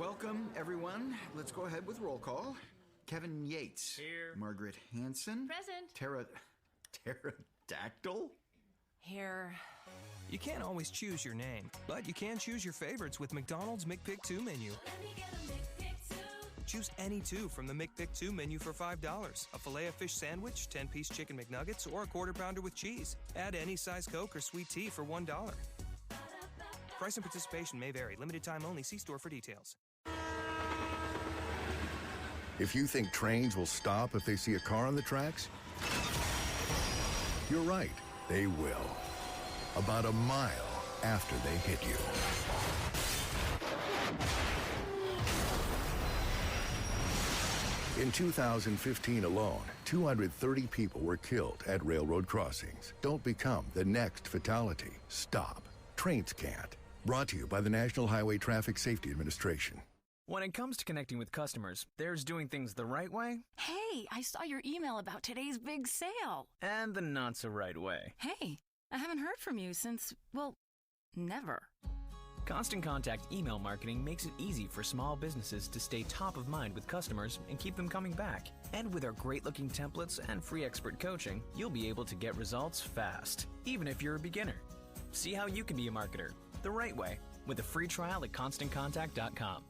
Welcome, everyone. Let's go ahead with roll call. Kevin Yates. Here. Margaret Hanson. Present. Pterodactyl? Here. You can't always choose your name, but you can choose your favorites with McDonald's McPick 2 menu. Choose any two from the McPick 2 menu for $5. A Filet-O-Fish sandwich, 10-piece chicken McNuggets, or a Quarter Pounder with cheese. Add any size Coke or sweet tea for $1. Price and participation may vary. Limited time only. See store for details. If you think trains will stop if they see a car on the tracks, you're right, they will. About a mile after they hit you. In 2015 alone, 230 people were killed at railroad crossings. Don't become the next fatality. Stop. Trains can't. Brought to you by the National Highway Traffic Safety Administration. When it comes to connecting with customers, there's doing things the right way. Hey, I saw your email about today's big sale. And the not-so-right way. Hey, I haven't heard from you since, well, never. Constant Contact email marketing makes it easy for small businesses to stay top of mind with customers and keep them coming back. And with our great-looking templates and free expert coaching, you'll be able to get results fast, even if you're a beginner. See how you can be a marketer the right way with a free trial at ConstantContact.com.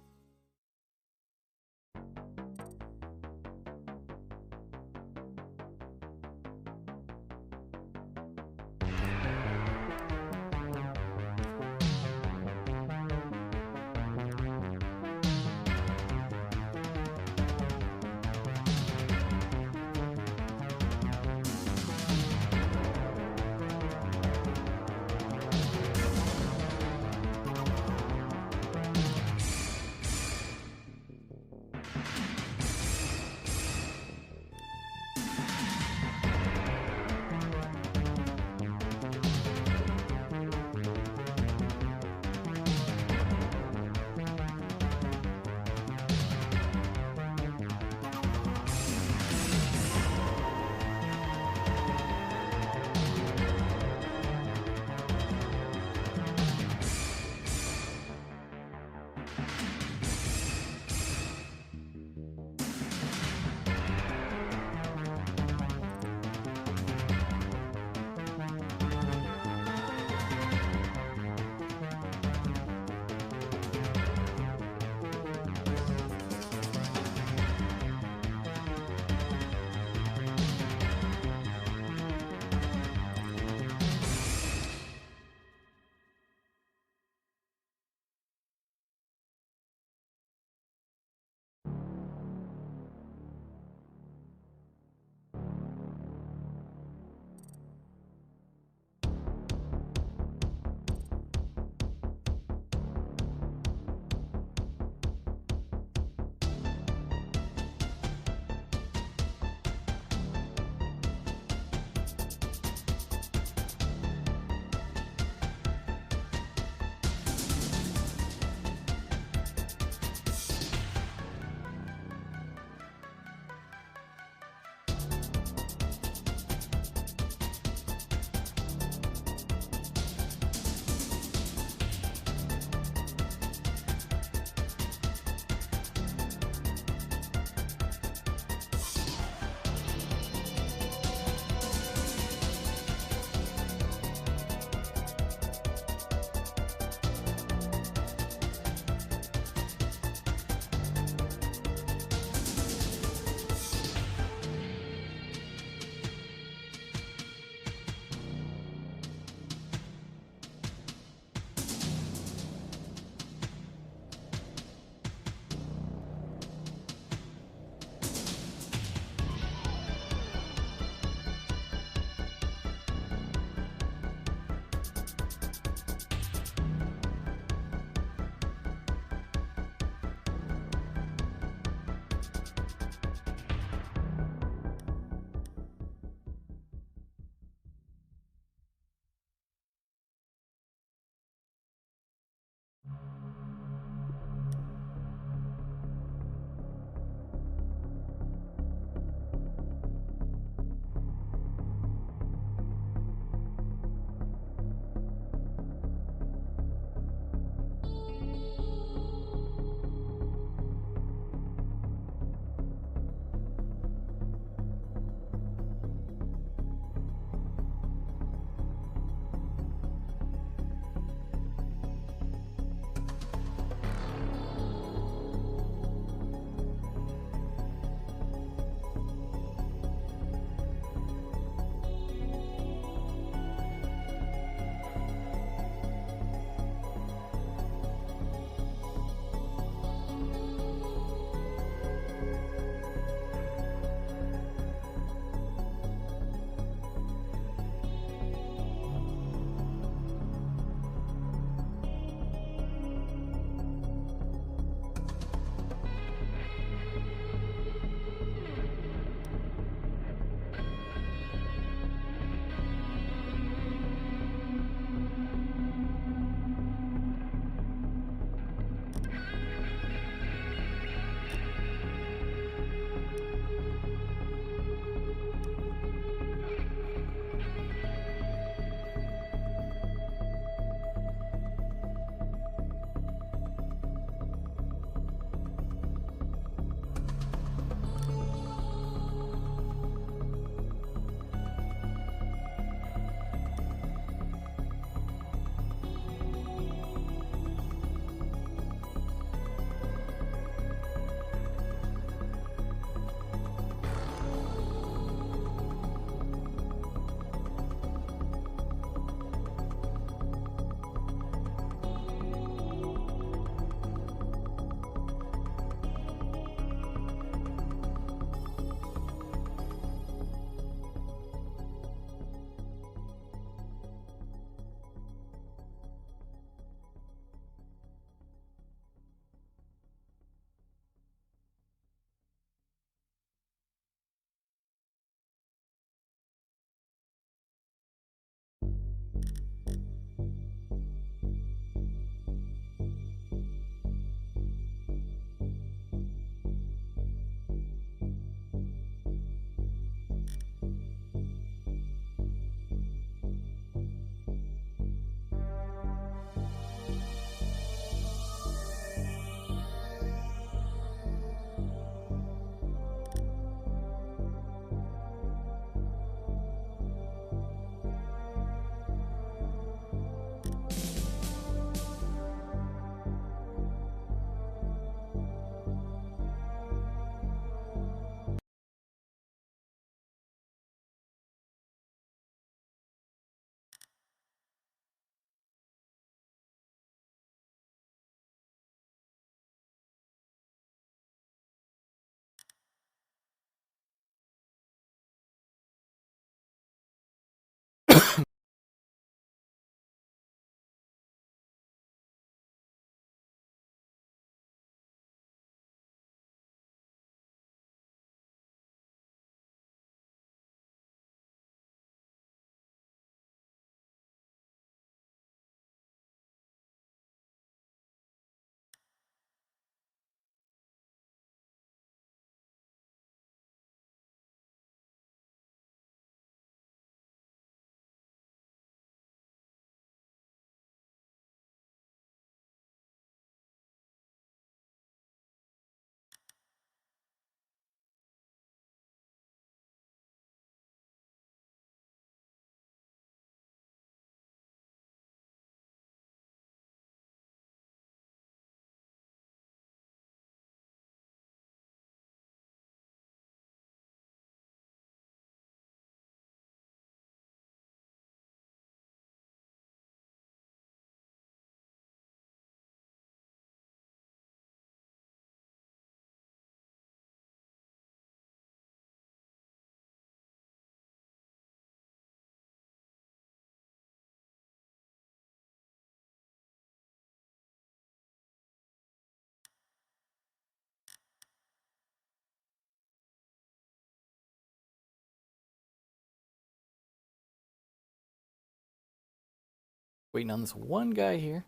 Waiting on this one guy here.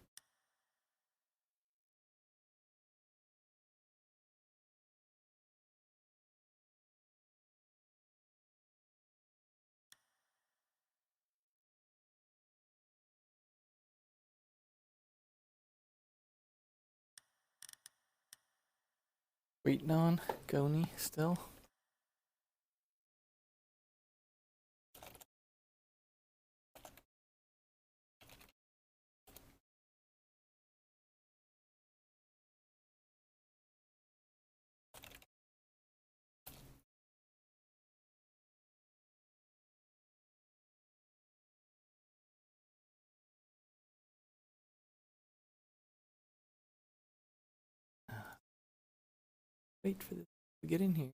Waiting on Goni still. Wait for this to get in here.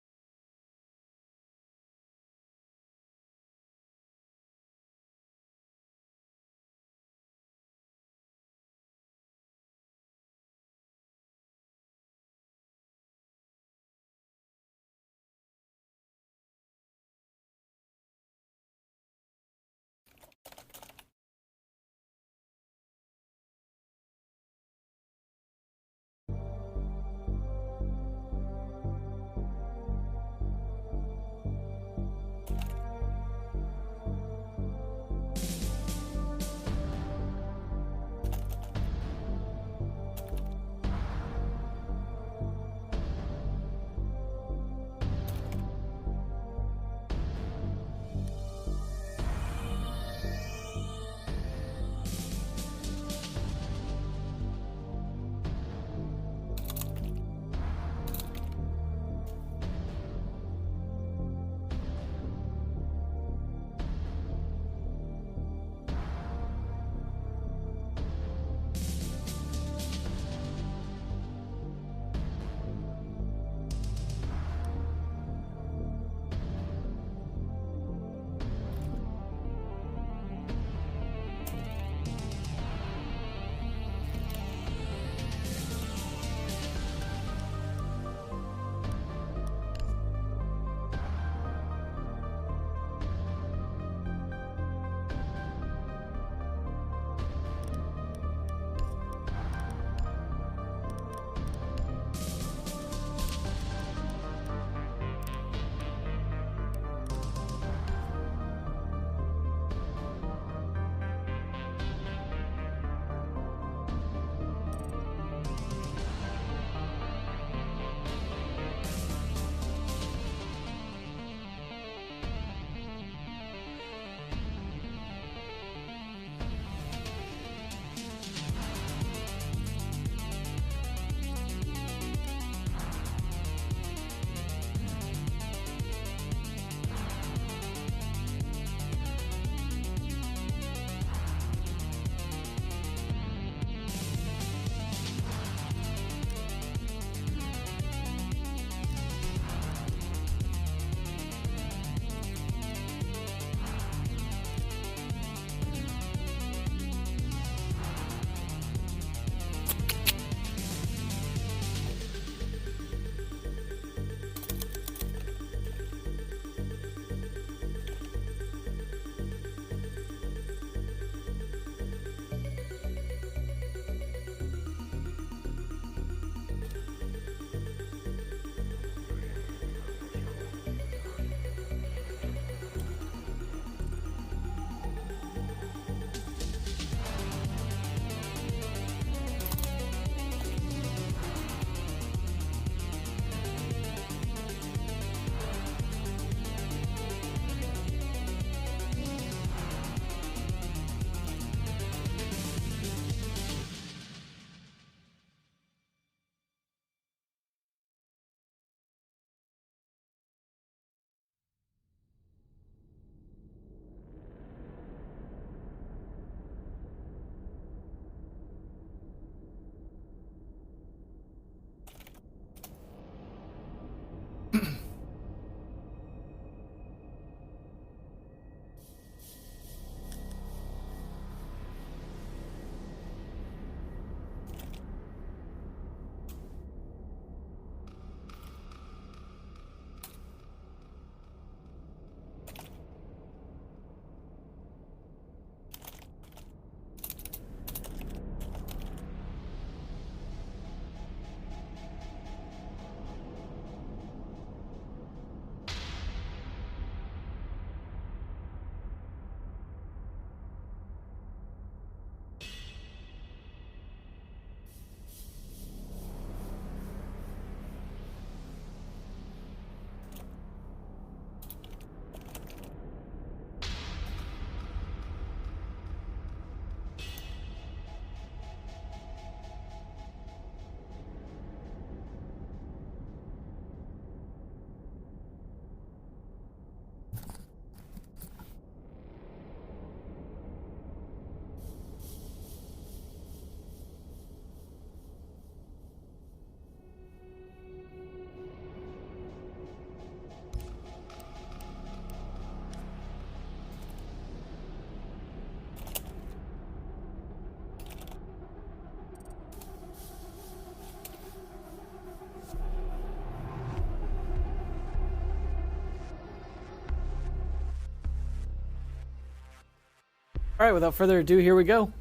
Alright, without further ado, here we go.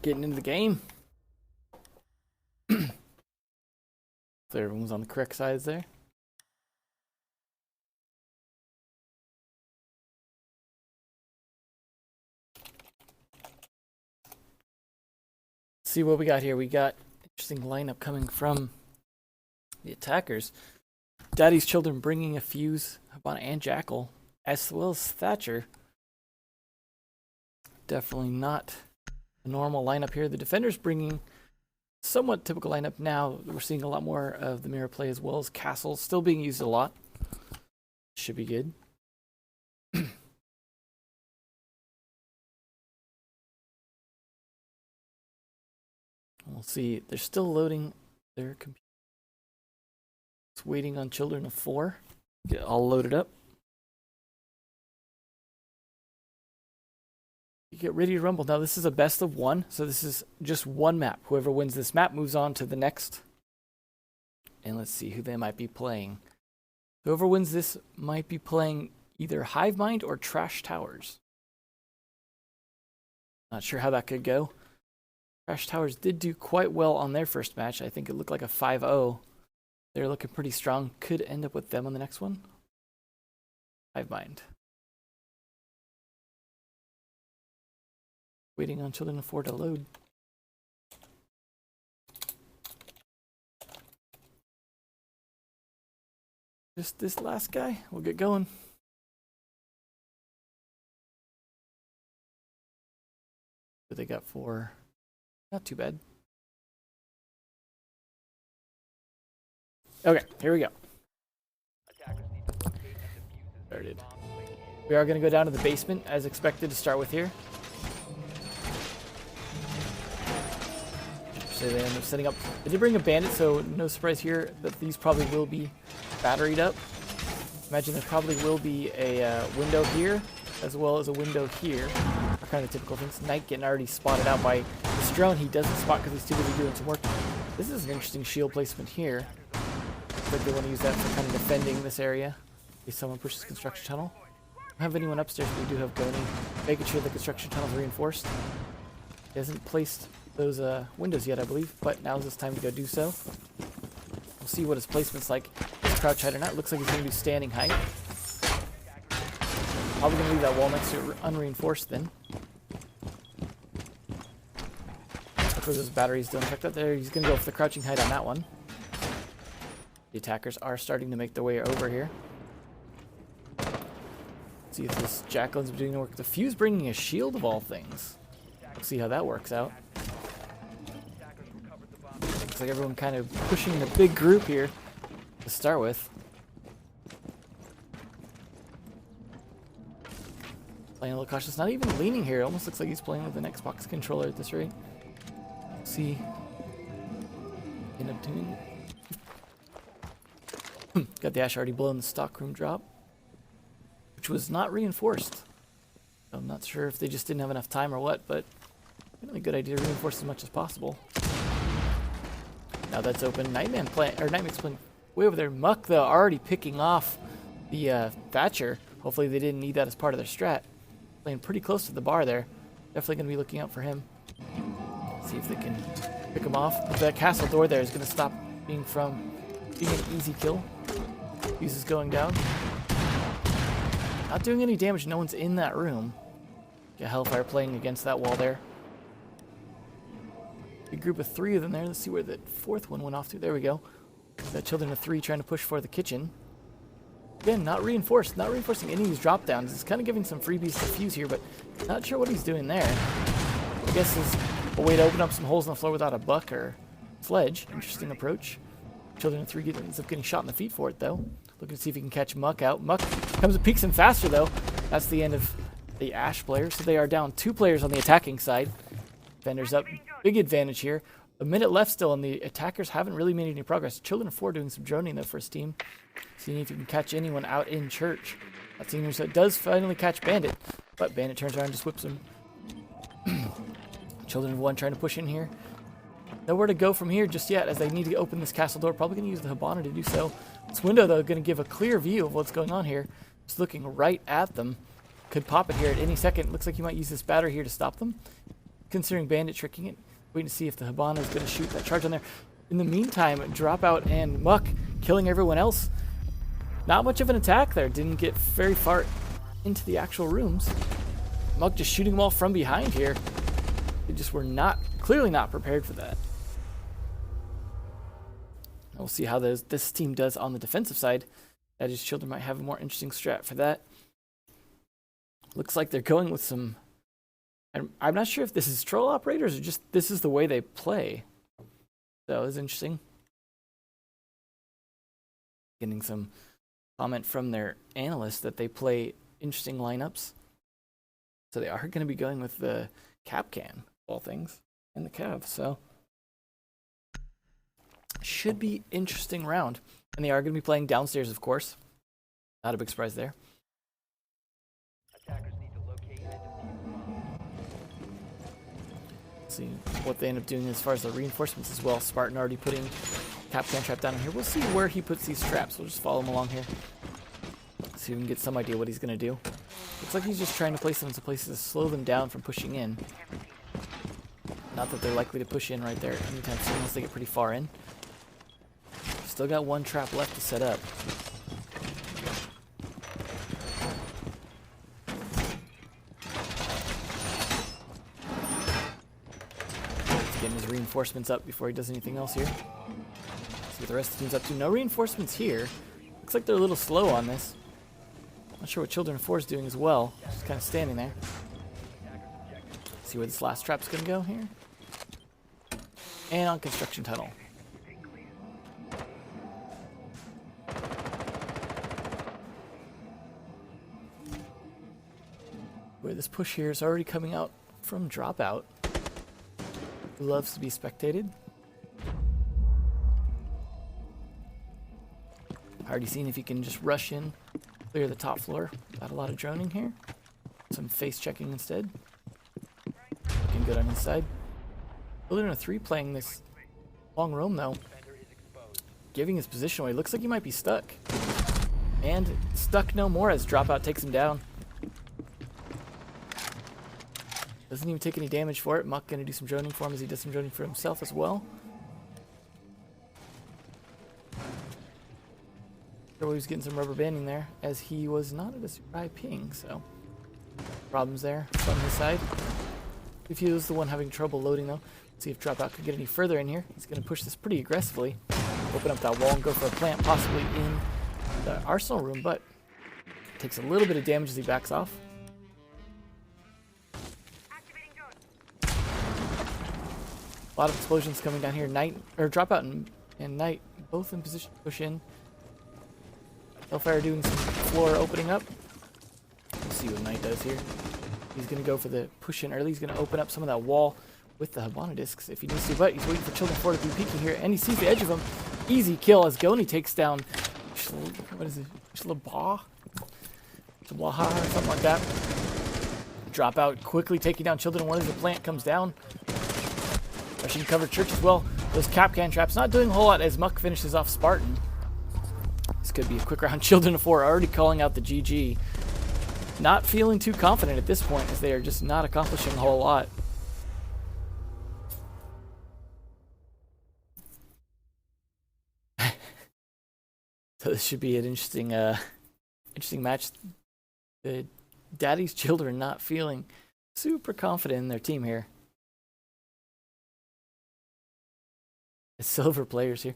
Getting into the game. So everyone's on the correct sides there. See what we got here. We got interesting lineup coming from the attackers. Daddy's Children bringing a Fuse, Habana, and Jackal, as well as Thatcher. Definitely not a normal lineup here. The defenders bringing somewhat typical lineup now. We're seeing a lot more of the mirror play as well as Castle still being used a lot. Should be good. We'll see. They're still loading their computer. It's waiting on Children of 4. Get all loaded up. You get ready to rumble. Now this is a best of 1, so this is just one map. Whoever wins this map moves on to the next. And let's see who they might be playing. Whoever wins this might be playing either Hive Mind or Trash Towers. Not sure how that could go. Trash Towers did do quite well on their first match. I think it looked like a 5-0. They're looking pretty strong. Could end up with them on the next one. Hive Mind. Waiting on Children of 4 to load. Just this last guy. We'll get going. What they got for? Not too bad. Okay, here we go. Started. We are going to go down to the basement as expected to start with here. So they end up setting up. They did bring a bandit, so no surprise here that these probably will be batteried up. Imagine there probably will be a window here as well as a window here. Are kind of typical things. Knight getting already spotted out by this drone. He doesn't spot because he's too busy doing some work. This is an interesting shield placement here. Looks like they want to use that for kind of defending this area. If someone pushes construction tunnel. Don't have anyone upstairs, but we do have Goni. Making sure the construction tunnel is reinforced. He hasn't placed those windows yet, I believe, but now's his time to go do so. We'll see what his placement's like. His crouch height or not. Looks like he's going to do standing height. Probably going to leave that wall next to unreinforced then. Look where those batteries don't affect that there. He's going to go for the crouching height on that one. The attackers are starting to make their way over here. Let's see if this Jackal ends up doing the work. The Fuse bringing a shield of all things. We'll see how that works out. Looks like everyone kind of pushing in a big group here to start with. Playing a little cautious. Not even leaning here. Almost looks like he's playing with an Xbox controller at this rate. Let's see. End up doing. Got the Ash already blown the stockroom drop, which was not reinforced. I'm not sure if they just didn't have enough time or what, but really a good idea to reinforce as much as possible. Now that's open. Nightman's playing way over there. Muck though already picking off the Thatcher. Hopefully they didn't need that as part of their strat. Playing pretty close to the bar there. Definitely going to be looking out for him. See if they can pick him off. But that castle door there is going to stop being an easy kill. Fuse is going down. Not doing any damage. No one's in that room. Get Hellfire playing against that wall there. Big group of 3 of them there. Let's see where the 4th one went off to. There we go. Got Children of 3 trying to push for the kitchen. Again, not reinforced. Not reinforcing any of these drop downs. It's kind of giving some freebies to Fuse here, but not sure what he's doing there. I guess is a way to open up some holes in the floor without a buck or sledge. Interesting approach. Children of 3 ends up getting shot in the feet for it, though. Looking to see if he can catch Muck out. Muck comes and peeks him faster, though. That's the end of the Ash player. So they are down 2 players on the attacking side. Defenders up. Big advantage here. A minute left still, and the attackers haven't really made any progress. Children of 4 doing some droning, though, for his team. Seeing if you can catch anyone out in church. That seems so it does finally catch Bandit, but Bandit turns around and just whips him. Children of 1 trying to push in here. Nowhere to go from here just yet, as they need to open this castle door. Probably going to use the Habana to do so. This window, though, going to give a clear view of what's going on here. Just looking right at them. could pop it here at any second. Looks like he might use this batter here to stop them. Considering Bandit tricking it. Waiting to see if the Hibana is going to shoot that charge on there. In the meantime, Dropout and Muck killing everyone else. Not much of an attack there. Didn't get very far into the actual rooms. Muck just shooting them all from behind here. They just were clearly not prepared for that. We'll see how this team does on the defensive side. Daddy's Children might have a more interesting strat for that. Looks like they're going with some... I'm not sure if this is troll operators or just this is the way they play. So it's interesting. Getting some comment from their analysts that they play interesting lineups. So they are going to be going with the Capcan, of all things, and the Cav. So should be interesting round. And they are going to be playing downstairs, of course. Not a big surprise there. Attackers need to locate and See what they end up doing as far as the reinforcements as well. Spartan already putting Capcan trap down in here. We'll see where he puts these traps. We'll just follow him along here. See if we can get some idea what he's going to do. Looks like he's just trying to place them into places to slow them down from pushing in. Not that they're likely to push in right there anytime soon unless they get pretty far in. Still got one trap left to set up. Getting his reinforcements up before he does anything else here. See what the rest of the team's up to. No reinforcements here. Looks like they're a little slow on this. Not sure what Children of 4 is doing as well. Just kind of standing there. See where this last trap's going to go here. And on construction tunnel. Where this push here is already coming out from Dropout. Who loves to be spectated. Already seen if he can just rush in, clear the top floor. Got a lot of droning here. Some face checking instead. Looking good on his side. Building a 3 playing this long roam though. Giving his position away. Looks like he might be stuck. And stuck no more as Dropout takes him down. Doesn't even take any damage for it. Muck gonna do some droning for him as he does some droning for himself as well. He was getting some rubber banding there as he was not at a super high ping, so problems there from his side. If he was the one having trouble loading though, let's see if Dropout could get any further in here. He's gonna push this pretty aggressively. Open up that wall and go for a plant possibly in the arsenal room, but takes a little bit of damage as he backs off. A lot of explosions coming down here. Knight or Dropout and Knight both in position to push in. Hellfire doing some floor opening up. We'll see what Knight does here. He's going to go for the push in early. He's going to open up some of that wall with the Hibana discs if he needs to, but he's waiting for Children 4 to be peeking here, and he sees the edge of him. Easy kill as Goni takes down, what is it, Shlabaha or something like that. Dropout quickly taking down Children 1 as the plant comes down. Rushing cover church as well. Those Capcan traps not doing a whole lot as Muck finishes off Spartan. This could be a quick round. Children of 4 already calling out the GG. Not feeling too confident at this point as they are just not accomplishing a whole lot. So this should be an interesting match. The Daddy's Children not feeling super confident in their team here. The silver players here.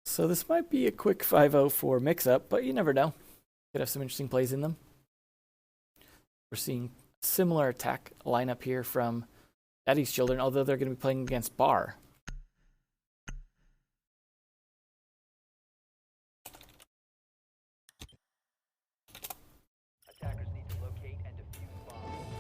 So this might be a quick 5-0 for Mixup, but you never know. Could have some interesting plays in them. We're seeing a similar attack lineup here from Daddy's Children, although they're going to be playing against Bar. attackers need to locate and defuse bombs.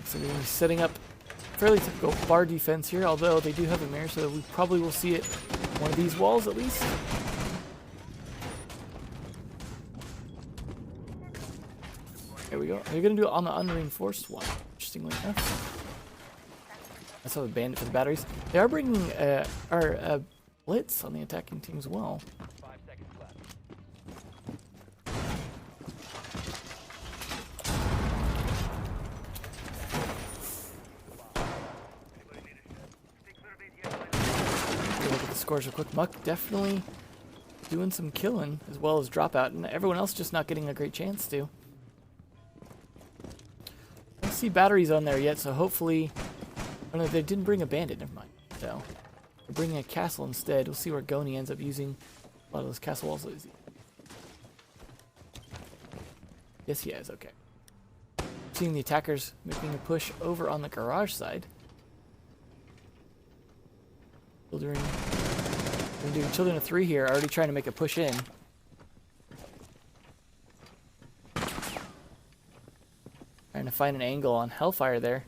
So we're going to be setting up fairly typical Bar defense here, although they do have a mirror, so we probably will see it on one of these walls at least. There we go. They're going to do it on the unreinforced one, interestingly enough. That's how the bandit for the batteries. They are bringing our blitz on the attacking team as well. 5 seconds left. Look at the scores real quick. Muck definitely doing some killing as well as dropout, and everyone else just not getting a great chance to. I don't see batteries on there yet, so hopefully... Oh no, they didn't bring a bandit, never mind. So, they're bringing a castle instead. We'll see where Goni ends up using a lot of those castle walls. Yes, he is, okay. Seeing the attackers making a push over on the garage side. Children of 3 here, already trying to make a push in. Trying to find an angle on Hellfire there.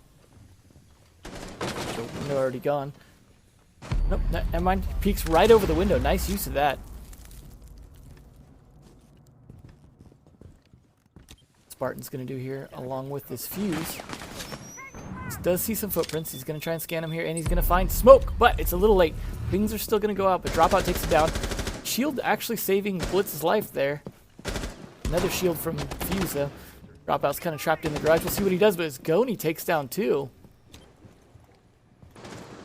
The window already gone. Nope, never mind. Peeks right over the window. Nice use of that. Spartan's going to do here, along with this fuse. Does see some footprints. He's going to try and scan them here, and he's going to find smoke, but it's a little late. Things are still going to go out, but Dropout takes it down. Shield actually saving Blitz's life there. Another shield from Fuse, though. Dropout's kind of trapped in the garage. We'll see what he does, but his Goni takes down 2.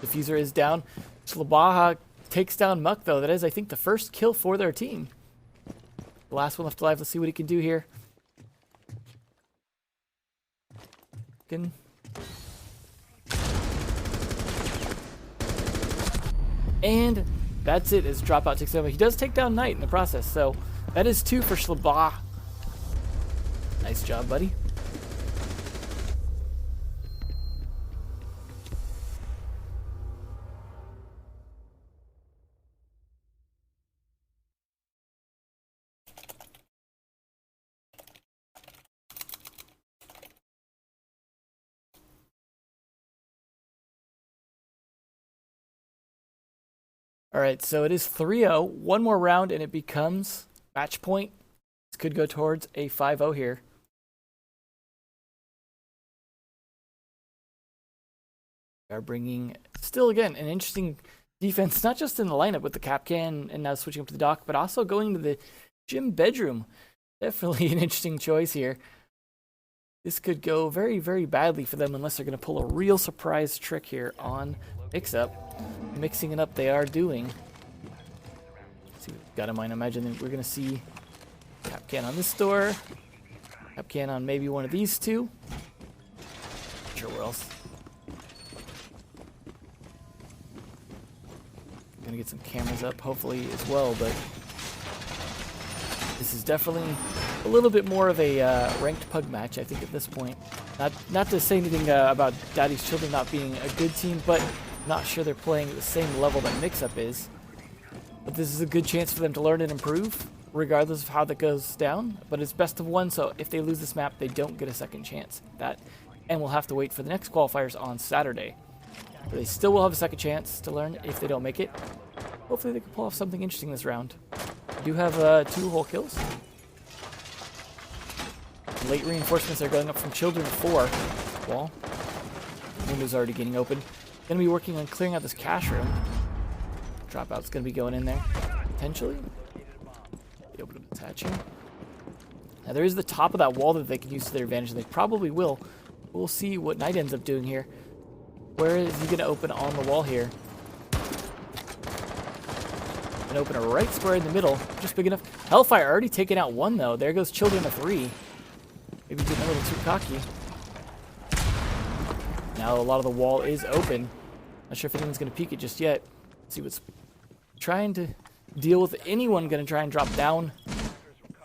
Diffuser is down. Slabaha takes down Muck, though. That is, I think, the first kill for their team. The last one left alive. Let's see what he can do here. And that's it as Dropout takes over. He does take down Knight in the process, so that is 2 for Slabah. Nice job, buddy. All right, so it is 3-0. One more round, and it becomes match point. This could go towards a 5-0 here. They are bringing, still again, an interesting defense, not just in the lineup with the Capcan and now switching up to the dock, but also going to the gym bedroom. Definitely an interesting choice here. This could go very, very badly for them unless they're going to pull a real surprise trick here on Mixup. Mixing it up, they are doing. Let's see what we've got in mind. I imagine that we're going to see Capcan on this door. Capcan on maybe one of these 2. Not sure where else. Going to get some cameras up, hopefully, as well, but this is definitely a little bit more of a ranked pug match, I think, at this point. Not to say anything about Daddy's Children not being a good team, but not sure they're playing at the same level that Mixup is. But this is a good chance for them to learn and improve, regardless of how that goes down. But it's best of 1, so if they lose this map, they don't get a second chance. And we'll have to wait for the next qualifiers on Saturday. But they still will have a second chance to learn if they don't make it. Hopefully they can pull off something interesting this round. We do have 2 whole kills. Late reinforcements are going up from Children of 4. Wall. Window's already getting open. Going to be working on clearing out this cash room. Dropout's going to be going in there. Potentially. Be able to attach him. Now there is the top of that wall that they can use to their advantage, and they probably will. We'll see what Knight ends up doing here. Where is he going to open on the wall here? Going to open a right square in the middle. Just big enough. Hellfire already taken out 1, though. There goes Children of 3. Maybe getting a little too cocky. Now a lot of the wall is open. Not sure if anyone's going to peek it just yet. Let's see what's trying to deal with anyone going to try and drop down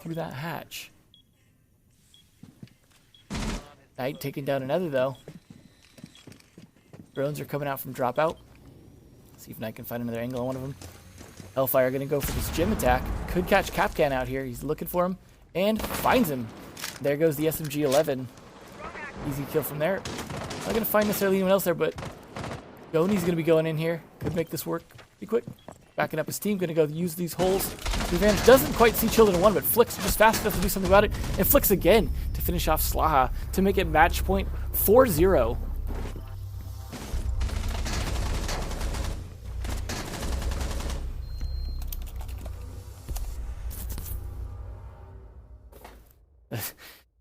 through that hatch. Knight taking down another, though. Drones are coming out from Dropout. See if Knight can find another angle on one of them. Hellfire going to go for this gym attack. Could catch Capcan out here. He's looking for him and finds him. There goes the SMG-11. Easy kill from there. Not going to find necessarily anyone else there, but Goni's going to be going in here. Could make this work. Be quick. Backing up his team. Going to go use these holes. The advantage doesn't quite see Children of 1, but Flicks just fast enough to do something about it. And Flicks again to finish off Slaha to make it match point 4-0.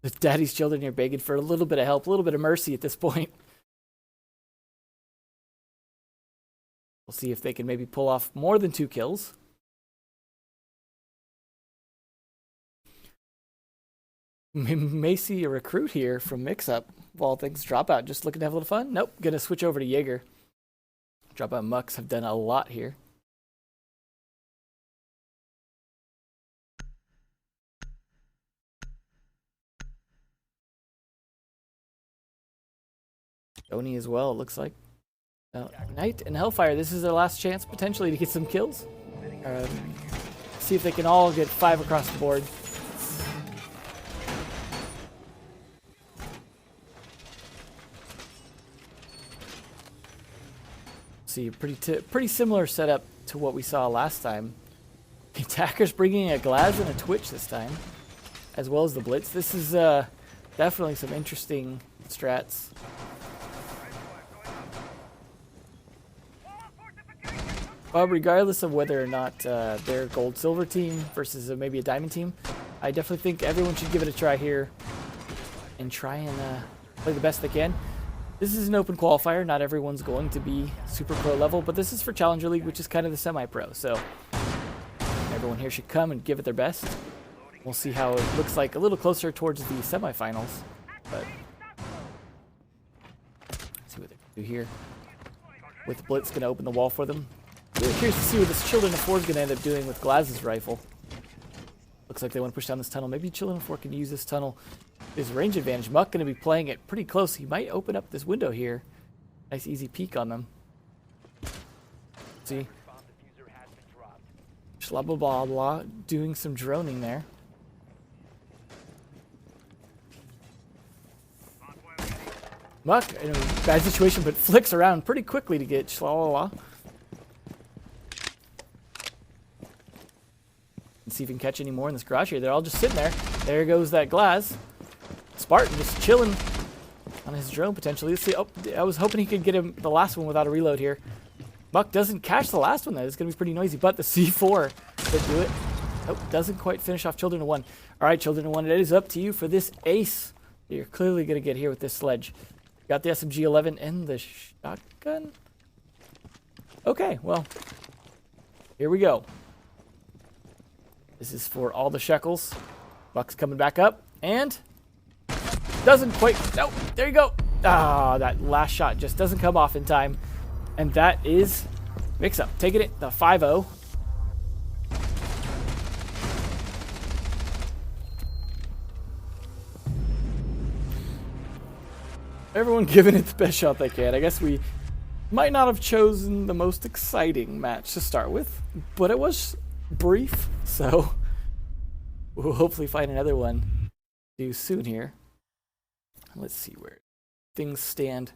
The daddy's children here begging for a little bit of help, a little bit of mercy at this point. We'll see if they can maybe pull off more than 2 kills. May see a recruit here from Mixup. Of all things, Dropout just looking to have a little fun. Nope, gonna switch over to Jaeger. Dropout Mucks have done a lot here. Oni as well, it looks like. Knight and Hellfire, this is their last chance potentially to get some kills. See if they can all get 5 across the board. See, pretty similar setup to what we saw last time. The attackers bringing a Glaz and a Twitch this time, as well as the Blitz. This is definitely some interesting strats. Well, regardless of whether or not they're gold-silver team versus maybe a diamond team, I definitely think everyone should give it a try here and try and play the best they can. This is an open qualifier. Not everyone's going to be super pro level, but this is for Challenger League, which is kind of the semi-pro. So everyone here should come and give it their best. We'll see how it looks like a little closer towards the semifinals. But let's see what they can do here. With Blitz going to open the wall for them. Really curious to see what this Children of 4 is going to end up doing with Glaz's rifle. Looks like they want to push down this tunnel. Maybe Children of 4 can use this tunnel. His range advantage. Muck going to be playing it pretty close. He might open up this window here. Nice easy peek on them. See? Blah blah blah doing some droning there. Muck, bad situation, but flicks around pretty quickly to get Shalala. And see if he can catch any more in this garage here. They're all just sitting there. There goes that Glaz. Spartan just chilling on his drone potentially. Let's see. Oh, I was hoping he could get him the last one without a reload here. Muck doesn't catch the last one though. It's going to be pretty noisy, but the C4 could do it. Nope, doesn't quite finish off Children of 1. All right, Children of 1, it is up to you for this ace. You're clearly going to get here with this sledge. Got the SMG-11 and the shotgun. Okay, well, here we go. This is for all the shekels. Muck's coming back up, and doesn't quite. No, there you go. Ah, that last shot just doesn't come off in time. And that is Mixup. Taking it, the 5-0. Everyone giving it the best shot they can. I guess we might not have chosen the most exciting match to start with, but it was brief, so we'll hopefully find another one do soon here. Let's see where things stand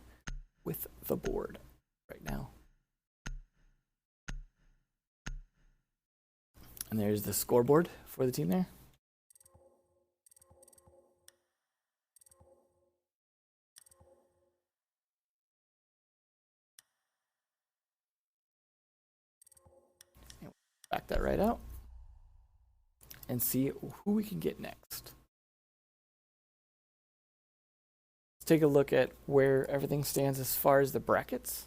with the board right now. And there's the scoreboard for the team there. Back that right out and see who we can get next. Let's take a look at where everything stands as far as the brackets.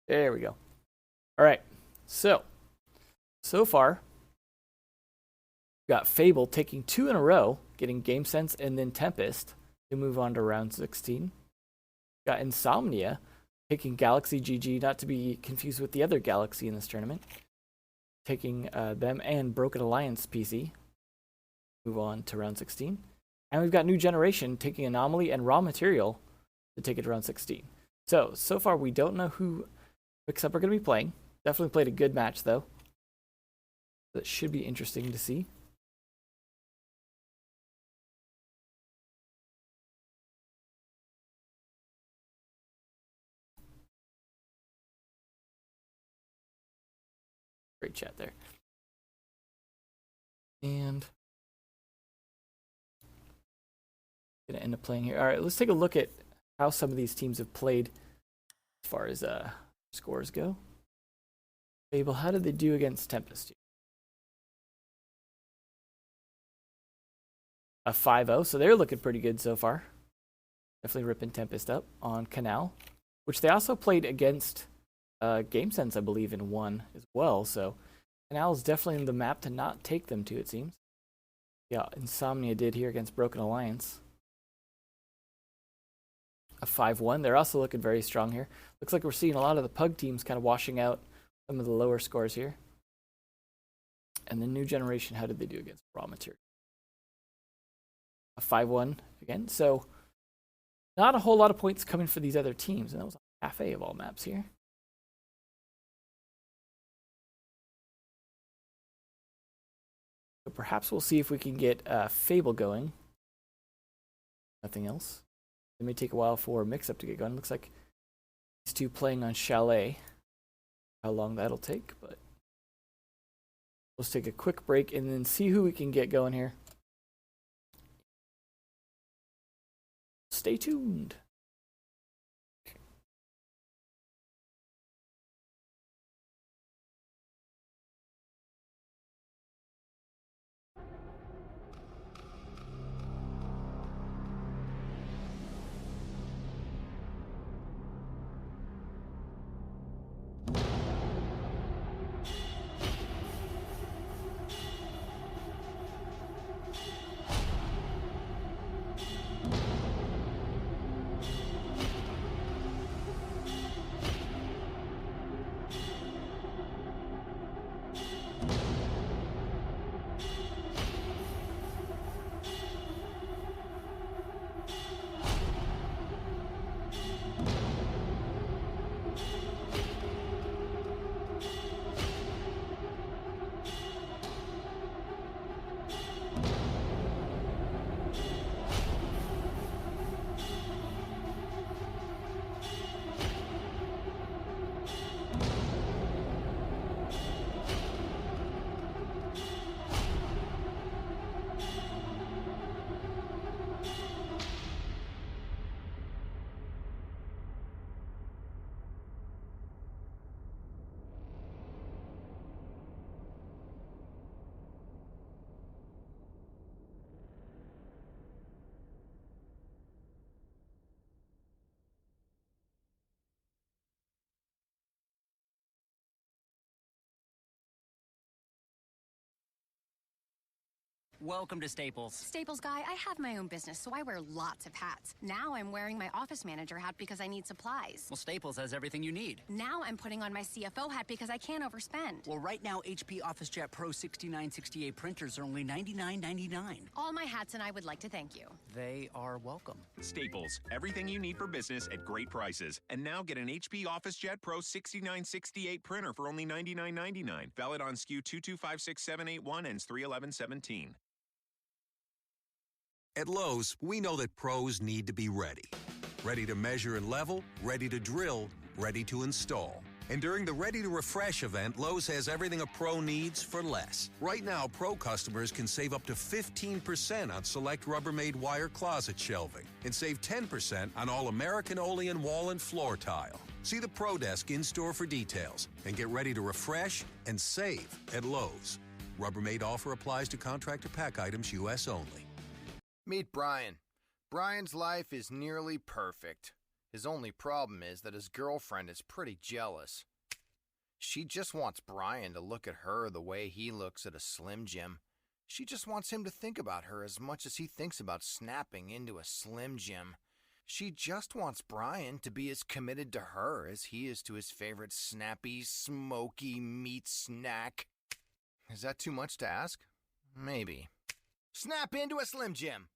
There we go. All right, so far, we've got Fable taking 2 in a row, getting Game Sense and then Tempest to move on to round 16. Got Insomnia taking Galaxy GG, not to be confused with the other Galaxy in this tournament. Taking them and Broken Alliance PC. Move on to round 16. And we've got New Generation taking Anomaly and Raw Material to take it to round 16. So far we don't know who Mixup are going to be playing. Definitely played a good match though. That should be interesting to see. Great chat there. And going to end up playing here. All right, let's take a look at how some of these teams have played as far as scores go. Fable, how did they do against Tempest? A 5-0, so they're looking pretty good so far. Definitely ripping Tempest up on Canal, which they also played against GameSense, I believe, in 1 as well. So Canal is definitely the map to not take them to, it seems. Yeah, Insomnia did here against Broken Alliance. A 5-1. They're also looking very strong here. Looks like we're seeing a lot of the Pug teams kind of washing out some of the lower scores here. And the New Generation, how did they do against Raw Material? A 5-1 again. So not a whole lot of points coming for these other teams. And that was a half A of all maps here. So perhaps we'll see if we can get Fable going. Nothing else. It may take a while for Mixup to get going. Looks like these two playing on Chalet. How long that'll take, but let's take a quick break and then see who we can get going here. Stay tuned. Welcome to Staples. Staples guy, I have my own business, so I wear lots of hats. Now I'm wearing my office manager hat because I need supplies. Well, Staples has everything you need. Now I'm putting on my CFO hat because I can't overspend. Well, right now, HP OfficeJet Pro 6968 printers are only $99.99. All my hats and I would like to thank you. They are welcome. Staples, everything you need for business at great prices. And now get an HP OfficeJet Pro 6968 printer for only $99.99. Valid on SKU 2256781, ends 3/11/17. At Lowe's, we know that pros need to be ready. Ready to measure and level, ready to drill, ready to install. And during the Ready to Refresh event, Lowe's has everything a pro needs for less. Right now, pro customers can save up to 15% on select Rubbermaid wire closet shelving and save 10% on all American Olean wall and floor tile. See the Pro Desk in-store for details and get ready to refresh and save at Lowe's. Rubbermaid offer applies to contractor pack items, U.S. only. Meet Brian. Brian's life is nearly perfect. His only problem is that his girlfriend is pretty jealous. She just wants Brian to look at her the way he looks at a Slim Jim. She just wants him to think about her as much as he thinks about snapping into a Slim Jim. She just wants Brian to be as committed to her as he is to his favorite snappy, smoky meat snack. Is that too much to ask? Maybe. Snap into a Slim Jim!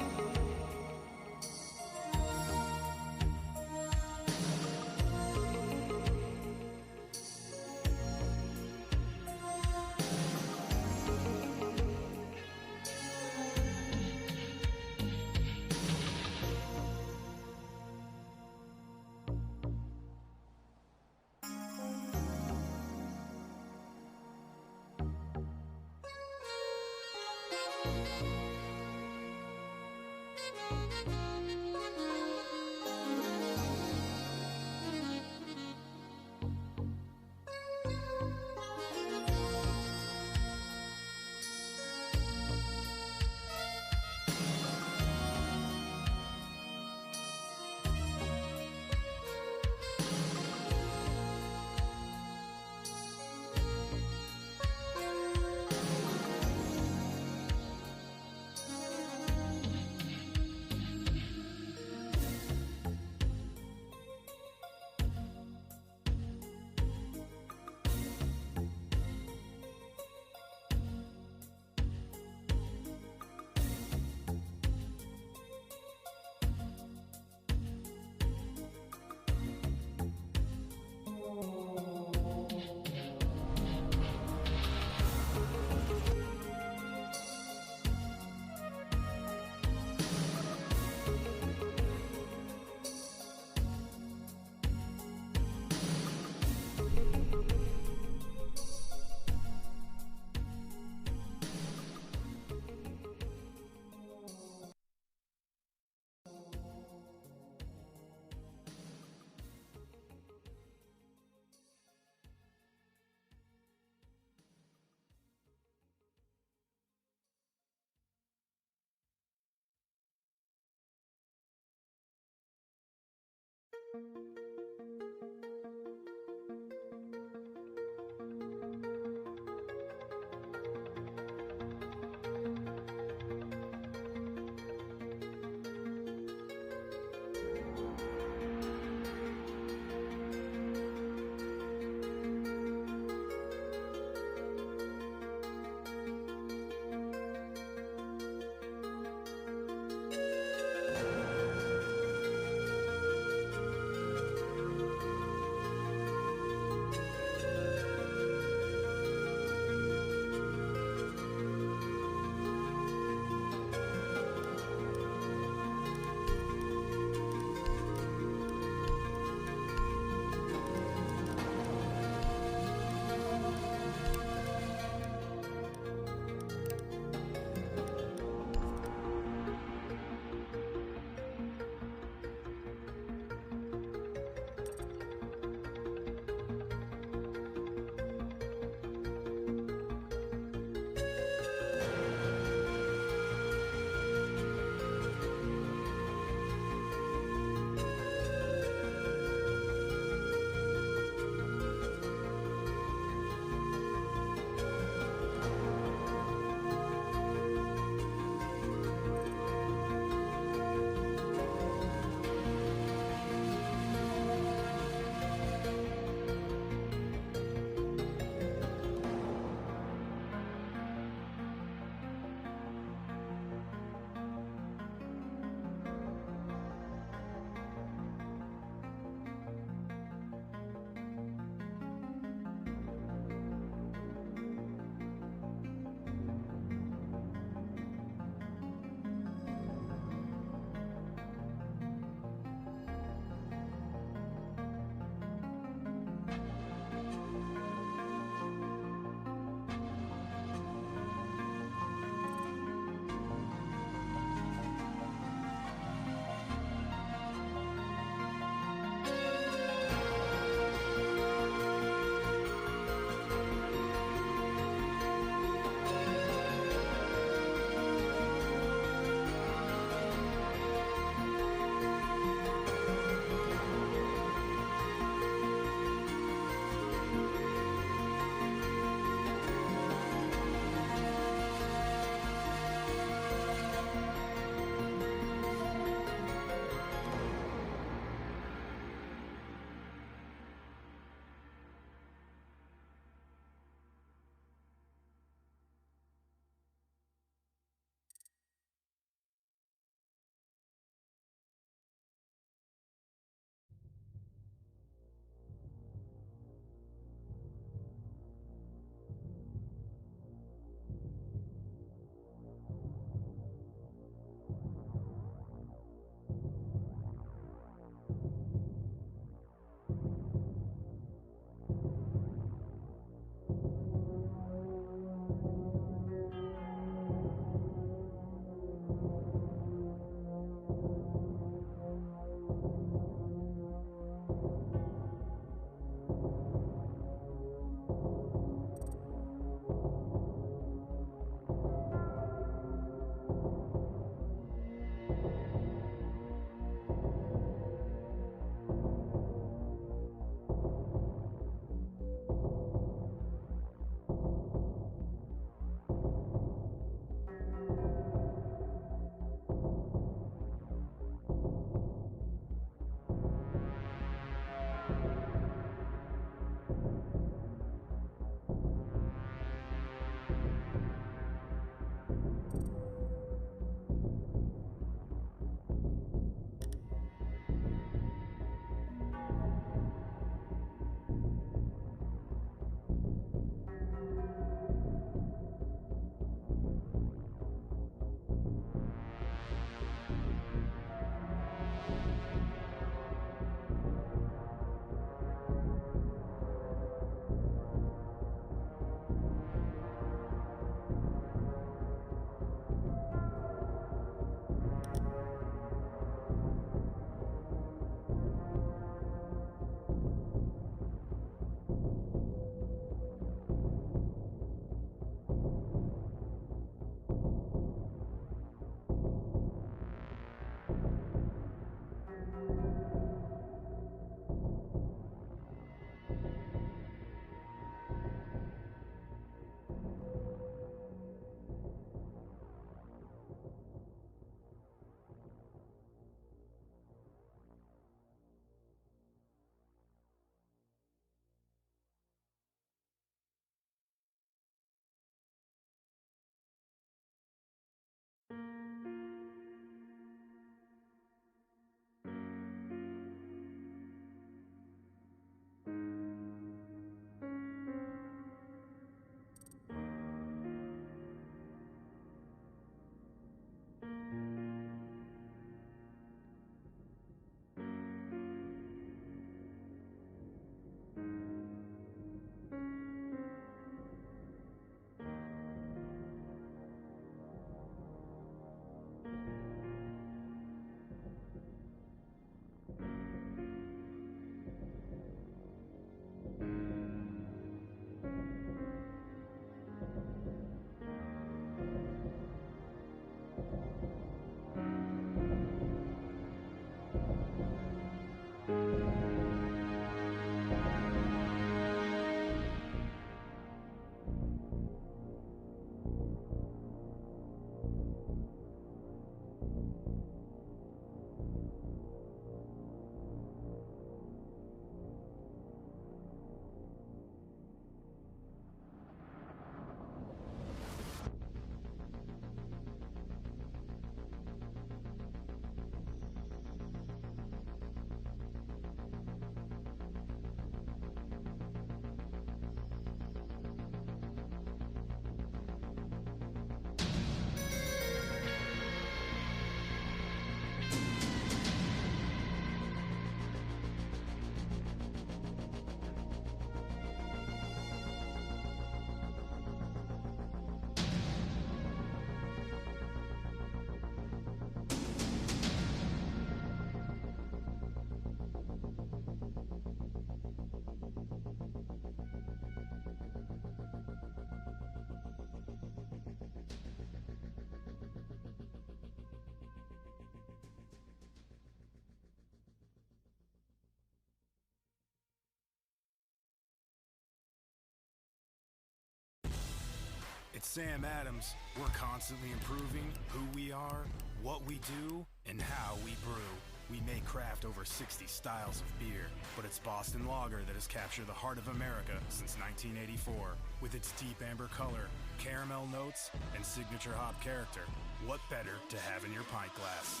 Sam Adams, we're constantly improving who we are, what we do, and how we brew. We may craft over 60 styles of beer, but it's Boston Lager that has captured the heart of America since 1984. With its deep amber color, caramel notes, and signature hop character, what better to have in your pint glass?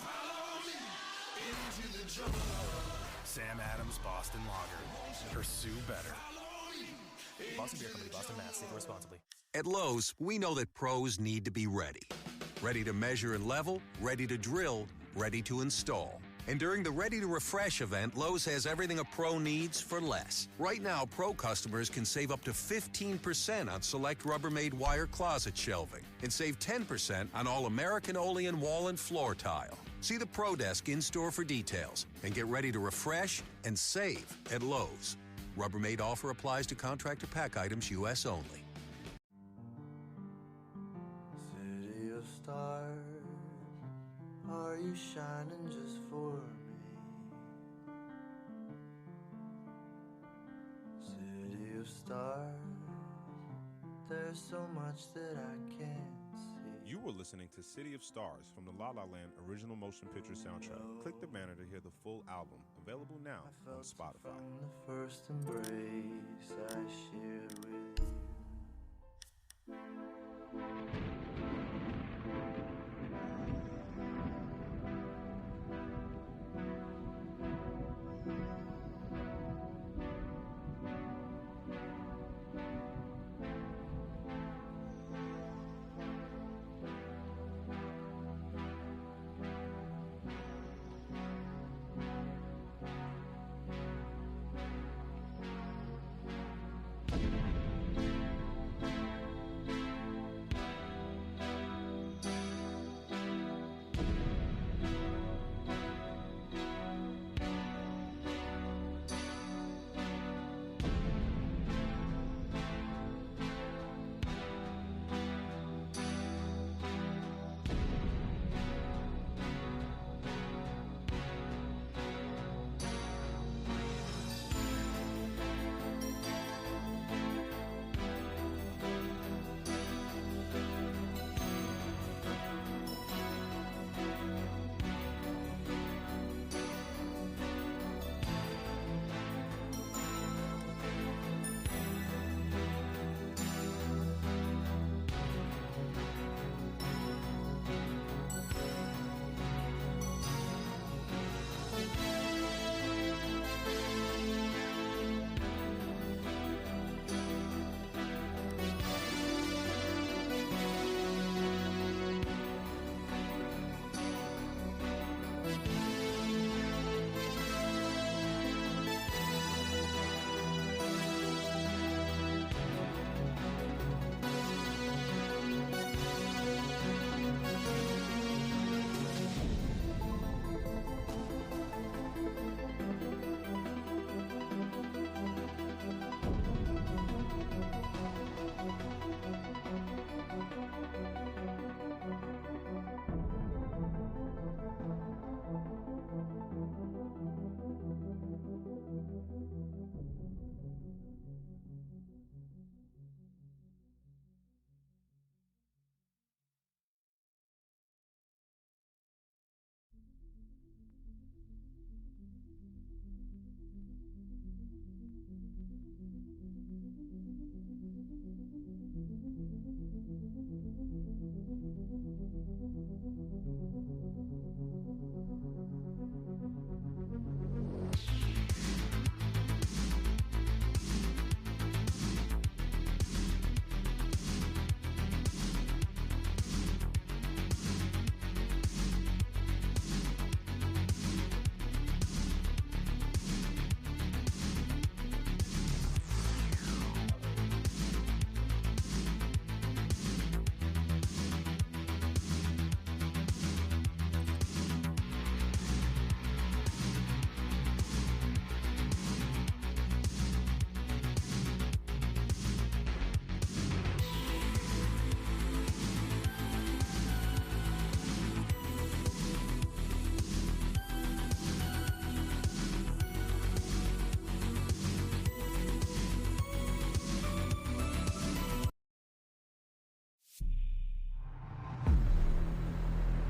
Sam Adams Boston Lager. Pursue better. Boston Beer Company, Boston, Mass. Save responsibly. At Lowe's, we know that pros need to be ready. Ready to measure and level, ready to drill, ready to install. And during the Ready to Refresh event, Lowe's has everything a pro needs for less. Right now, pro customers can save up to 15% on select Rubbermaid wire closet shelving and save 10% on all American Olean wall and floor tile. See the Pro Desk in-store for details and get ready to refresh and save at Lowe's. Rubbermaid offer applies to contractor pack items U.S. only. City of stars, are you shining just for me? City of stars, there's so much that I can't see. You were listening to City of Stars from the La La Land original motion picture soundtrack. Click the banner to hear the full album, available now on Spotify. From the first embrace I shared with you.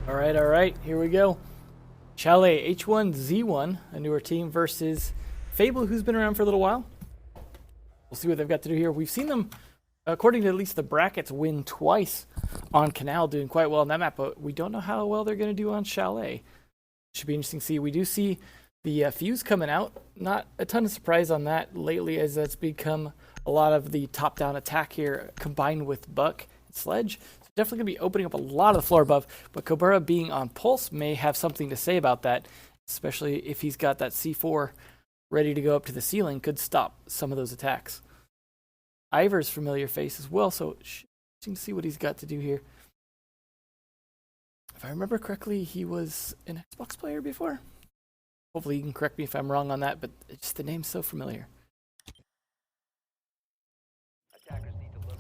All right, here we go. Chalet H1Z1, a newer team, versus Fable, who's been around for a little while. We'll see what they've got to do here. We've seen them, according to at least the brackets, win twice on Canal, doing quite well on that map, but we don't know how well they're going to do on Chalet. Should be interesting to see. We do see the Fuse coming out. Not a ton of surprise on that lately, as that's become a lot of the top-down attack here, combined with Buck and Sledge. So definitely going to be opening up a lot of the floor above, but Kobura being on Pulse may have something to say about that, especially if he's got that C4 ready to go up to the ceiling, could stop some of those attacks. Ivor's familiar face as well, so interesting to see what he's got to do here. If I remember correctly, he was an Xbox player before. Hopefully you can correct me if I'm wrong on that, but just the name's so familiar.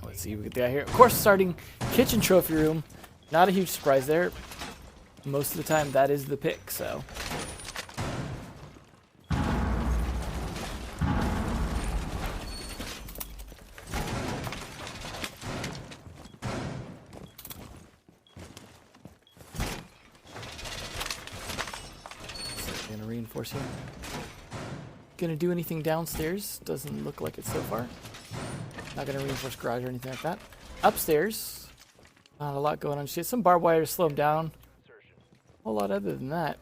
Let's see what we get the guy here. Of course, starting kitchen trophy room. Not a huge surprise there. Most of the time, that is the pick, so. Gonna reinforce here. Gonna do anything downstairs? Doesn't look like it so far. Not gonna reinforce garage or anything like that. Upstairs, not a lot going on. Just some barbed wire to slow him down. A whole lot other than that.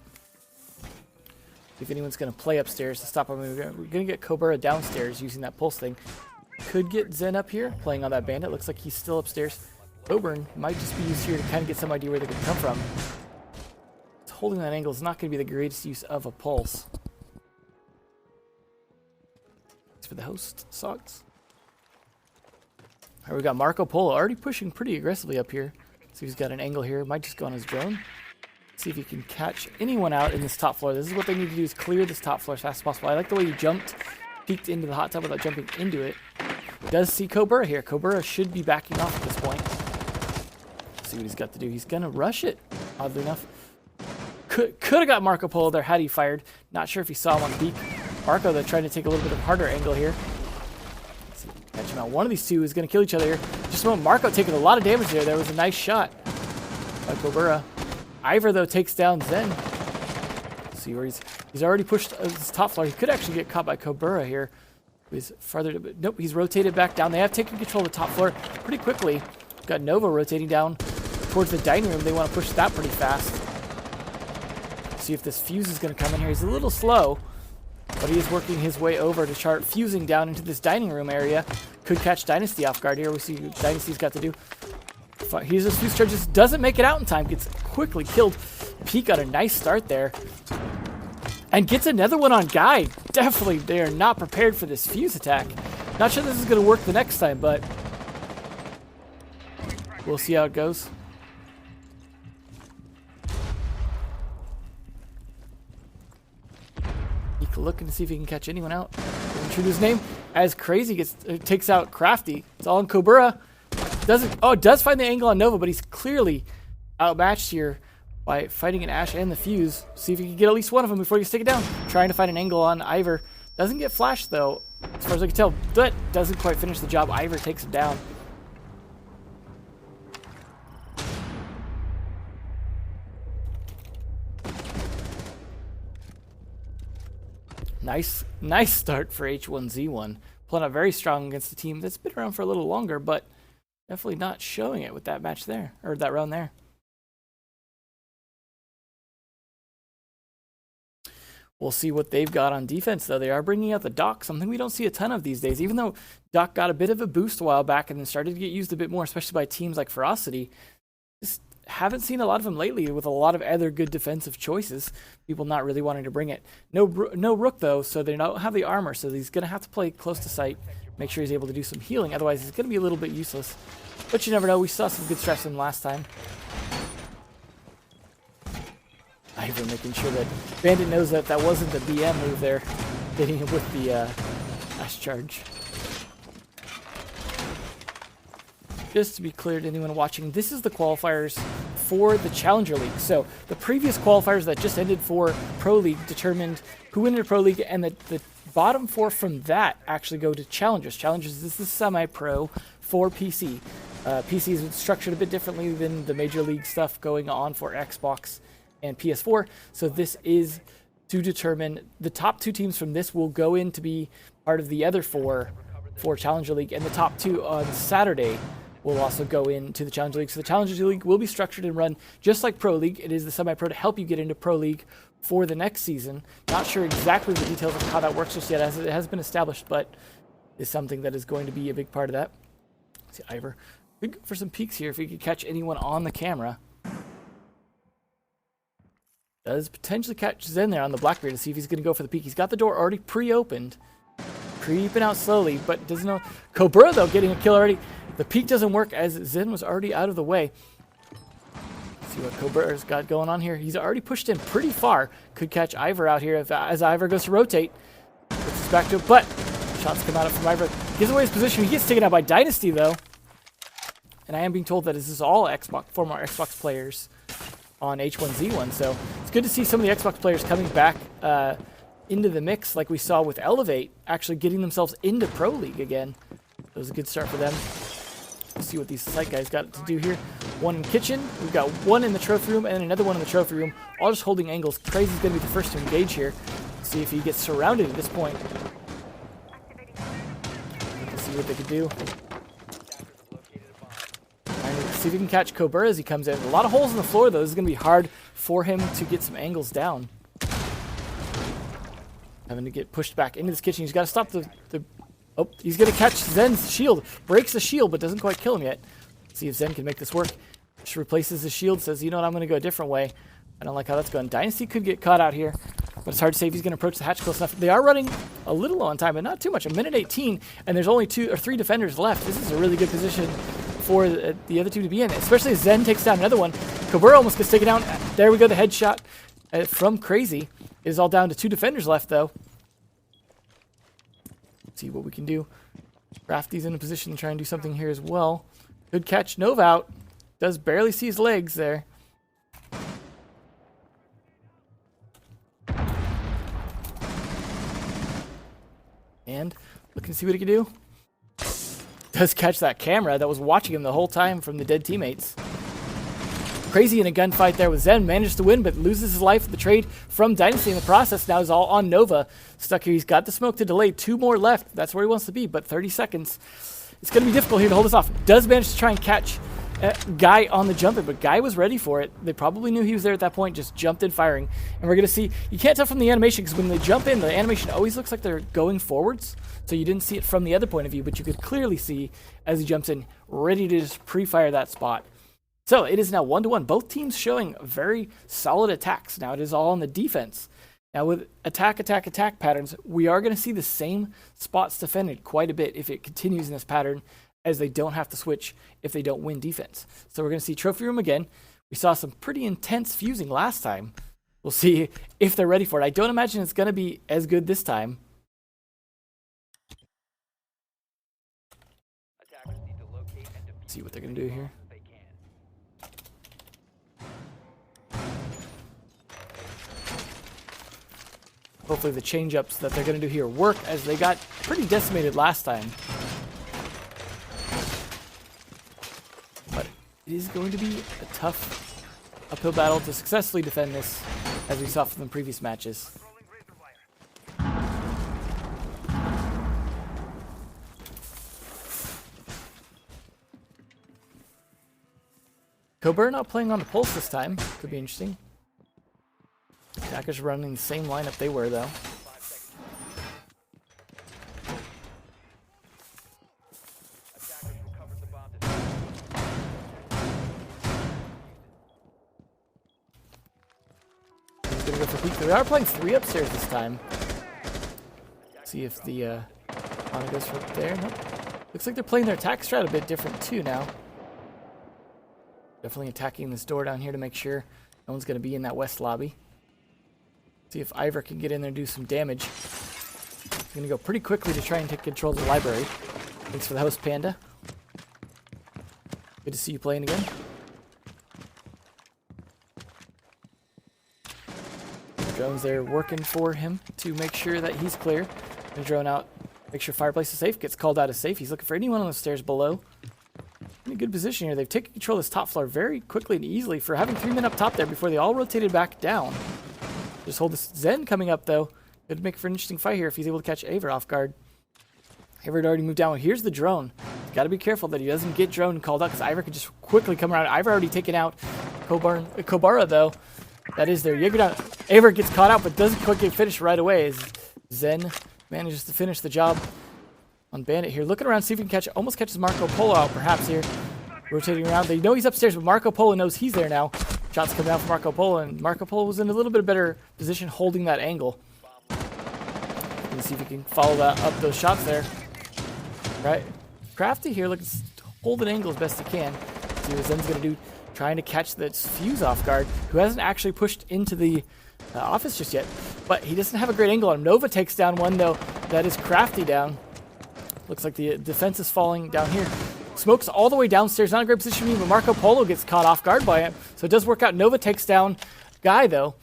If anyone's gonna play upstairs to stop him, we're gonna get Kobura downstairs using that pulse thing. Could get Zen up here playing on that bandit. Looks like he's still upstairs. Coburn might just be used here to kind of get some idea where they could come from. Holding that angle is not going to be the greatest use of a pulse. Thanks for the host, Socks. Alright, we got Marco Polo already pushing pretty aggressively up here. So he's got an angle here. Might just go on his drone. See if he can catch anyone out in this top floor. This is what they need to do, is clear this top floor as fast as possible. I like the way he jumped, peeked into the hot tub without jumping into it. Does see Kobura here. Kobura should be backing off at this point. Let's see what he's got to do. He's going to rush it, oddly enough. Could have got Marco Polo there had he fired. Not sure if he saw him on peak. Marco, though, trying to take a little bit of harder angle here. Let's see, catch him out. One of these two is going to kill each other here. Just a moment, Marco taking a lot of damage there. There was a nice shot by Kobura. Ivor, though, takes down Zen. Let's see where he's already pushed this top floor. He could actually get caught by Kobura here. He's farther to, nope, he's rotated back down. They have taken control of the top floor pretty quickly. Got Nova rotating down towards the dining room. They want to push that pretty fast. See if this fuse is going to come in here. He's a little slow, but he is working his way over to start fusing down into this dining room area. Could catch Dynasty off guard here. We see what Dynasty's got to do. He uses fuse charges, doesn't make it out in time, gets quickly killed. Peak got a nice start there. And gets another one on Guy. Definitely, they are not prepared for this fuse attack. Not sure this is going to work the next time, but we'll see how it goes. Looking to see if he can catch anyone out. True to his name, as Crazy takes out Crafty. It's all on Kobura. Does find the angle on Nova, but he's clearly outmatched here by fighting an Ash and the Fuse. See if he can get at least one of them before he gets taken down. Trying to find an angle on Ivor. Doesn't get flashed though, as far as I can tell. But doesn't quite finish the job. Ivor takes him down. Nice start for H1Z1. Pulling out very strong against a team that's been around for a little longer, but definitely not showing it with that match there, or that round there. We'll see what they've got on defense, though. They are bringing out the Doc, something we don't see a ton of these days, even though Doc got a bit of a boost a while back and then started to get used a bit more, especially by teams like Ferocity. Just haven't seen a lot of him lately with a lot of other good defensive choices. People not really wanting to bring it. No Rook, though, so they don't have the armor, so he's going to have to play close to sight, make sure he's able to do some healing. Otherwise, he's going to be a little bit useless. But you never know. We saw some good stress from last time. Ivor making sure that Bandit knows that that wasn't the BM move there, hitting him with the Ash charge. Just to be clear to anyone watching, this is the qualifiers for the Challenger League. So the previous qualifiers that just ended for Pro League determined who entered Pro League, and the bottom four from that actually go to Challengers. Challengers is the semi-pro for PC. PC is structured a bit differently than the Major League stuff going on for Xbox and PS4. So this is to determine the top 2 teams from this will go in to be part of the other 4 for Challenger League, and the top 2 on Saturday will also go into the Challenger League. So the Challenger League will be structured and run just like Pro League. It is the semi-pro to help you get into Pro League for the next season. Not sure exactly the details of how that works just yet, as it has been established, but is something that is going to be a big part of that. Let's see, Ivor. We could go for some peeks here if we could catch anyone on the camera. Does potentially catch Zen there on the Blackbeard to see if he's going to go for the peek. He's got the door already pre-opened. Creeping out slowly, but doesn't know. Cobra, though, getting a kill already. The peek doesn't work as Zen was already out of the way. Let's see what Cobra's got going on here. He's already pushed in pretty far. Could catch Ivor out here as Ivor goes to rotate. Puts us back to it, but shots come out from Ivor. Gives away his position. He gets taken out by Dynasty, though. And I am being told that this is all former Xbox players on H1Z1. So it's good to see some of the Xbox players coming back into the mix like we saw with Elevate, actually getting themselves into Pro League again. It was a good start for them. Let's see what these site guys got to do here. One in kitchen. We've got one in the trophy room and another one in the trophy room, all just holding angles. Crazy's going to be the first to engage here. Let's see if he gets surrounded at this point. Let's see what they can do. See if he can catch Cobra as he comes in. A lot of holes in the floor, though. This is going to be hard for him to get some angles down. Having to get pushed back into this kitchen. He's got to stop the oh, he's going to catch Zen's shield. Breaks the shield, but doesn't quite kill him yet. Let's see if Zen can make this work. Just replaces the shield. Says, you know what, I'm going to go a different way. I don't like how that's going. Dynasty could get caught out here, but it's hard to say if he's going to approach the hatch close enough. They are running a little low on time, but not too much. 1:18, and there's only 2 or 3 defenders left. This is a really good position for the other team to be in, especially as Zen takes down another one. Cobra almost gets taken down. There we go, the headshot from Crazy. It is all down to 2 defenders left, though. Let's see what we can do. Rafty's in a position to try and do something here as well. Good catch. Nova out. Does barely see his legs there. And looking to see what he can do. Does catch that camera that was watching him the whole time from the dead teammates. Crazy in a gunfight there with Zen. Manages to win, but loses his life. The trade from Dynasty in the process now is all on Nova. Stuck here. He's got the smoke to delay. 2 more left. That's where he wants to be, but 30 seconds. It's going to be difficult here to hold this off. Does manage to try and catch Guy on the jump in, but Guy was ready for it. They probably knew he was there at that point, just jumped in firing. And we're going to see, you can't tell from the animation, because when they jump in, the animation always looks like they're going forwards. So you didn't see it from the other point of view, but you could clearly see as he jumps in, ready to just pre-fire that spot. So it is now 1-1. Both teams showing very solid attacks. Now it is all on the defense. Now with attack patterns, we are going to see the same spots defended quite a bit if it continues in this pattern, as they don't have to switch if they don't win defense. So we're going to see Trophy Room again. We saw some pretty intense fusing last time. We'll see if they're ready for it. I don't imagine it's going to be as good this time. Let's see what they're going to do here. Hopefully the change-ups that they're going to do here work, as they got pretty decimated last time. But it is going to be a tough uphill battle to successfully defend this, as we saw from the previous matches. Coburn not playing on the pulse this time. Could be interesting. Attackers running the same lineup they were, though. He's gonna go for peek. They are playing 3 upstairs this time. See if the Ana goes for there. Nope. Looks like they're playing their attack strat a bit different too now. Definitely attacking this door down here to make sure no one's gonna be in that west lobby. See if Ivor can get in there and do some damage. He's going to go pretty quickly to try and take control of the library. Thanks for the host, Panda. Good to see you playing again. Drone's there working for him to make sure that he's clear. Gonna drone out, make sure fireplace is safe. Gets called out as safe. He's looking for anyone on the stairs below. a good position here. They've taken control of this top floor very quickly and easily for having 3 men up top there before they all rotated back down. Just hold this Zen coming up, though. Could make for an interesting fight here if he's able to catch Aver off guard. Aver had already moved down. Here's the drone. Got to be careful that he doesn't get drone called out because Ivor could just quickly come around. Ivor already taken out Kobara, though. That is there. Jaeger down. Aver gets caught out but doesn't quite get finished right away as Zen manages to finish the job on Bandit here. Looking around, see if he can catch, almost catches Marco Polo out perhaps here. Rotating around. They know he's upstairs, but Marco Polo knows he's there now. Shots coming down from Marco Polo, and Marco Polo was in a little bit better position holding that angle. Let's see if he can follow that up those shots there. Right. Crafty here looking to hold an angle as best he can. See what Zen's going to do. Trying to catch this Fuse off guard, who hasn't actually pushed into the office just yet. But he doesn't have a great angle on him. Nova takes down one, though. That is Crafty down. Looks like the defense is falling down here. Smoke's all the way downstairs. Not a great position for me, but Marco Polo gets caught off guard by him. So it does work out. Nova takes down Guy, though.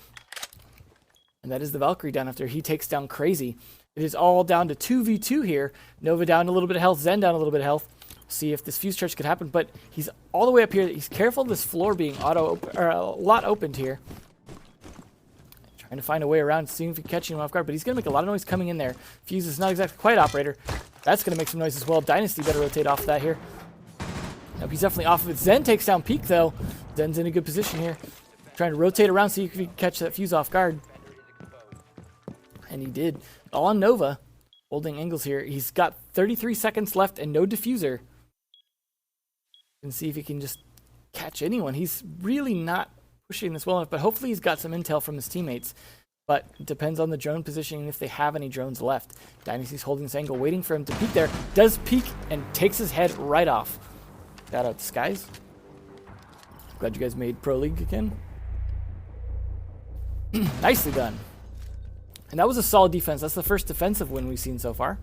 And that is the Valkyrie down after he takes down Crazy. It is all down to 2v2 here. Nova down a little bit of health. Zen down a little bit of health. See if this fuse charge could happen. But he's all the way up here. He's careful of this floor being a lot opened here. Trying to find a way around, seeing if he can catch him off guard. But he's going to make a lot of noise coming in there. Fuse is not exactly quite operator. That's going to make some noise as well. Dynasty better rotate off of that here. Nope, he's definitely off of it. Zen takes down Peak, though. Zen's in a good position here. Trying to rotate around, see if he can catch that fuse off guard. And he did. All on Nova. Holding angles here. He's got 33 seconds left and no diffuser. And see if he can just catch anyone. He's really not pushing this well enough, but hopefully he's got some intel from his teammates. But it depends on the drone positioning if they have any drones left. Dynasty's holding this angle, waiting for him to peek there. Does peek and takes his head right off. Shout out to Skies. Glad you guys made Pro League again. Nicely done. And that was a solid defense. That's the first defensive win we've seen so far.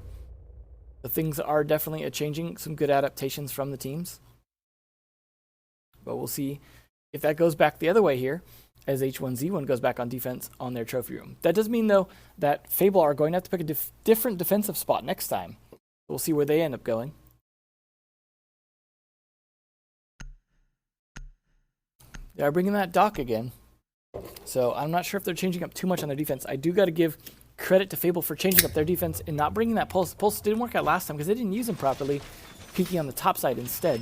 The things are definitely changing. Some good adaptations from the teams. But we'll see if that goes back the other way here, as H1Z1 goes back on defense on their trophy room. That does mean, though, that Fable are going to have to pick a different defensive spot next time. We'll see where they end up going. They are bringing that dock again. So I'm not sure if they're changing up too much on their defense. I do got to give credit to Fable for changing up their defense and not bringing that Pulse. Pulse didn't work out last time because they didn't use him properly, peeking on the top side instead.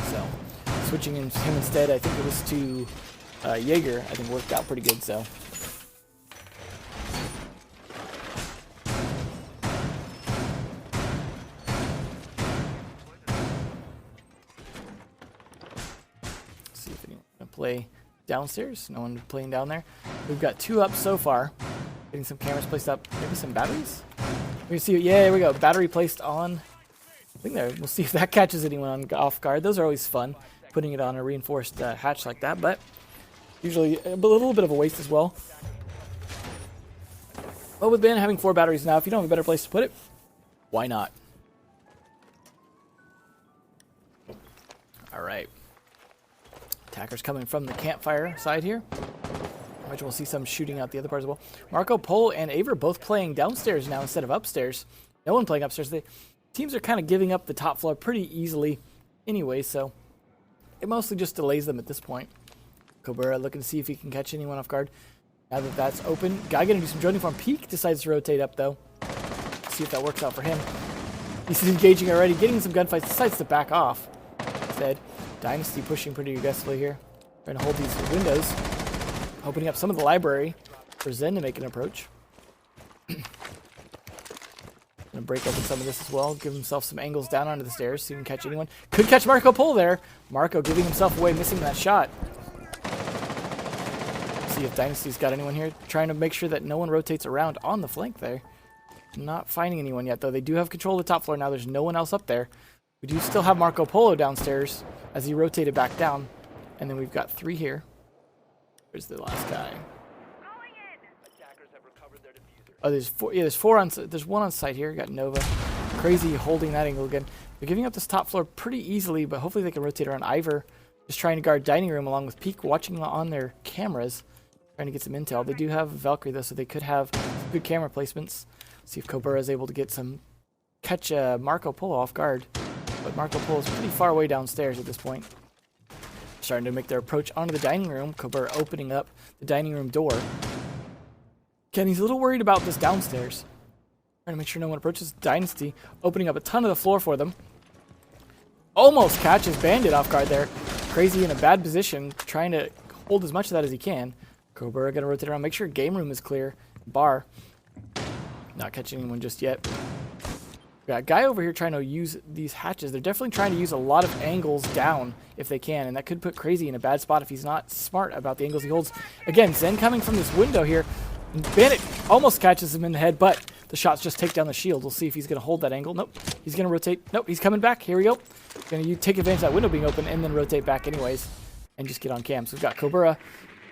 So switching him instead, I think it was to Jaeger, I think worked out pretty good. So play downstairs. No one playing down there. We've got 2 up so far. Getting some cameras placed up. Maybe some batteries? We can see. Yeah, there we go. Battery placed on. I think there. We'll see if that catches anyone off guard. Those are always fun. Putting it on a reinforced hatch like that, but usually a little bit of a waste as well. But with Ben having 4 batteries now, if you don't have a better place to put it, why not? All right. Attackers coming from the campfire side here. Which we'll see some shooting out the other part as well. Marco Polo and Aver both playing downstairs now instead of upstairs. No one playing upstairs. The teams are kind of giving up the top floor pretty easily anyway, so it mostly just delays them at this point. Kobura looking to see if he can catch anyone off guard. Now that that's open. Guy gonna do some droning farm. Peak decides to rotate up though. See if that works out for him. He's engaging already, getting some gunfights, decides to back off instead. Dynasty pushing pretty aggressively here. Trying to hold these windows. Opening up some of the library for Zen to make an approach. Gonna break open some of this as well. Give himself some angles down onto the stairs. See if he can catch anyone. Could catch Marco Polo there. Marco giving himself away, missing that shot. See if Dynasty's got anyone here. Trying to make sure that no one rotates around on the flank there. Not finding anyone yet, though. They do have control of the top floor now. There's no one else up there. We do still have Marco Polo downstairs as he rotated back down. And then we've got 3 here. Where's the last guy? Oh, there's 4. Yeah, there's 4 on. There's 1 on site here. Got Nova. Crazy holding that angle again. They're giving up this top floor pretty easily, but hopefully they can rotate around. Ivor just trying to guard dining room along with Peak, watching on their cameras, trying to get some intel. They do have Valkyrie though, so they could have good camera placements. See if Kobura is able to get some catch Marco Polo off guard. But Marco Polo is pretty far away downstairs at this point. Starting to make their approach onto the dining room. Kobura opening up the dining room door. Kenny's a little worried about this downstairs. Trying to make sure no one approaches. Dynasty opening up a ton of the floor for them. Almost catches Bandit off guard there. Crazy in a bad position, trying to hold as much of that as he can. Kobura gonna rotate around, make sure game room is clear. Bar. Not catching anyone just yet. We got a guy over here trying to use these hatches. They're definitely trying to use a lot of angles down if they can, and that could put Crazy in a bad spot if he's not smart about the angles he holds. Again, Zen coming from this window here. Bandit almost catches him in the head, but the shots just take down the shield. We'll see if he's going to hold that angle. Nope. He's going to rotate. Nope, he's coming back. Here we go. Going to take advantage of that window being open and then rotate back anyways and just get on cam. So we've got Kobura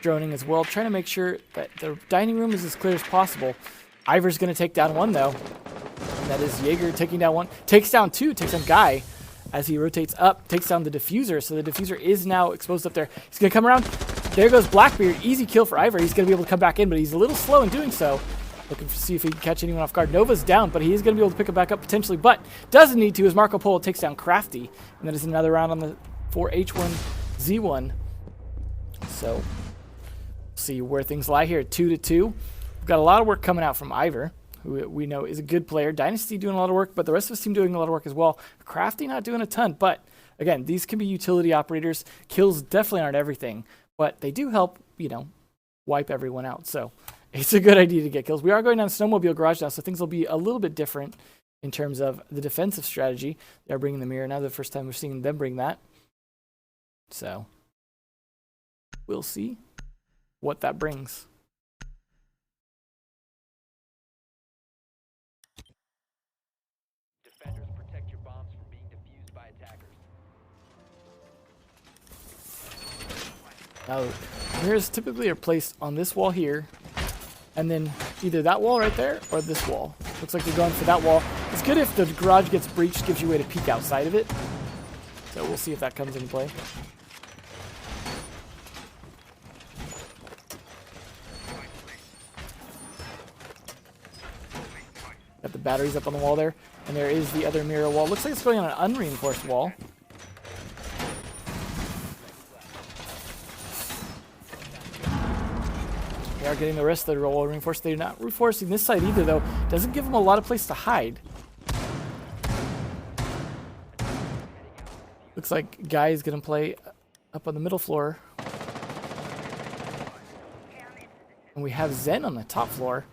droning as well, trying to make sure that the dining room is as clear as possible. Ivor's going to take down one, though. And that is Jaeger taking down one. Takes down two. Takes down Guy as he rotates up. Takes down the diffuser. So the diffuser is now exposed up there. He's going to come around. There goes Blackbeard. Easy kill for Ivor. He's going to be able to come back in, but he's a little slow in doing so. Looking to see if he can catch anyone off guard. Nova's down, but he is going to be able to pick him back up potentially, but doesn't need to as Marco Polo takes down Crafty. And that is another round on the 4H1Z1. So, see where things lie here. 2-2. We've got a lot of work coming out from Ivor, who we know is a good player. Dynasty doing a lot of work, but the rest of us team doing a lot of work as well. Crafty not doing a ton, but again, these can be utility operators. Kills definitely aren't everything, but they do help, you know, wipe everyone out. So it's a good idea to get kills. We are going down Snowmobile Garage now, so things will be a little bit different in terms of the defensive strategy. They're bringing the mirror now. The first time we're seeing them bring that. So we'll see what that brings. Defenders, protect your bombs from being defused by attackers. Now, mirrors typically are placed on this wall here, and then either that wall right there or this wall. Looks like they're going for that wall. It's good if the garage gets breached, gives you a way to peek outside of it. So we'll see if that comes into play. Got the batteries up on the wall there, and there is the other mirror wall. Looks like it's going on an unreinforced wall. They are getting the rest of the wall reinforced. They're not reinforcing this side either, though. Doesn't give them a lot of place to hide. Looks like Guy is going to play up on the middle floor. And we have Zen on the top floor.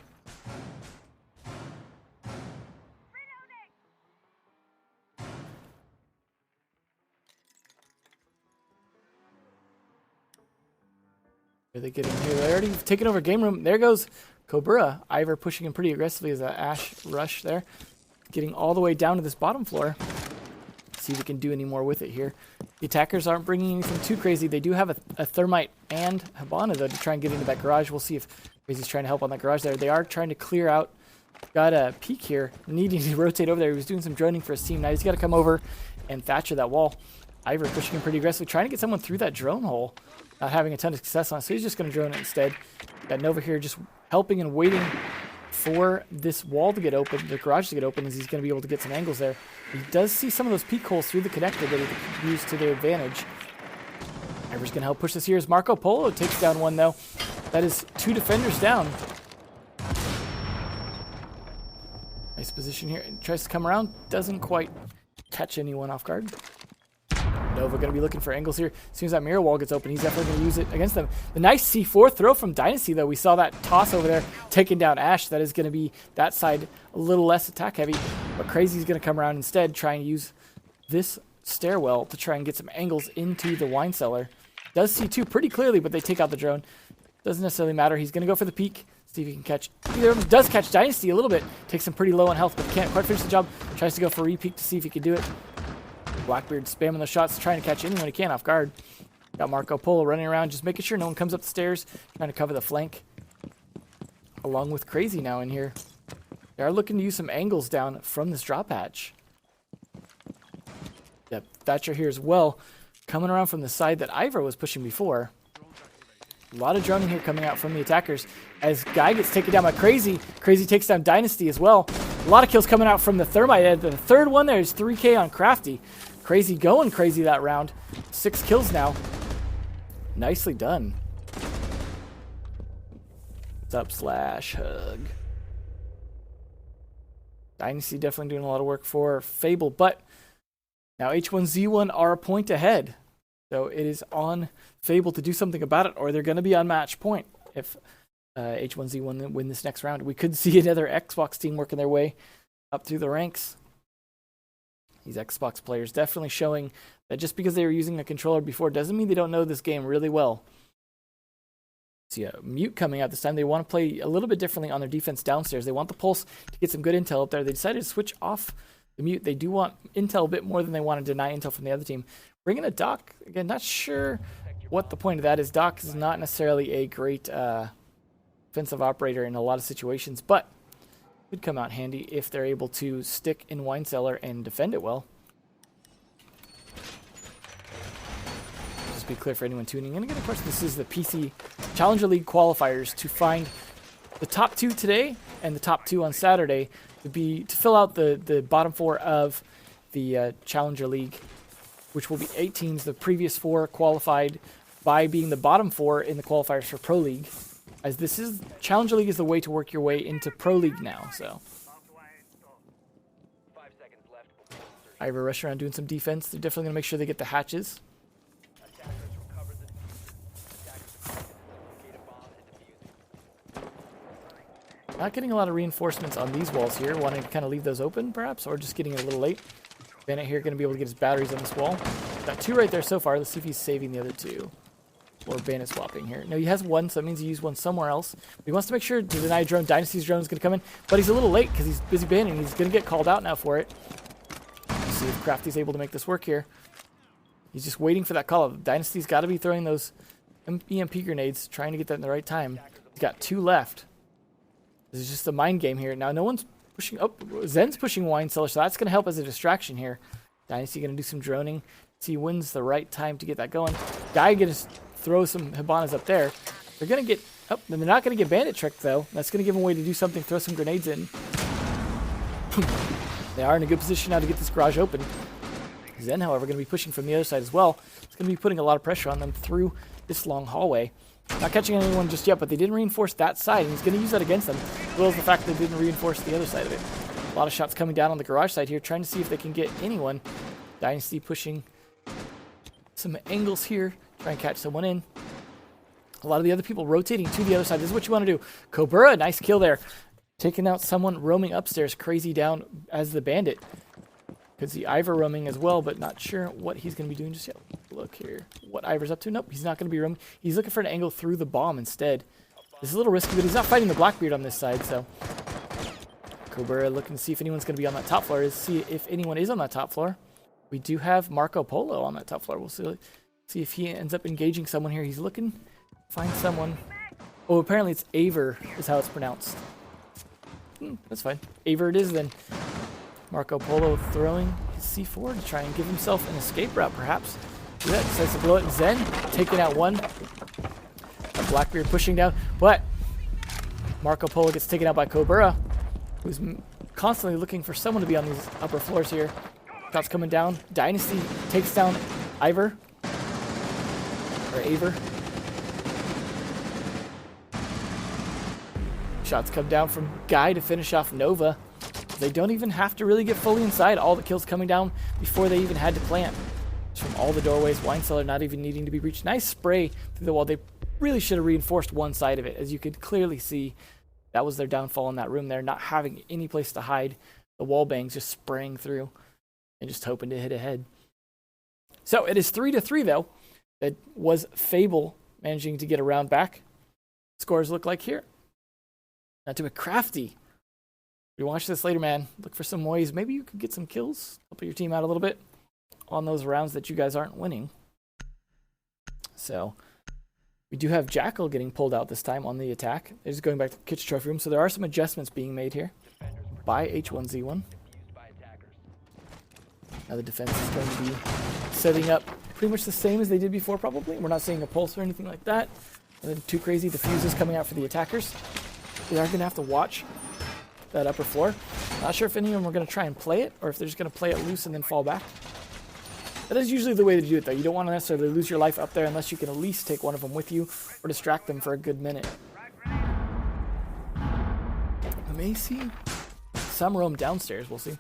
Are they getting here? They're already taking over game room. There goes Kobura. Ivor pushing him pretty aggressively as an Ash rush there. Getting all the way down to this bottom floor. See if we can do any more with it here. The attackers aren't bringing anything too crazy. They do have a Thermite and Habana, though, to try and get into that garage. We'll see if Crazy's trying to help on that garage there. They are trying to clear out. Got a peek here. Needing to rotate over there. He was doing some droning for his team. Now he's got to come over and Thatcher that wall. Ivor pushing him pretty aggressively, trying to get someone through that drone hole. Not having a ton of success on it, so he's just going to drone it instead. Got Nova here just helping and waiting for this wall to get open, the garage to get open, as he's going to be able to get some angles there. He does see some of those peek holes through the connector that he can use to their advantage. Ivor's going to help push this here as Marco Polo takes down one, though. That is two defenders down. Nice position here. Tries to come around, doesn't quite catch anyone off guard. Nova going to be looking for angles here. As soon as that mirror wall gets open, he's definitely going to use it against them. The nice C4 throw from Dynasty, though. We saw that toss over there taking down Ash. That is going to be that side a little less attack heavy. But Crazy's going to come around instead, trying to use this stairwell to try and get some angles into the wine cellar. Does see two pretty clearly, but they take out the drone. Doesn't necessarily matter. He's going to go for the peek. See if he can catch. Either of them does catch Dynasty a little bit. Takes him pretty low on health, but can't quite finish the job. Tries to go for a re-peek to see if he can do it. Blackbeard spamming those shots, trying to catch anyone he can off guard. Got Marco Polo running around, just making sure no one comes up the stairs, trying to cover the flank. Along with Crazy now in here. They are looking to use some angles down from this drop hatch. Yep, Thatcher here as well, coming around from the side that Ivor was pushing before. A lot of droning here coming out from the attackers as Guy gets taken down by Crazy. Crazy takes down Dynasty as well. A lot of kills coming out from the Thermite. The third one there is 3K on Crafty. Crazy going crazy that round. 6 kills now. Nicely done. What's up, Slash Hug? Dynasty definitely doing a lot of work for Fable, but now H1Z1 are a point ahead. So it is on Fable to do something about it, or they're going to be on match point if H1Z1 win this next round. We could see another Xbox team working their way up through the ranks. These Xbox players definitely showing that just because they were using a controller before doesn't mean they don't know this game really well. See a Mute coming out this time. They want to play a little bit differently on their defense downstairs. They want the Pulse to get some good intel up there. They decided to switch off the Mute. They do want intel a bit more than they want to deny intel from the other team. Bringing a Doc, again, not sure what the point of that is. Doc is not necessarily a great offensive operator in a lot of situations, but could come out handy if they're able to stick in Wine Cellar and defend it well. Just be clear for anyone tuning in. Again, of course, this is the PC Challenger League qualifiers to find the top 2 today and the top 2 on Saturday to fill out the bottom 4 of the Challenger League, which will be 8 teams. The previous 4 qualified by being the bottom 4 in the qualifiers for Pro League. As this is, Challenger League is the way to work your way into Pro League now, so. Ivor rush around doing some defense. They're definitely going to make sure they get the hatches. Not getting a lot of reinforcements on these walls here. Wanting to kind of leave those open, perhaps, or just getting it a little late. Bennett here going to be able to get his batteries on this wall. Got 2 right there so far. Let's see if he's saving the other 2. Or Bandit swapping here. No, he has 1, so that means he used 1 somewhere else. He wants to make sure to deny a drone. Dynasty's drone is going to come in, but he's a little late because he's busy banning. He's going to get called out now for it. Let's see if Crafty's able to make this work here. He's just waiting for that call. Dynasty's got to be throwing those EMP grenades, trying to get that in the right time. He's got 2 left. This is just a mind game here. Now, no one's pushing. Oh, Zen's pushing Wine Cellar, so that's going to help as a distraction here. Dynasty going to do some droning. See, he wins the right time to get that going. Guy going to throw some Hibanas up there. They're going to get... Oh, they're not going to get Bandit tricked, though. That's going to give them a way to do something, throw some grenades in. They are in a good position now to get this garage open. Zen, however, going to be pushing from the other side as well. It's going to be putting a lot of pressure on them through this long hallway. Not catching anyone just yet, but they didn't reinforce that side, and he's going to use that against them, as well as the fact that they didn't reinforce the other side of it. A lot of shots coming down on the garage side here, trying to see if they can get anyone. Dynasty pushing some angles here, trying to catch someone in. A lot of the other people rotating to the other side. This is what you want to do. Kobura, nice kill there. Taking out someone roaming upstairs, crazy down as the bandit. Could see Ivor roaming as well, but not sure what he's going to be doing just yet. Look here. What Ivor's up to? Nope, he's not going to be roaming. He's looking for an angle through the bomb instead. This is a little risky, but he's not fighting the Blackbeard on this side, so... Kobura looking to see if anyone's going to be on that top floor. See if anyone is on that top floor. We do have Marco Polo on that top floor. We'll see if he ends up engaging someone here. He's looking to find someone. Oh, apparently it's Avor is how it's pronounced. That's fine. Avor it is then. Marco Polo throwing his C4 to try and give himself an escape route, perhaps. Do that. Decides to blow it. Zen taking out one. Blackbeard pushing down, but Marco Polo gets taken out by Kobura, who's constantly looking for someone to be on these upper floors here. Shots coming down. Dynasty takes down Ivor. Or Avor. Shots come down from Guy to finish off Nova. They don't even have to really get fully inside. All the kills coming down before they even had to plant. Just from all the doorways. Wine Cellar not even needing to be breached. Nice spray through the wall. They really should have reinforced one side of it. As you could clearly see, that was their downfall in that room there. Not having any place to hide. The wall bangs just spraying through. And just hoping to hit ahead. So it is 3-3 though. That was Fable managing to get a round back. Scores look like here. Now to a Crafty. You watch this later, man. Look for some ways. Maybe you could get some kills. Help your team out a little bit on those rounds that you guys aren't winning. So we do have Jackal getting pulled out this time on the attack. They're just going back to the kitchen trophy room. So there are some adjustments being made here by H1Z1. Now the defense is going to be setting up pretty much the same as they did before, probably. We're not seeing a pulse or anything like that. Nothing too crazy. The fuse is coming out for the attackers. They are going to have to watch that upper floor. Not sure if any of them are going to try and play it, or if they're just going to play it loose and then fall back. That is usually the way to do it, though. You don't want to necessarily lose your life up there unless you can at least take one of them with you or distract them for a good minute. I may see some roam downstairs. We'll see.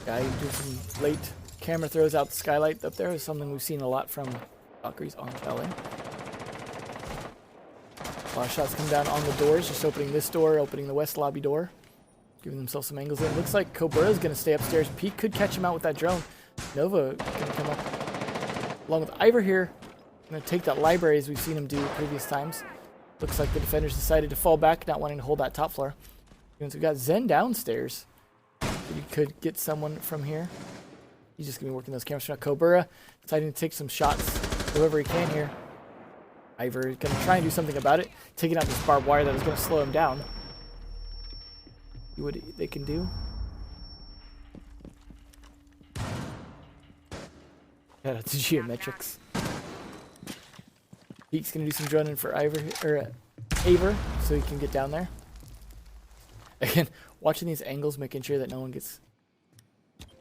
Guy doing some late camera throws out the skylight up there is something we've seen a lot from Valkyries on Kelly. A lot of shots come down on the doors, just opening this door, opening the west lobby door, giving themselves some angles in. Looks like Kobura's going to stay upstairs. Pete could catch him out with that drone. Nova can come up along with Ivor here. Going to take that library as we've seen him do previous times. Looks like the defenders decided to fall back, not wanting to hold that top floor. So we've got Zen downstairs. You could get someone from here. He's just going to be working those cameras. Now Kobura deciding to take some shots whoever he can here. Ivor is going to try and do something about it. Taking out this barbed wire that is going to slow him down. See what they can do. Shout out to Geometrics. Pete's going to do some droning for Ivor so he can get down there. Again, watching these angles, making sure that no one gets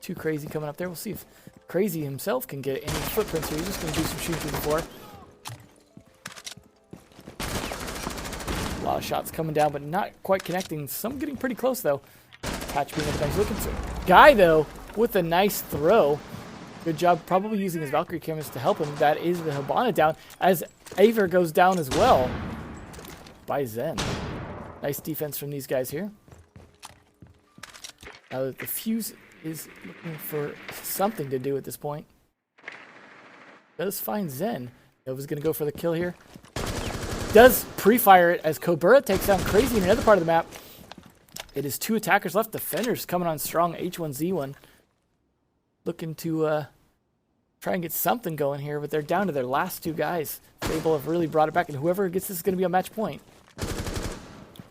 too crazy coming up there. We'll see if Crazy himself can get any footprints here. He's just going to do some shooting through the floor. A lot of shots coming down, but not quite connecting. Some getting pretty close, though. Patch being at the bench. Looking to Guy, though, with a nice throw. Good job probably using his Valkyrie cameras to help him. That is the Hibana down, as Ivor goes down as well by Zen. Nice defense from these guys here. Now that the fuse is looking for something to do at this point. Does find Zen. Nova's going to go for the kill here. Does pre-fire it as Kobura takes down Crazy in another part of the map. It is 2 attackers left. Defenders coming on strong. H1Z1. Looking to try and get something going here, but they're down to their last 2 guys. Fable have really brought it back, and whoever gets this is going to be a match point.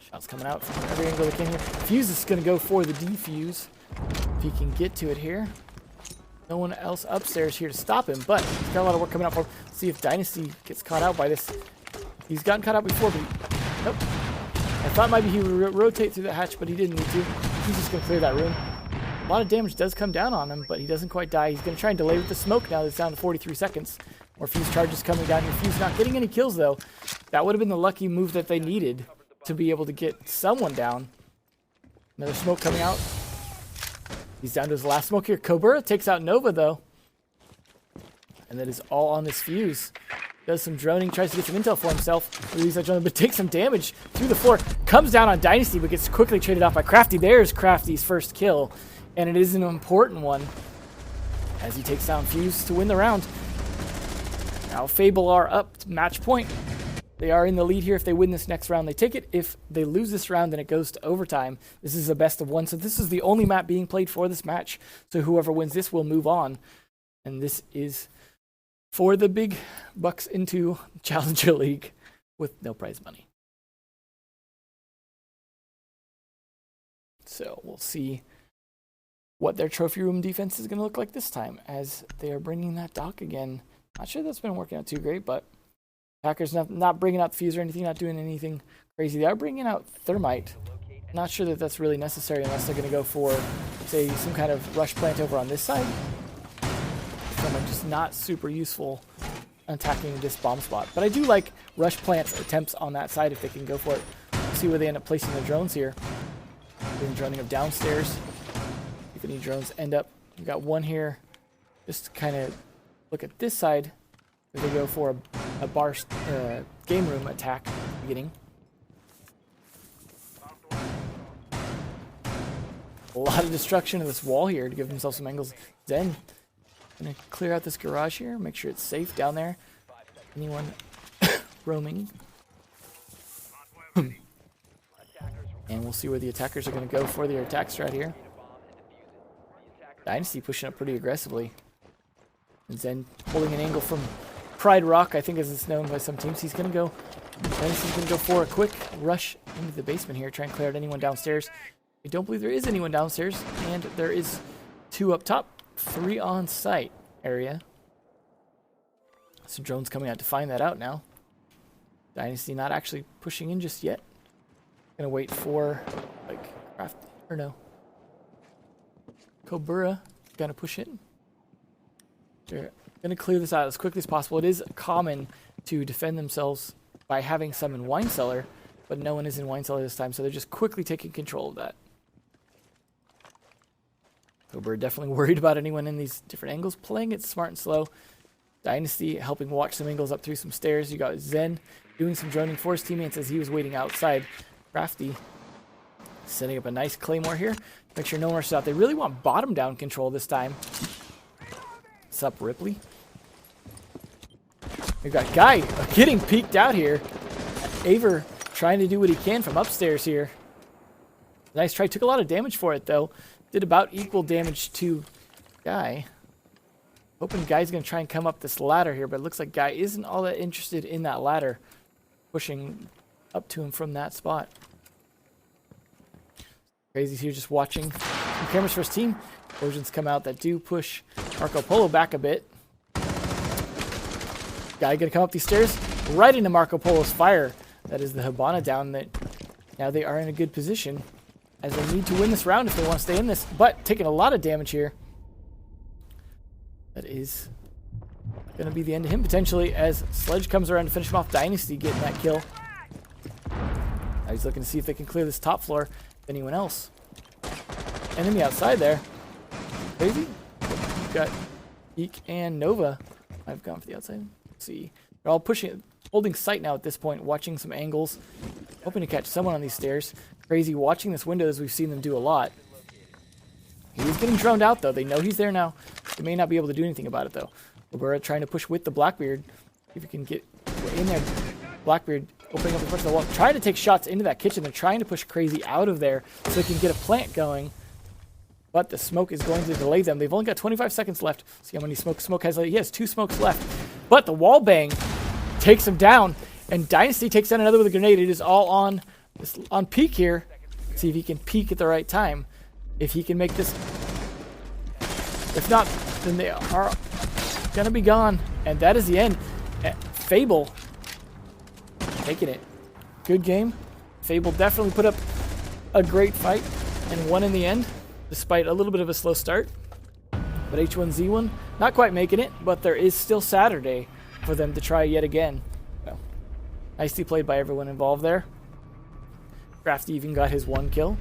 Shots coming out from every angle they can here. Fuse is going to go for the defuse. If he can get to it here. No one else upstairs here to stop him, but he's got a lot of work coming out for him. Let's see if Dynasty gets caught out by this. He's gotten caught out before, but nope. I thought maybe he would rotate through that hatch, but he didn't need to. He's just going to clear that room. A lot of damage does come down on him, but he doesn't quite die. He's going to try and delay with the smoke now. That's down to 43 seconds. More Fuse charges coming down here. Fuse not getting any kills, though. That would have been the lucky move that they needed to be able to get someone down. Another smoke coming out. He's down to his last smoke here. Kobura takes out Nova, though. And that is all on this Fuse. Does some droning, tries to get some intel for himself. Release that drone, but takes some damage through the floor. Comes down on Dynasty, but gets quickly traded off by Crafty. There's Crafty's first kill. And it is an important one, as he takes down Fuse to win the round. Now Fable are up to match point. They are in the lead here. If they win this next round, they take it. If they lose this round, then it goes to overtime. This is a best of 1, so this is the only map being played for this match. So whoever wins this will move on. And this is for the big bucks into Challenger League with no prize money. So we'll see what their trophy room defense is going to look like this time, as they are bringing that dock again. Not sure that's been working out too great, but Packers not bringing out the Fuse or anything, not doing anything crazy. They are bringing out Thermite. Not sure that that's really necessary unless they're going to go for, say, some kind of rush plant over on this side. Thermite just not super useful attacking this bomb spot. But I do like rush plant attempts on that side if they can go for it. We'll see where they end up placing the drones here. Doing droning of downstairs. If any drones end up. We've got one here. Just to kind of look at this side. Where they go for a bar game room attack at the beginning. A lot of destruction of this wall here to give themselves some angles. Zen gonna clear out this garage here, make sure it's safe down there. Anyone roaming. And we'll see where the attackers are gonna go for their attack strat here. Dynasty pushing up pretty aggressively. And Zen holding an angle from Pride Rock, I think as it's known by some teams. He's gonna go. Dynasty's gonna go for a quick rush into the basement here, try and clear out anyone downstairs. I don't believe there is anyone downstairs, and there is 2 up top, 3 on site area. So drones coming out to find that out now. Dynasty not actually pushing in just yet. Gonna wait for, like, Craft, or no. Kobura gonna push in. They're gonna clear this out as quickly as possible. It is common to defend themselves by having some in Wine Cellar, but no one is in Wine Cellar this time, so they're just quickly taking control of that. Kobura definitely worried about anyone in these different angles, playing it smart and slow. Dynasty helping watch some angles up through some stairs. You got Zen doing some droning for his teammates as he was waiting outside. Crafty setting up a nice claymore here. Make sure no one rushes out. They really want bottom down control this time. What's up, Ripley? We've got Guy getting peeked out here. Aver trying to do what he can from upstairs here. Nice try. Took a lot of damage for it, though. Did about equal damage to Guy. Hoping Guy's going to try and come up this ladder here, but it looks like Guy isn't all that interested in that ladder. Pushing up to him from that spot. Crazy's here just watching. Some cameras for his team. Explosions come out that do push Marco Polo back a bit. Guy going to come up these stairs right into Marco Polo's fire. That is the Hibana down. That now they are in a good position as they need to win this round if they want to stay in this, but taking a lot of damage here. That is going to be the end of him potentially as Sledge comes around to finish him off. Dynasty getting that kill. Now he's looking to see if they can clear this top floor. Anyone else? Enemy outside there. Crazy. We've got Eek and Nova. I've gone for the outside. Let's see. They're all pushing, holding sight now at this point, watching some angles. Hoping to catch someone on these stairs. Crazy watching this window as we've seen them do a lot. He's getting droned out though. They know he's there now. They may not be able to do anything about it though. Robura trying to push with the Blackbeard. See if he can get in there. Blackbeard opening up the front of the wall. Trying to take shots into that kitchen. They're trying to push Crazy out of there so they can get a plant going. But the smoke is going to delay them. They've only got 25 seconds left. See how many Smoke has left. He has 2 smokes left. But the wall bang takes him down. And Dynasty takes down another with a grenade. It is all on peak here. See if he can peek at the right time. If he can make this. If not, then they are going to be gone. And that is the end. Fable taking it. Good game. Fable definitely put up a great fight and won in the end, despite a little bit of a slow start. But H1Z1 not quite making it, but there is still Saturday for them to try yet again. So, nicely played by everyone involved there. Crafty even got his 1 kill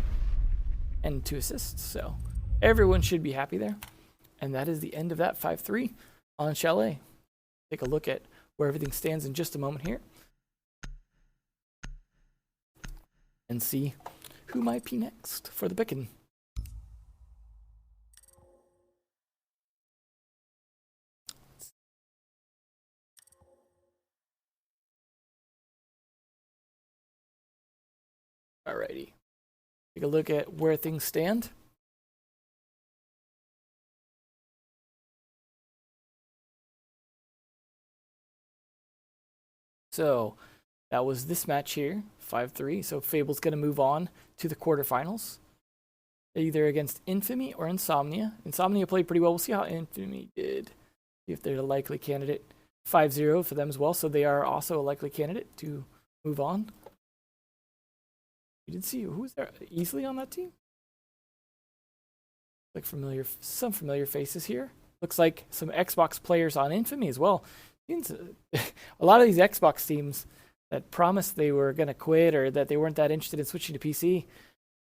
and 2 assists, so everyone should be happy there. And that is the end of that 5-3 on Chalet. Take a look at where everything stands in just a moment here. And see who might be next for the pickin'. Alrighty. Take a look at where things stand. So that was this match here, 5-3. So Fable's going to move on to the quarterfinals, either against Infamy or Insomnia. Insomnia played pretty well. We'll see how Infamy did. See if they're a likely candidate. 5-0 for them as well, so they are also a likely candidate to move on. We did see who was there easily on that team. Like some familiar faces here. Looks like some Xbox players on Infamy as well. A lot of these Xbox teams that promised they were going to quit or that they weren't that interested in switching to PC,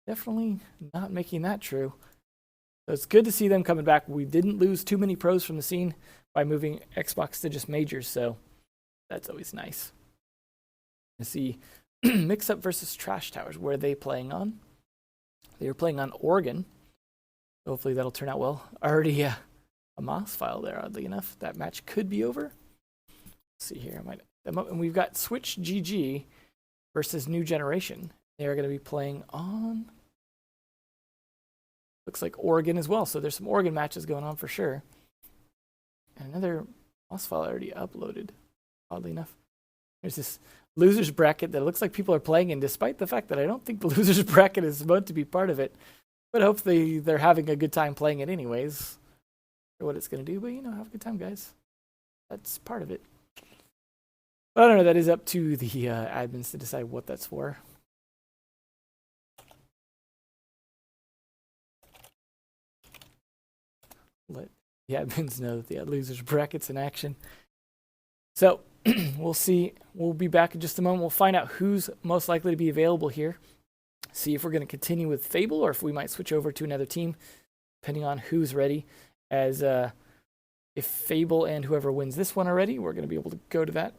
definitely not making that true. So it's good to see them coming back. We didn't lose too many pros from the scene by moving Xbox to just majors, so that's always nice. To see Mixup versus Trash Towers. Where are they playing on? They were playing on Oregon. Hopefully that'll turn out well. Already a Moss file there, oddly enough. That match could be over. Let's see here. And we've got Switch GG versus New Generation. They are going to be playing on, looks like Oregon as well. So there's some Oregon matches going on for sure. And another Moss file already uploaded, oddly enough. There's this losers bracket that looks like people are playing in, despite the fact that I don't think the losers bracket is about to be part of it. But hopefully they're having a good time playing it anyways. For what it's going to do, but you know, have a good time, guys. That's part of it. But I don't know, that is up to the admins to decide what that's for. Let the admins know that the losers bracket's in action. So we'll see. We'll be back in just a moment. We'll find out who's most likely to be available here. See if we're going to continue with Fable or if we might switch over to another team, depending on who's ready. As if Fable and whoever wins this one already, we're going to be able to go to that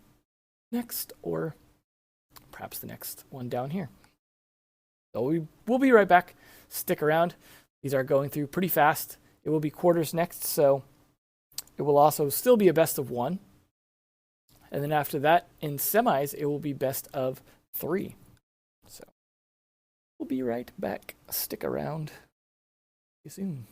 next, or perhaps the next one down here. So we'll be right back. Stick around. These are going through pretty fast. It will be quarters next, so it will also still be a best of 1. And then after that, in semis, it will be best of 3. So we'll be right back. Stick around. See you soon.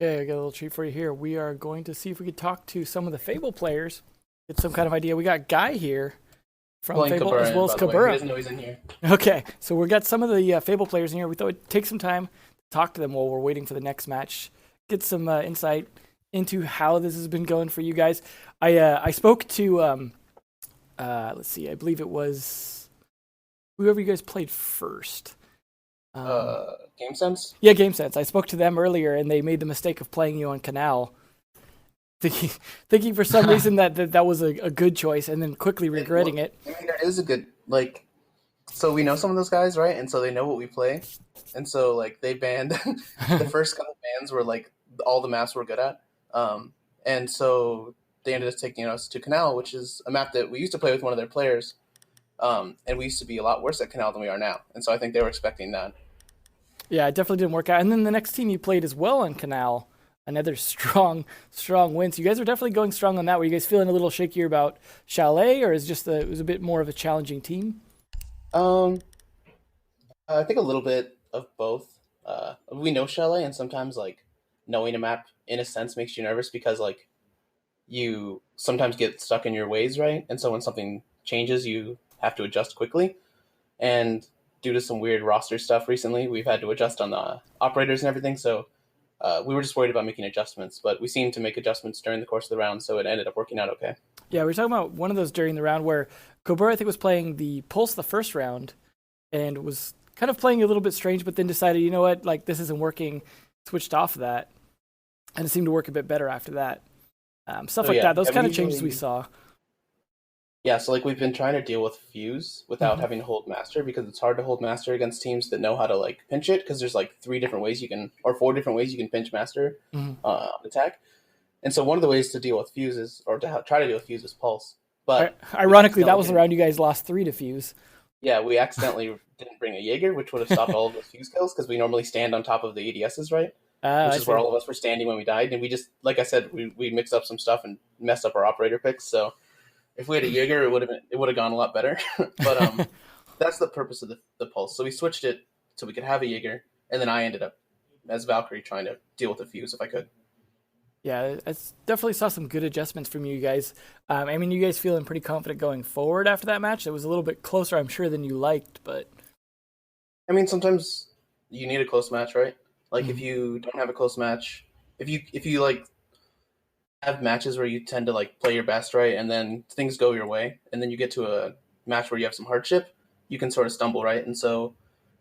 Yeah, I got a little treat for you here. We are going to see if we could talk to some of the Fable players, get some kind of idea. We got Guy here from Fable Kabura, as well as He Kabura. doesn't know he's in here. Okay, so we got some of the Fable players in here. We thought we'd take some time to talk to them while we're waiting for the next match, get some insight into how this has been going for you guys. I spoke to, let's see, I believe it was whoever you guys played first. Game Sense? Yeah, Game Sense. I spoke to them earlier, and they made the mistake of playing you on Canal, thinking for some reason that was a good choice, and then quickly regretting it. I mean, it is a good, like, so we know some of those guys, right? And so they know what we play. And so, like, they banned, the first couple bans were, like, all the maps we're good at. And so they ended up taking us to Canal, which is a map that we used to play with one of their players. And we used to be a lot worse at Canal than we are now. And so I think they were expecting that. Yeah, it definitely didn't work out. And then the next team you played as well on Canal, another strong win. So you guys are definitely going strong on that. Were you guys feeling a little shakier about Chalet, or is it was a bit more of a challenging team? I think a little bit of both. We know Chalet, and sometimes, like, knowing a map, in a sense, makes you nervous because, like, you sometimes get stuck in your ways, right? And so when something changes, you have to adjust quickly. And due to some weird roster stuff recently, we've had to adjust on the operators and everything. So we were just worried about making adjustments, but we seemed to make adjustments during the course of the round, so it ended up working out okay. Yeah, we were talking about one of those during the round where Cobra, I think, was playing the Pulse the first round and was kind of playing a little bit strange, but then decided, you know what, like, this isn't working, switched off of that, and it seemed to work a bit better after that. Stuff like that, those kind of changes we saw. Yeah, so, like, we've been trying to deal with Fuse without having to hold Master, because it's hard to hold Master against teams that know how to, like, pinch it, because there's, like, 4 different ways you can pinch Master attack. And so one of the ways to deal with Fuse is, or to try to deal with Fuse is Pulse. But ironically, that was the round you guys lost 3 to Fuse. Yeah, we accidentally didn't bring a Jaeger, which would have stopped all of those Fuse kills, because we normally stand on top of the ADSs, right? Which is where all of us were standing when we died. And we just, like I said, we mixed up some stuff and messed up our operator picks, so if we had a Jaeger, it would have gone a lot better. But that's the purpose of the Pulse. So we switched it so we could have a Jaeger, and then I ended up as Valkyrie trying to deal with the Fuse if I could. Yeah, I definitely saw some good adjustments from you guys. I mean, you guys feeling pretty confident going forward after that match? It was a little bit closer, I'm sure, than you liked, but... I mean, sometimes you need a close match, right? Like, if you don't have a close match, if you like, have matches where you tend to, like, play your best, right, and then things go your way, and then you get to a match where you have some hardship, you can sort of stumble, right? And so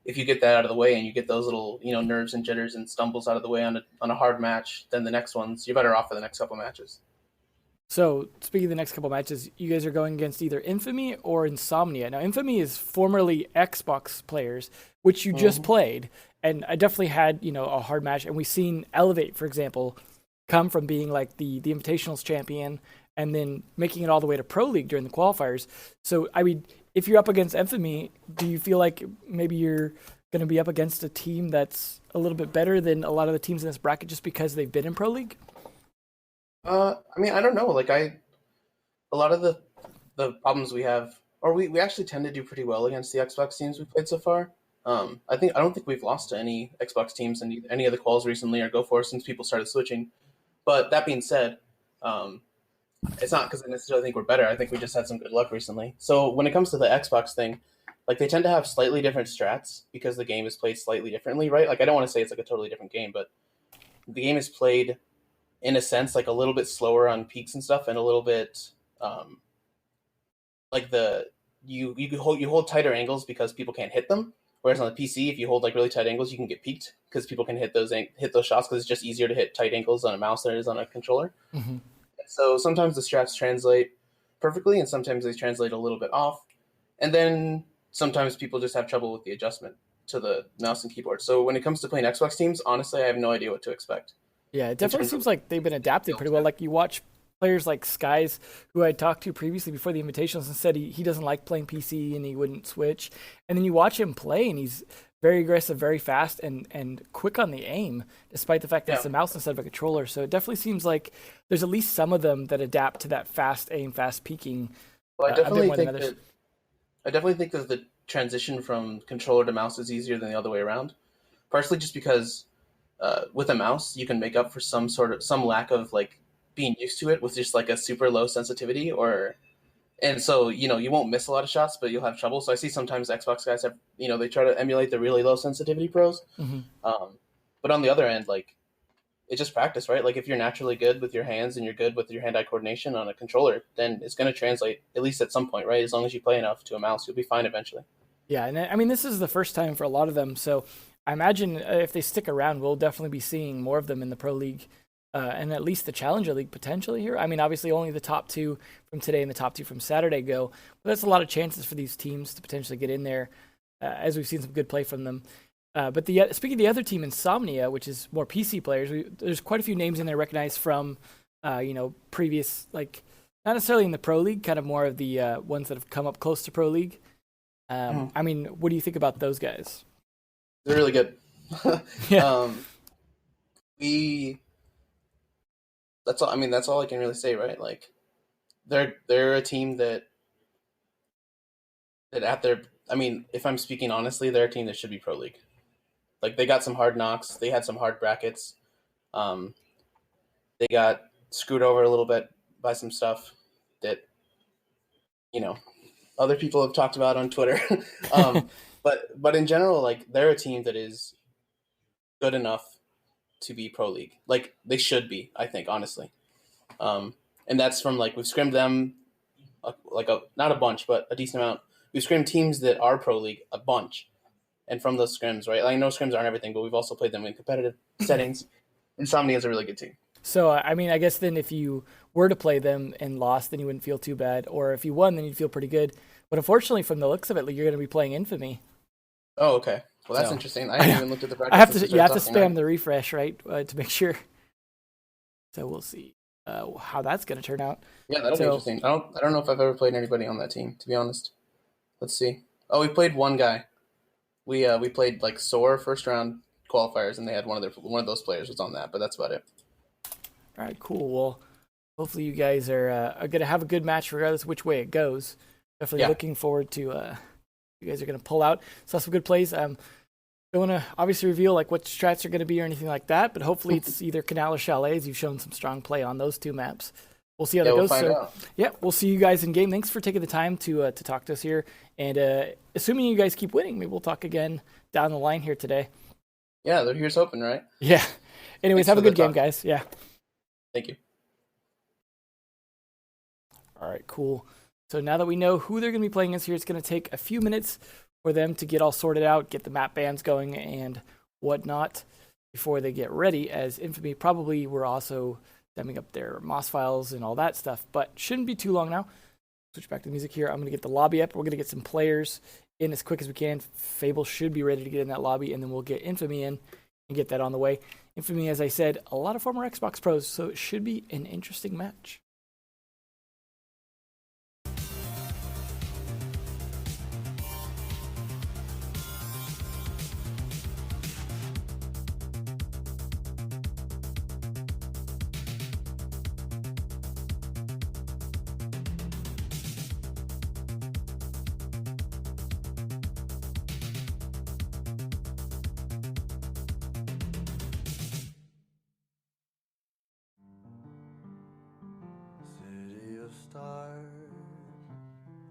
if you get that out of the way and you get those little, nerves and jitters and stumbles out of the way on a hard match, then the next ones, you're better off for the next couple matches. So, speaking of the next couple matches, you guys are going against either Infamy or Insomnia. Now, Infamy is formerly Xbox players, which you just played, and I definitely had, a hard match, and we've seen Elevate, for example, come from being like the Invitationals champion and then making it all the way to Pro League during the qualifiers. So, I mean, if you're up against Infamy, do you feel like maybe you're going to be up against a team that's a little bit better than a lot of the teams in this bracket just because they've been in Pro League? I mean, I don't know. Like, a lot of the problems we have, or we actually tend to do pretty well against the Xbox teams we've played so far. I don't think we've lost to any Xbox teams in any of the quals recently or Go For since people started switching. But that being said, it's not because I necessarily think we're better. I think we just had some good luck recently. So when it comes to the Xbox thing, like, they tend to have slightly different strats because the game is played slightly differently, right? Like, I don't want to say it's like a totally different game, but the game is played in a sense like a little bit slower on peaks and stuff, and a little bit like you hold tighter angles because people can't hit them. Whereas on the PC, if you hold like really tight angles, you can get peaked because people can hit those shots because it's just easier to hit tight angles on a mouse than it is on a controller. Mm-hmm. So sometimes the strats translate perfectly, and sometimes they translate a little bit off. And then sometimes people just have trouble with the adjustment to the mouse and keyboard. So when it comes to playing Xbox teams, honestly, I have no idea what to expect. Yeah, it definitely seems like they've been adapted pretty well. Like, you watch players like Skies, who I talked to previously before the Invitationals, and said he doesn't like playing PC and he wouldn't switch. And then you watch him play, and he's very aggressive, very fast, and quick on the aim, despite the fact that it's a mouse instead of a controller. So it definitely seems like there's at least some of them that adapt to that fast aim, fast peaking. Well, I definitely think that the transition from controller to mouse is easier than the other way around. Partially just because with a mouse, you can make up for some lack of like being used to it with just like a super low sensitivity, and so you won't miss a lot of shots, but you'll have trouble. So I see sometimes Xbox guys have they try to emulate the really low sensitivity pros, but on the other end, like it's just practice, right? Like if you're naturally good with your hands and you're good with your hand-eye coordination on a controller, then it's going to translate at least at some point, right? As long as you play enough to a mouse, you'll be fine eventually. Yeah, and I mean, this is the first time for a lot of them, so I imagine if they stick around, we'll definitely be seeing more of them in the Pro League, and at least the Challenger League potentially here. I mean, obviously only the top 2 from today and the top 2 from Saturday go, but that's a lot of chances for these teams to potentially get in there, as we've seen some good play from them. But speaking of the other team, Insomnia, which is more PC players, there's quite a few names in there recognized from, previous, like, not necessarily in the Pro League, kind of more of the ones that have come up close to Pro League. I mean, what do you think about those guys? They're really good. Yeah. That's all. I mean, that's all I can really say, right? Like, they're a team that at their. I mean, if I'm speaking honestly, they're a team that should be Pro League. Like, they got some hard knocks. They had some hard brackets. They got screwed over a little bit by some stuff that, other people have talked about on Twitter. But in general, like, they're a team that is good enough to be Pro League. Like, they should be, I think, honestly. And that's from, like, we've scrimmed them, not a bunch, but a decent amount. We've scrimmed teams that are Pro League a bunch. And from those scrims, right? I know scrims aren't everything, but we've also played them in competitive settings. Insomnia is a really good team. So, I mean, I guess then if you were to play them and lost, then you wouldn't feel too bad. Or if you won, then you'd feel pretty good. But unfortunately, from the looks of it, you're going to be playing Infamy. Oh, okay. Well, that's interesting. I haven't even looked at the practice. You have to spam the refresh, right, to make sure. So we'll see how that's going to turn out. Yeah, that'll be interesting. I don't know if I've ever played anybody on that team, to be honest. Let's see. Oh, we played one guy. We played like SOAR first round qualifiers, and they had one of those players was on that, but that's about it. All right, cool. Well, hopefully you guys are going to have a good match regardless of which way it goes. Definitely looking forward to you guys are going to pull out. Saw some good plays. Don't want to obviously reveal like what strats are going to be or anything like that, but hopefully it's either Canal or Chalet, as you've shown some strong play on those 2 maps. We'll see how that goes. We'll find out. Yeah, we'll see you guys in game. Thanks for taking the time to talk to us here. And assuming you guys keep winning, maybe we'll talk again down the line here today. Yeah, here's hoping, right? Yeah. Anyways, have a good game, guys. Yeah. Thank you. All right, cool. So now that we know who they're going to be playing against here, it's going to take a few minutes for them to get all sorted out, get the map bans going and whatnot before they get ready, as Infamy probably were also stemming up their MOS files and all that stuff, but shouldn't be too long now. Switch back to the music here. I'm going to get the lobby up. We're going to get some players in as quick as we can. Fable should be ready to get in that lobby, and then we'll get Infamy in and get that on the way. Infamy, as I said, a lot of former Xbox pros, so it should be an interesting match. Stars,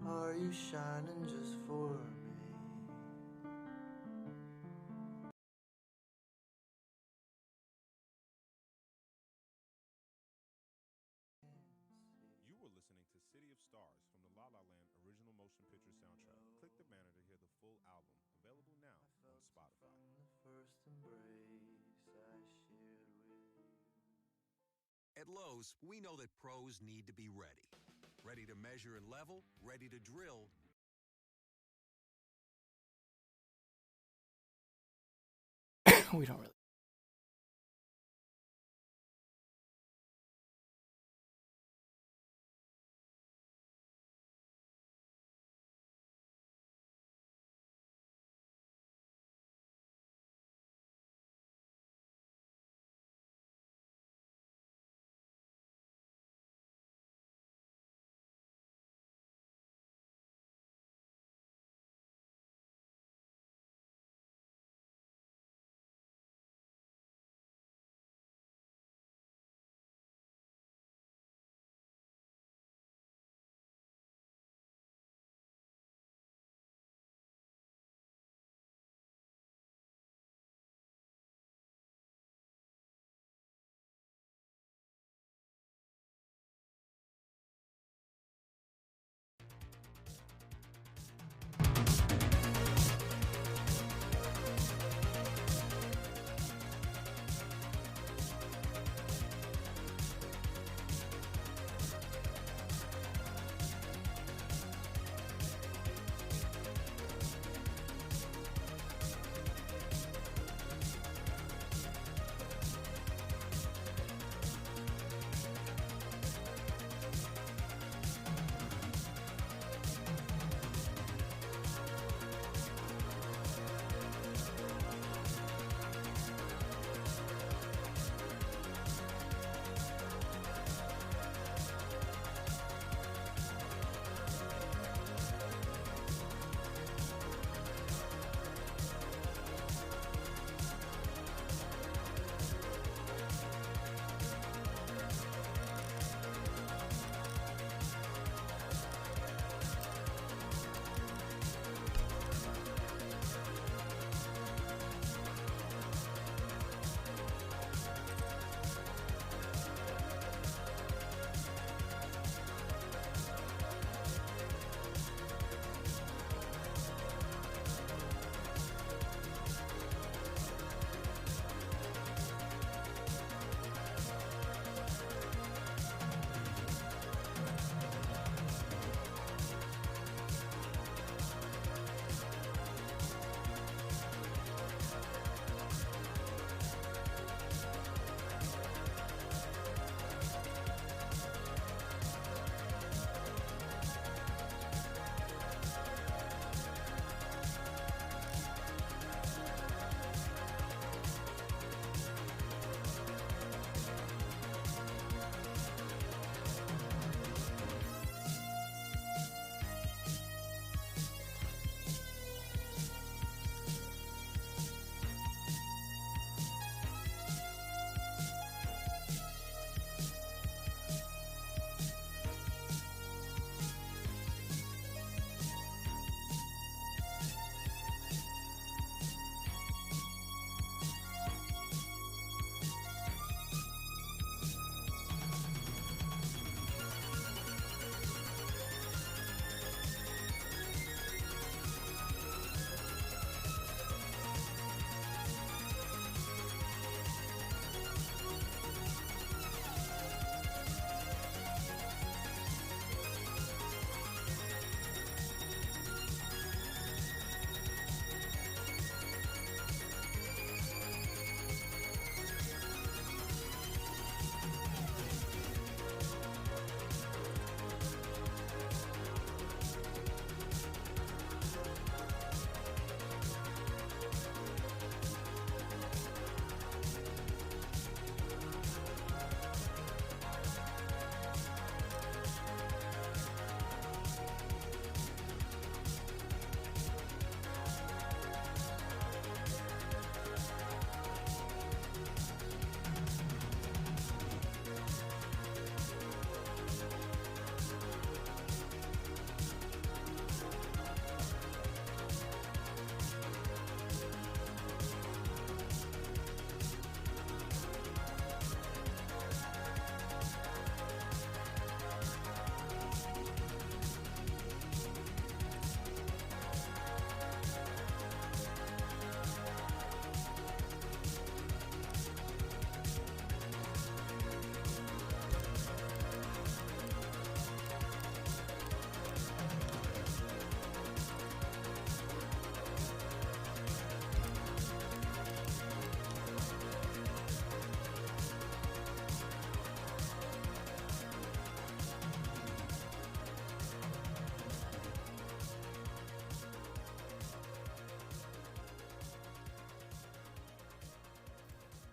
are you shining just for me? You were listening to City of Stars from the La La Land original motion picture soundtrack. Click the banner to hear the full album, available now on Spotify. First embrace I shared with you. At Lowe's, we know that pros need to be ready. Ready to measure and level, ready to drill. We don't really.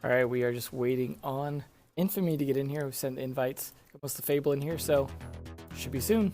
All right, we are just waiting on Infamy to get in here. We sent the invites. Got most of Fable in here, so should be soon.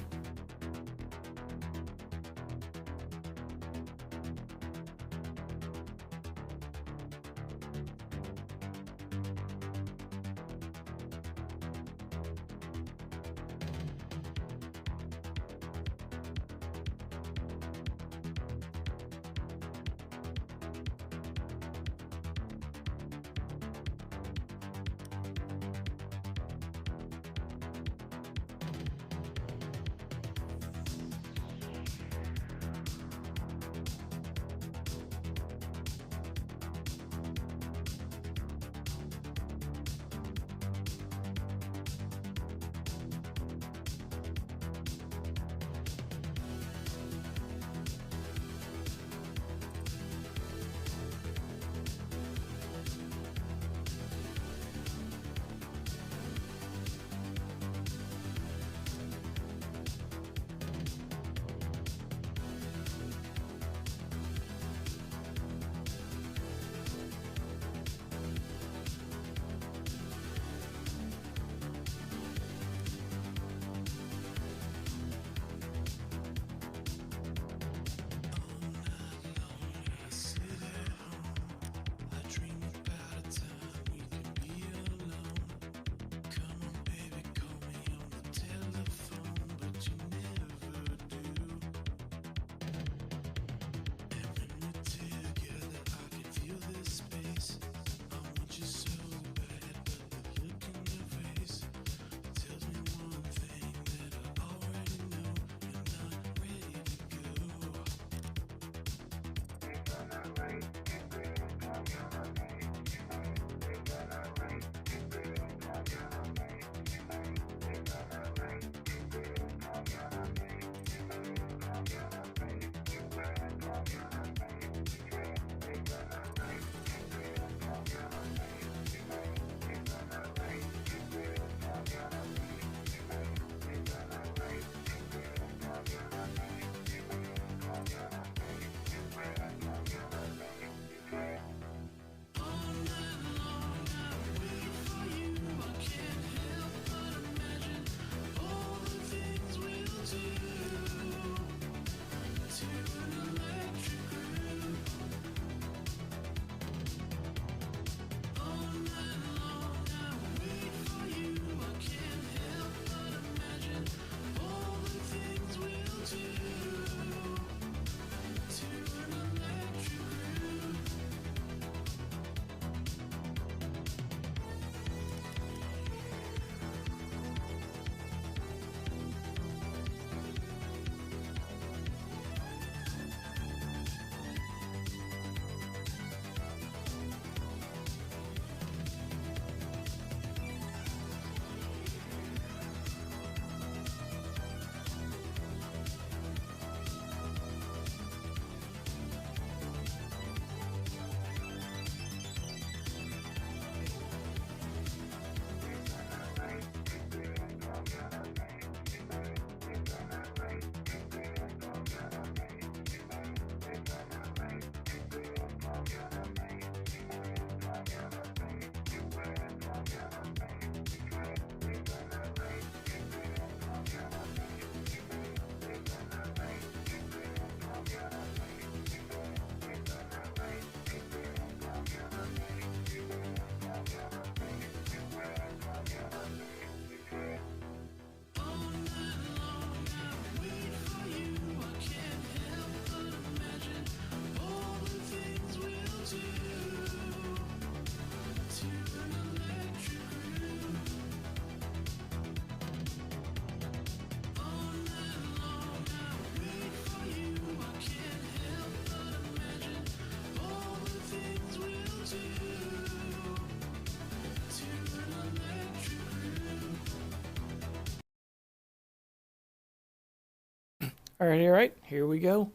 All right, here we go.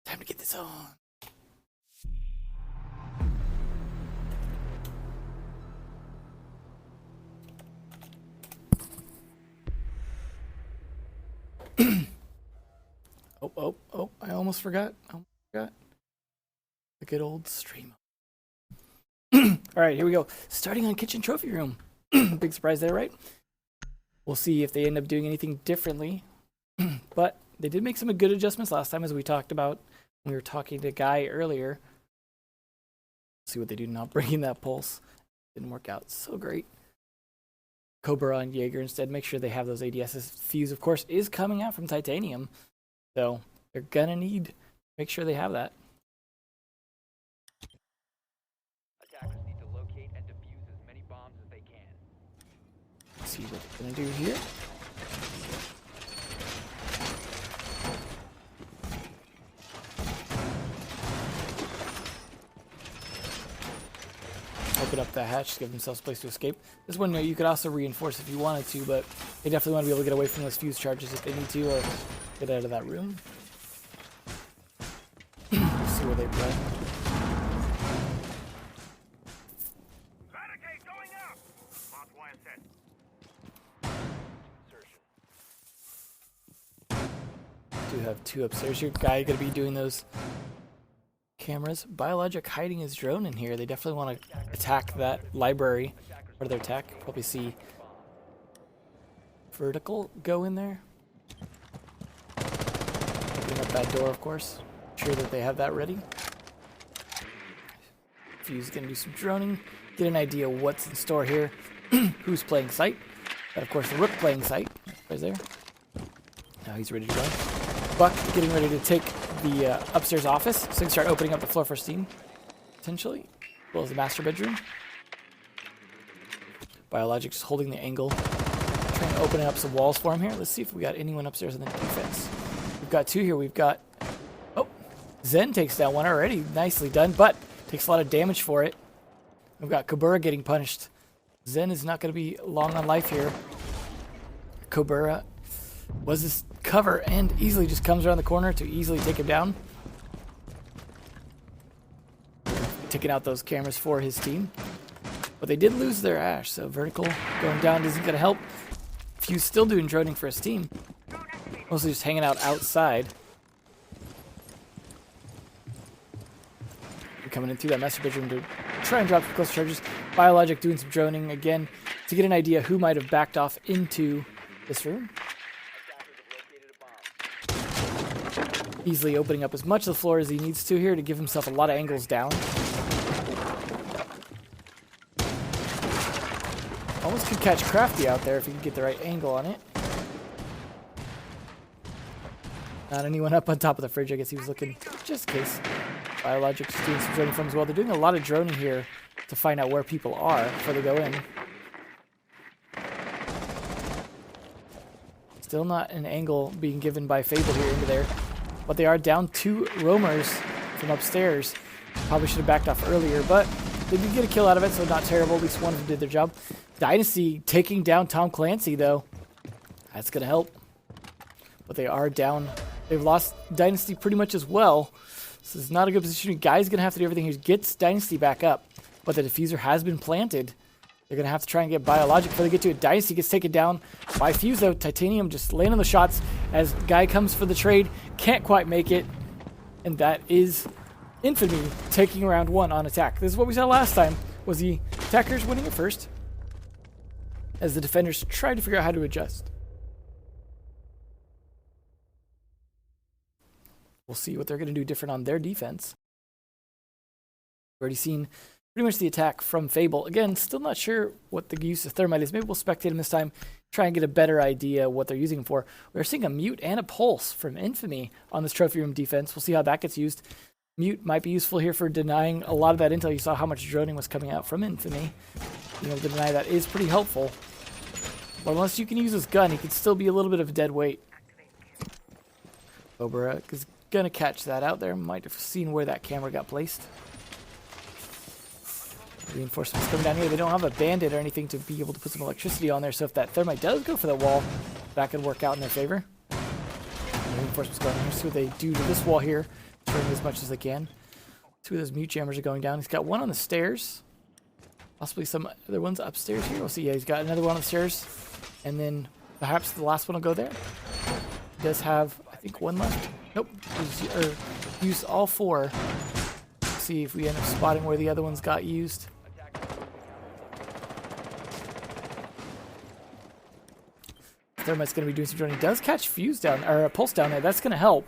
Time to get this on. Oh, I almost forgot. The good old stream. All All right, here we go. Starting on kitchen trophy room. Big surprise there, right? We'll see if they end up doing anything differently. But they did make some good adjustments last time, as we talked about when we were talking to Guy earlier. See what they do now, bringing that pulse. Didn't work out so great. Cobra and Jaeger instead. Make sure they have those ADSs. Fuse, of course, is coming out from Titanium. So they're going to need to make sure they have that. Attackers need to locate and defuse as many bombs as they can. Let's see what they're going to do here. Open up that hatch to give themselves a place to escape. This one you could also reinforce if you wanted to, but they definitely want to be able to get away from those fuse charges if they need to, or get out of that room. See where they play. Do have two upstairs. Your guy going to be doing those cameras. Biologic hiding his drone in here. They definitely want to attack that library. Part of their attack. Probably see Vertical go in there. Opening up that door, of course. Sure that they have that ready. Fuse going to do some droning. Get an idea what's in store here. Who's playing site. And of course the Rook playing site. Right there. Now he's ready to go. Buck getting ready to take the upstairs office, so he can start opening up the floor for steam, potentially, as well as the master bedroom. Biologic just holding the angle, trying to open up some walls for him here. Let's see if we got anyone upstairs in the defense. We've got two here. We've got, oh, Zen takes down one already. Nicely done, but takes a lot of damage for it. We've got Kobura getting punished. Zen is not going to be long on life here. Kobura was his cover and easily just comes around the corner to easily take him down. Taking out those cameras for his team. But they did lose their Ash, so Vertical going down isn't going to help. Fuse still doing droning for his team. Mostly just hanging out outside. Coming in through that master bedroom to try and drop some close charges. Biologic doing some droning again to get an idea who might have backed off into this room. Easily opening up as much of the floor as he needs to here to give himself a lot of angles down. Almost could catch Crafty out there if he could get the right angle on it. Not anyone up on top of the fridge. I guess he was looking just in case. Biologic is doing some droning from him as well. They're doing a lot of droning here to find out where people are before they go in. Still not an angle being given by Fable here into there. But they are down two roamers from upstairs. Probably should have backed off earlier, but they did get a kill out of it, so not terrible. At least one of them did their job. Dynasty taking down Tom Clancy, though. That's going to help. But they are down. They've lost Dynasty pretty much as well. This is not a good position. Guy's going to have to do everything here. Gets Dynasty back up. But the diffuser has been planted. They're going to have to try and get Biologic before they get to it. Dynasty gets taken down by Fuse, though. Titanium just laying on the shots as Guy comes for the trade. Can't quite make it. And that is Infamy taking round one on attack. This is what we saw last time, was the attackers winning it first, as the defenders tried to figure out how to adjust. We'll see what they're going to do different on their defense. We've already seen pretty much the attack from Fable. Again, still not sure what the use of Thermite is. Maybe we'll spectate him this time, try and get a better idea what they're using him for. We're seeing a Mute and a Pulse from Infamy on this trophy room defense. We'll see how that gets used. Mute might be useful here for denying a lot of that intel. You saw how much droning was coming out from Infamy. Being able to deny that is pretty helpful. But unless you can use his gun, he could still be a little bit of a dead weight. Cobra is going to catch that out there. Might have seen where that camera got placed. Reinforcements coming down here. They don't have a bandit or anything to be able to put some electricity on there, so if that thermite does go for the wall, that could work out in their favor. Reinforcements going here. See what they do to this wall here. Turning as much as they can. Two of those mute jammers are going down. He's got one on the stairs. Possibly some other ones upstairs here. We'll see. Yeah, he's got another one on the stairs. And then perhaps the last one will go there. He does have, I think, one left. Nope. He's used all four. Let's see if we end up spotting where the other ones got used. Thermite's going to be doing some droning. He does catch fuse down, or a pulse down there. That's going to help.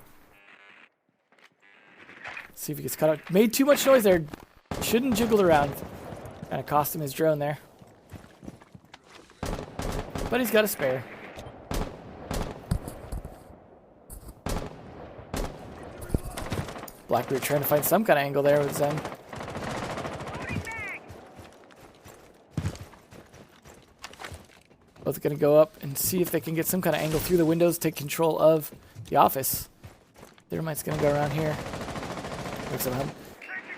See if he gets caught up. Made too much noise there. Shouldn't jiggle around. Kind of cost him his drone there. But he's got a spare. Blackbeard trying to find some kind of angle there with Zen. Both going to go up and see if they can get some kind of angle through the windows, take control of the office. Thermite's going to go around here.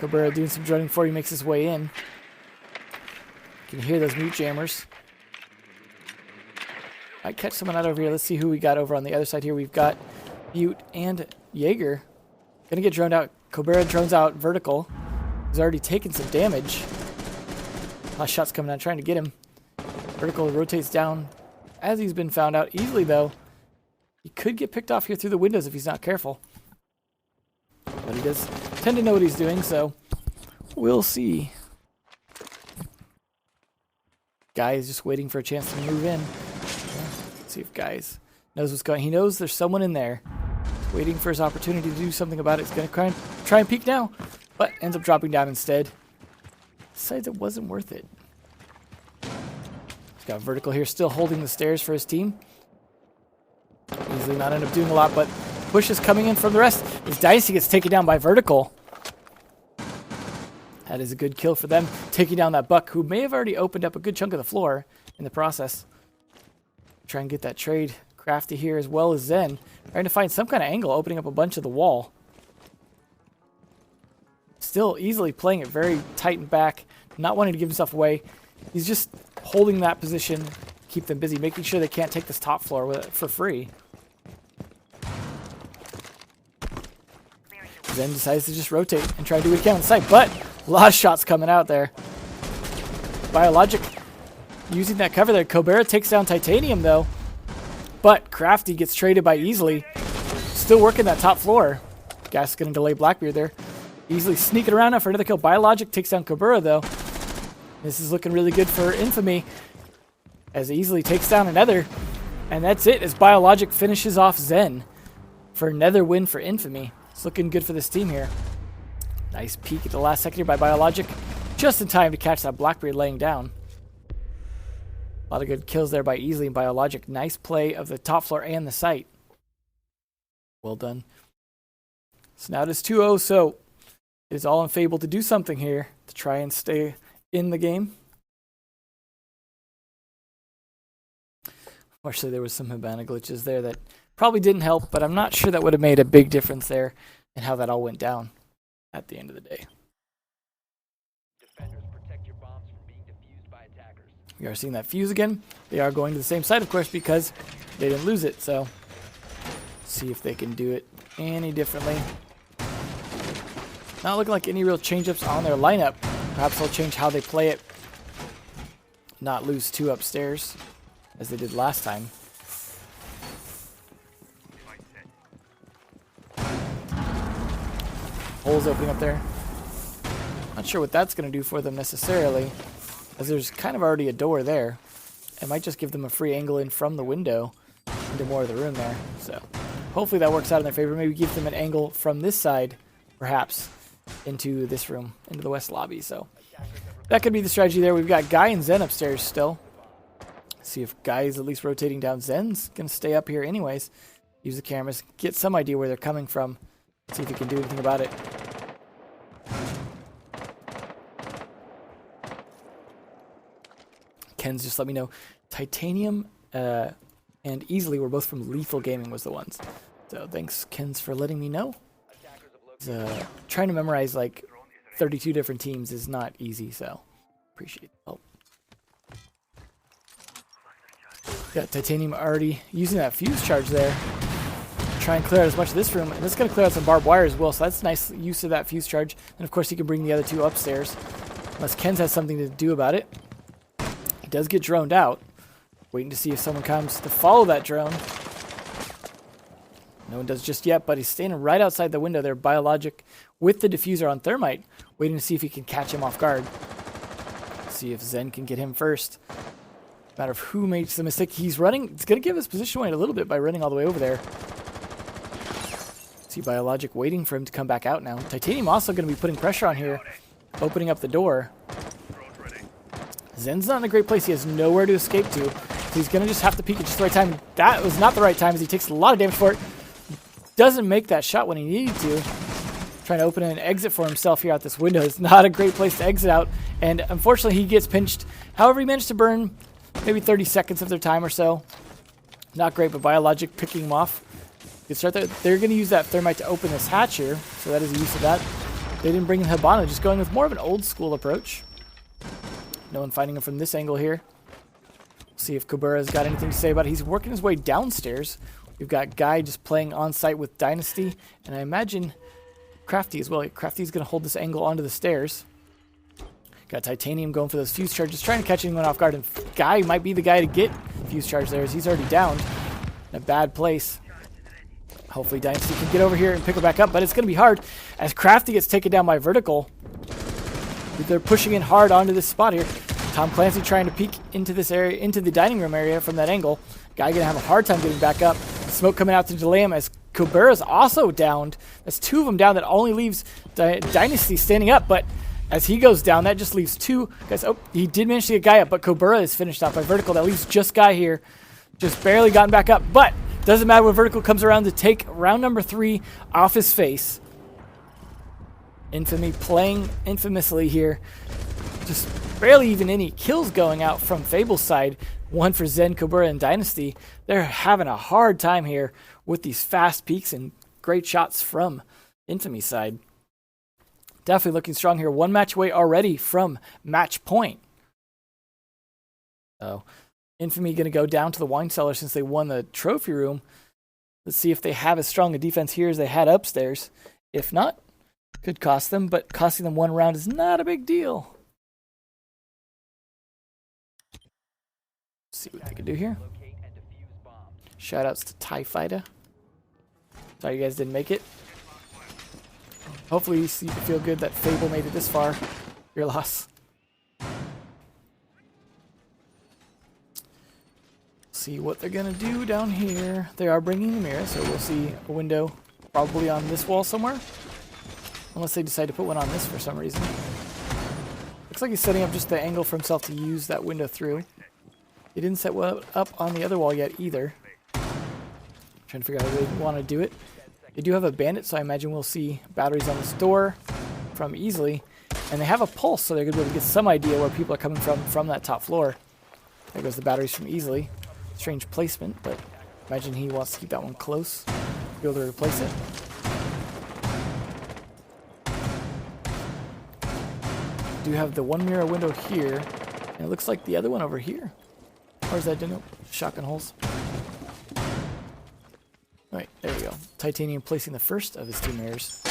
Cabrera doing some droning before he makes his way in. You can hear those mute jammers. Might catch someone out over here. Let's see who we got over on the other side here. We've got Mute and Jaeger. Gonna get droned out. Cabrera drones out vertical. He's already taken some damage. Last shot's coming out, trying to get him. Vertical rotates down as he's been found out easily, though. He could get picked off here through the windows if he's not careful. But he does tend to know what he's doing, so we'll see. Guy is just waiting for a chance to move in. Let's see if Guys knows what's going on. He knows there's someone in there. Waiting for his opportunity to do something about it. He's going to try and peek now, but ends up dropping down instead. Decides it wasn't worth it. He's got vertical here, still holding the stairs for his team. Easily not end up doing a lot, but push is coming in from the rest. As Dicey gets taken down by vertical. That is a good kill for them, taking down that Buck, who may have already opened up a good chunk of the floor in the process. Try and get that trade. Crafty here as well as Zen. Trying to find some kind of angle, opening up a bunch of the wall. Still easily playing it very tight and back, not wanting to give himself away. He's just holding that position, keep them busy, making sure they can't take this top floor with it for free. Zen decides to just rotate and try to do what he can on the side, but a lot of shots coming out there. Biologic using that cover there. Cabrera takes down Titanium though. But Crafty gets traded by Easily. Still working that top floor. Gas is going to delay Blackbeard there. Easily sneaking around now for another kill. Biologic takes down Cabrera though. This is looking really good for Infamy. As Easily takes down another. And that's it as Biologic finishes off Zen. For another win for Infamy. It's looking good for this team here. Nice peek at the last second here by Biologic. Just in time to catch that Blackbeard laying down. A lot of good kills there by Easily and Biologic. Nice play of the top floor and the site. Well done. So now it is 2-0, so it is all on Fable to do something here to try and stay in the game. Unfortunately, there was some Hibana glitches there that probably didn't help, but I'm not sure that would have made a big difference there in how that all went down at the end of the day. We are seeing that fuse again. They are going to the same side, of course, because they didn't lose it. So, see if they can do it any differently. Not looking like any real change-ups on their lineup. Perhaps they'll change how they play it. Not lose two upstairs, as they did last time. Holes opening up there. Not sure what that's going to do for them necessarily, as there's kind of already a door there. It might just give them a free angle in from the window into more of the room there. So hopefully that works out in their favor. Maybe give them an angle from this side, perhaps, into this room, into the west lobby. So that could be the strategy there. We've got Guy and Zen upstairs still. See if Guy is at least rotating down. Zen's going to stay up here anyways. Use the cameras, get some idea where they're coming from. See if he can do anything about it. Ken's just let me know. Titanium and Easily were both from Lethal Gaming was the ones. So thanks, Ken's, for letting me know. Trying to memorize like 32 different teams is not easy, so appreciate the help. Got Titanium already using that fuse charge there. Try and clear out as much of this room. And it's going to clear out some barbed wire as well, so that's nice use of that fuse charge. And of course he can bring the other two upstairs. Unless Ken's has something to do about it. He does get droned out. Waiting to see if someone comes to follow that drone. No one does just yet, but he's standing right outside the window there, Biologic, with the diffuser on Thermite, waiting to see if he can catch him off guard. See if Zen can get him first. matter of who makes the mistake. He's running. It's going to give his position away a little bit by running all the way over there. See Biologic waiting for him to come back out now. Titanium also going to be putting pressure on here, opening up the door. Zen's not in a great place. He has nowhere to escape to. So he's going to just have to peek at just the right time. That was not the right time as he takes a lot of damage for it. Doesn't make that shot when he needed to. Trying to open an exit for himself here out this window. It's not a great place to exit out. And unfortunately, he gets pinched. However, he managed to burn maybe 30 seconds of their time or so. Not great, but Biologic picking him off. Good start there. They're going to use that thermite to open this hatch here. So that is a use of that. They didn't bring in Habano, just going with more of an old school approach. No one finding him from this angle here. See if Kobura's got anything to say about it. He's working his way downstairs. We've got Guy just playing on site with Dynasty. And I imagine Crafty as well. Crafty's going to hold this angle onto the stairs. Got Titanium going for those fuse charges, trying to catch anyone off guard. And Guy might be the guy to get fuse charge there as he's already downed in a bad place. Hopefully Dynasty can get over here and pick her back up, but it's going to be hard as Crafty gets taken down by Vertical. They're pushing in hard onto this spot here. Tom Clancy trying to peek into this area, into the dining room area from that angle. Guy going to have a hard time getting back up. Smoke coming out to delay him as Kobura's also downed. That's two of them down. That only leaves Dynasty standing up, but as he goes down, that just leaves two guys. Oh, he did manage to get Guy up, but Kobura is finished off by Vertical. That leaves just Guy here. Just barely gotten back up, but doesn't matter when Vertical comes around to take round number 3 off his face. Infamy playing infamously here. Just barely even any kills going out from Fable's side. One for Zen, Kobura, and Dynasty. They're having a hard time here with these fast peaks and great shots from Infamy's side. Definitely looking strong here. One match away already from match point. So Infamy going to go down to the wine cellar since they won the trophy room. Let's see if they have as strong a defense here as they had upstairs. If not, could cost them, but costing them one round is not a big deal. Let's see what they can do here. Shoutouts to TIE Fighter. Sorry you guys didn't make it. Hopefully you can feel good that Fable made it this far. Your loss. See what they're going to do down here. They are bringing the mirror, so we'll see a window probably on this wall somewhere. Unless they decide to put one on this for some reason. Looks like he's setting up just the angle for himself to use that window through. He didn't set one up on the other wall yet either. Trying to figure out how they want to do it. They do have a bandit, so I imagine we'll see batteries on this door from easily. And they have a pulse, so they're going to be able to get some idea where people are coming from that top floor. There goes the batteries from easily. Strange placement, but imagine he wants to keep that one close. Be able to replace it. Do have the one mirror window here, and it looks like the other one over here. Or is that dino? Shotgun holes. Alright, there we go. Titanium placing the first of his two mirrors.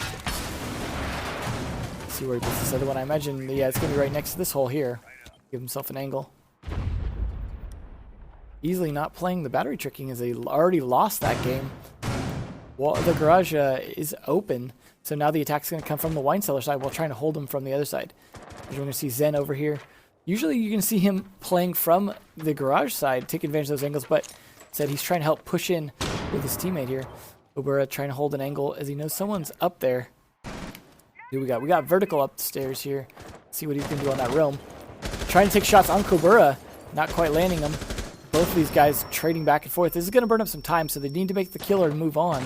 Let's see where he puts this other one. I imagine, yeah, it's going to be right next to this hole here. Give himself an angle. Easily not playing the battery tricking as they already lost that game. Well, the garage is open, so now the attack's going to come from the wine cellar side while trying to hold him from the other side. We're going to see Zen over here. Usually you can see him playing from the garage side, take advantage of those angles, but instead he's trying to help push in with his teammate here. Kobura trying to hold an angle as he knows someone's up there. Who we got? We got Vertical upstairs here. Let's see what he's going to do on that realm. Trying to take shots on Kobura, not quite landing them. Both of these guys trading back and forth. This is going to burn up some time, so they need to make the kill or move on.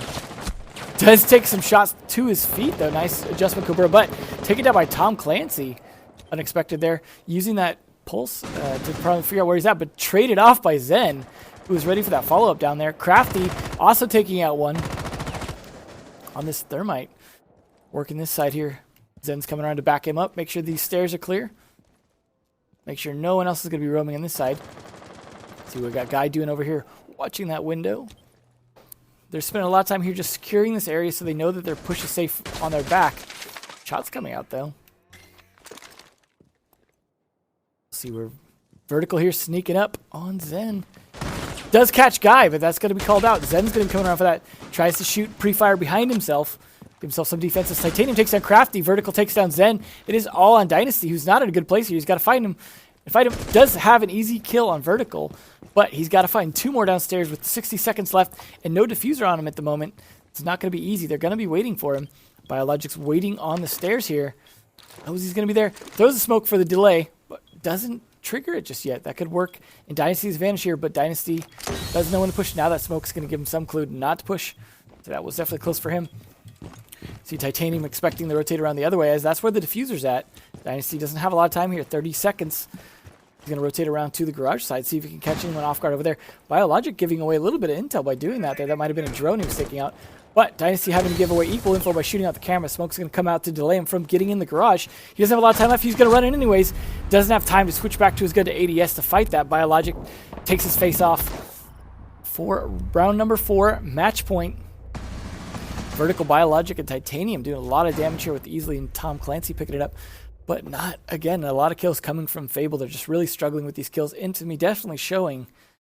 Does take some shots to his feet, though. Nice adjustment, Kobura, but taken down by Tom Clancy. Unexpected there. Using that pulse to probably figure out where he's at, but traded off by Zen, who was ready for that follow-up down there. Crafty also taking out one on this thermite. Working this side here. Zen's coming around to back him up. Make sure these stairs are clear. Make sure no one else is going to be roaming on this side. See what we got Guy doing over here, watching that window. They're spending a lot of time here just securing this area so they know that their push is safe on their back. Shots coming out, though. See, we're Vertical here sneaking up on Zen. Does catch Guy, but that's going to be called out. Zen's going to be coming around for that. Tries to shoot pre-fire behind himself. Give himself some defense. As Titanium takes down Crafty. Vertical takes down Zen. It is all on Dynasty, who's not in a good place here. He's got to find him. Fight him. Does have an easy kill on vertical, but he's got to find 2 more downstairs with 60 seconds left and no diffuser on him at the moment. It's not going to be easy. They're going to be waiting for him. Biologic's waiting on the stairs here. Knows he's going to be there. Throws the smoke for the delay, but doesn't trigger it just yet. That could work in Dynasty's advantage here, but Dynasty doesn't know when to push. Now that smoke's going to give him some clue not to push. So that was definitely close for him. See Titanium expecting to rotate around the other way, as that's where the diffuser's at. Dynasty doesn't have a lot of time here. 30 seconds. He's going to rotate around to the garage side, see if he can catch anyone off guard over there. Biologic giving away a little bit of intel by doing that there. That might have been a drone he was taking out. But Dynasty having to give away equal info by shooting out the camera. Smoke's going to come out to delay him from getting in the garage. He doesn't have a lot of time left. He's going to run in anyways. Doesn't have time to switch back to his gun to ADS to fight that. Biologic takes his face off for round number 4, match point. Vertical, Biologic, and Titanium doing a lot of damage here with Easily and Tom Clancy picking it up. But not, again, a lot of kills coming from Fable. They're just really struggling with these kills. Infamy definitely showing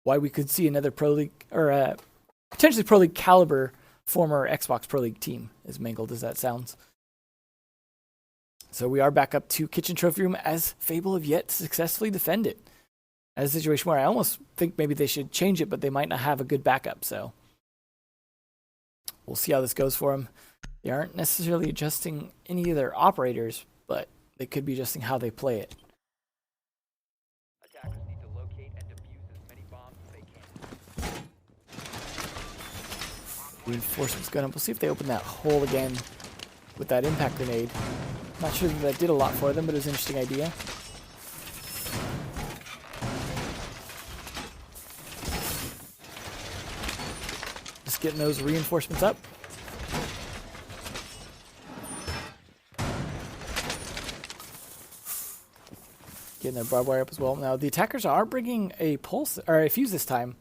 why we could see another Pro League, or potentially Pro League caliber former Xbox Pro League team, as mangled as that sounds. So we are back up to Kitchen Trophy Room as Fable have yet to successfully defend it. As a situation where I almost think maybe they should change it, but they might not have a good backup, so we'll see how this goes for them. They aren't necessarily adjusting any of their operators, but they could be adjusting how they play it. Attackers need to locate and defuse as many bombs as they can. Reinforcements going up. We'll see if they open that hole again with that impact grenade. Not sure that did a lot for them, but it was an interesting idea. Just getting those reinforcements up. Getting their barbed wire up as well. Now the attackers are bringing a pulse or a fuse this time,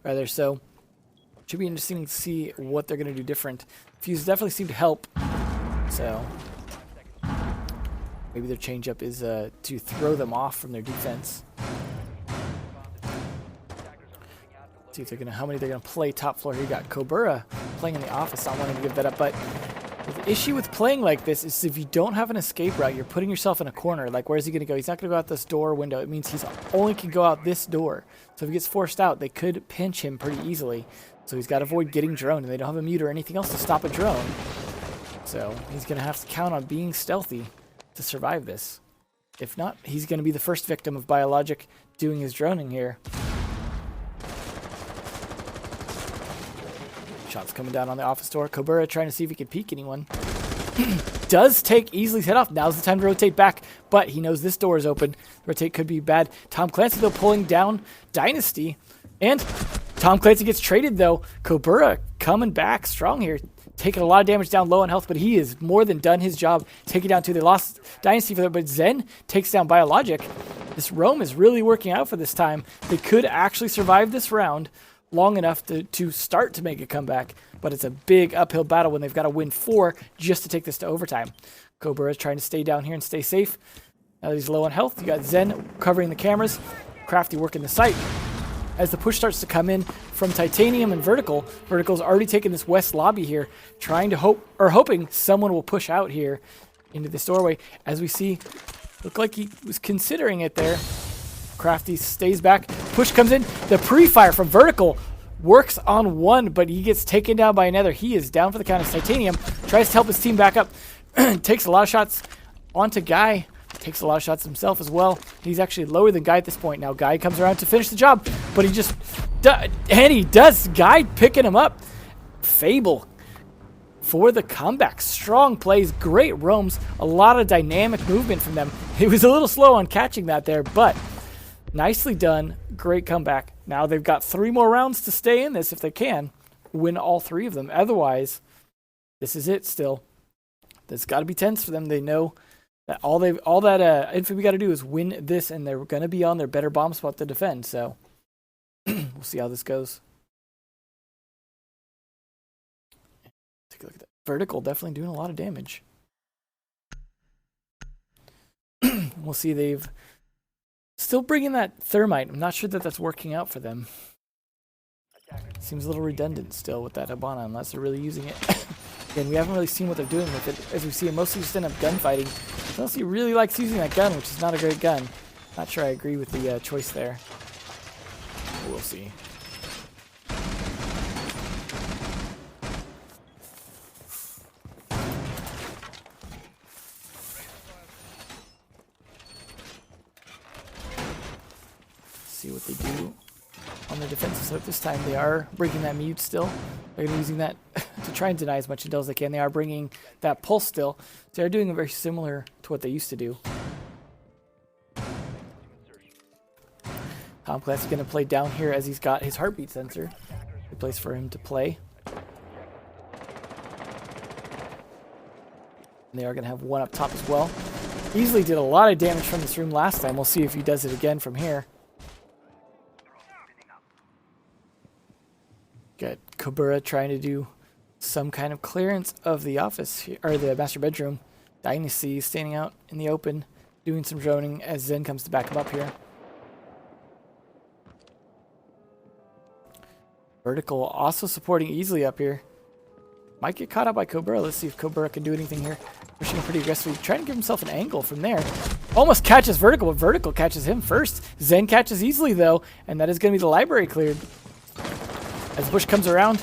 rather. So should be interesting to see what they're going to do different. Fuse definitely seem to help. So maybe their change up is to throw them off from their defense. See if they're gonna how many they're gonna play top floor here. You got Kobura playing in the office, not wanting to give that up, but the issue with playing like this is if you don't have an escape route, you're putting yourself in a corner. Like, where's he going to go? He's not going to go out this door or window. It means he's only can go out this door. So if he gets forced out, they could pinch him pretty easily. So he's got to avoid getting droned, and they don't have a mute or anything else to stop a drone. So he's going to have to count on being stealthy to survive this. If not, he's going to be the first victim of Biologic doing his droning here. Shots coming down on the office door. Kobura trying to see if he can peek anyone. Does take Easley's head off. Now's the time to rotate back, but he knows this door is open. Rotate could be bad. Tom Clancy, though, pulling down Dynasty. And Tom Clancy gets traded, though. Kobura coming back strong here. Taking a lot of damage down low on health, but he has more than done his job. Taking down 2. They lost Dynasty for that, but Zen takes down Biologic. This roam is really working out for this time. They could actually survive this round long enough to start to make a comeback, but it's a big uphill battle when they've got to win 4 just to take this to overtime. Kobura is trying to stay down here and stay safe. Now that he's low on health, you got Zen covering the cameras, Crafty working the site. As the push starts to come in from Titanium and Vertical, Vertical's already taken this west lobby here, trying to hoping someone will push out here into this doorway. As we see, looked like he was considering it there. Crafty stays back. Push comes in. The pre-fire from Vertical works on one, but he gets taken down by another. He is down for the count as Titanium tries to help his team back up. Takes a lot of shots onto Guy. Takes a lot of shots himself as well. He's actually lower than Guy at this point. Now Guy comes around to finish the job, but he just... and he does. Guy picking him up. Fable for the comeback. Strong plays, great roams, a lot of dynamic movement from them. He was a little slow on catching that there, but... nicely done. Great comeback. Now they've got 3 more rounds to stay in this if they can. Win all 3 of them. Otherwise, this is it still. It's got to be tense for them. They know that all that Infamy got to do is win this, and they're going to be on their better bomb spot to defend. So we'll see how this goes. Take a look at that. Vertical definitely doing a lot of damage. We'll see they've... still bringing that thermite. I'm not sure that that's working out for them. Seems a little redundant still with that Habana, unless they're really using it. Again, we haven't really seen what they're doing with it. As we see, it mostly just end up gunfighting. Unless he really likes using that gun, which is not a great gun. Not sure I agree with the choice there. We'll see. See what they do on the defensive side. This time they are bringing that mute still. They're using that to try and deny as much intel as they can. They are bringing that pulse still. So they're doing it very similar to what they used to do. Tom Clancy's going to play down here as he's got his heartbeat sensor. Good place for him to play. And they are going to have one up top as well. Easily did a lot of damage from this room last time. We'll see if he does it again from here. Got Kobura trying to do some kind of clearance of the office here, or the master bedroom. Dynasty standing out in the open, doing some droning as Zen comes to back him up here. Vertical also supporting easily up here. Might get caught up by Kobura. Let's see if Kobura can do anything here. Pushing pretty aggressively, trying to give himself an angle from there. Almost catches Vertical, but Vertical catches him first. Zen catches easily though, and that is going to be the library cleared. As the push comes around,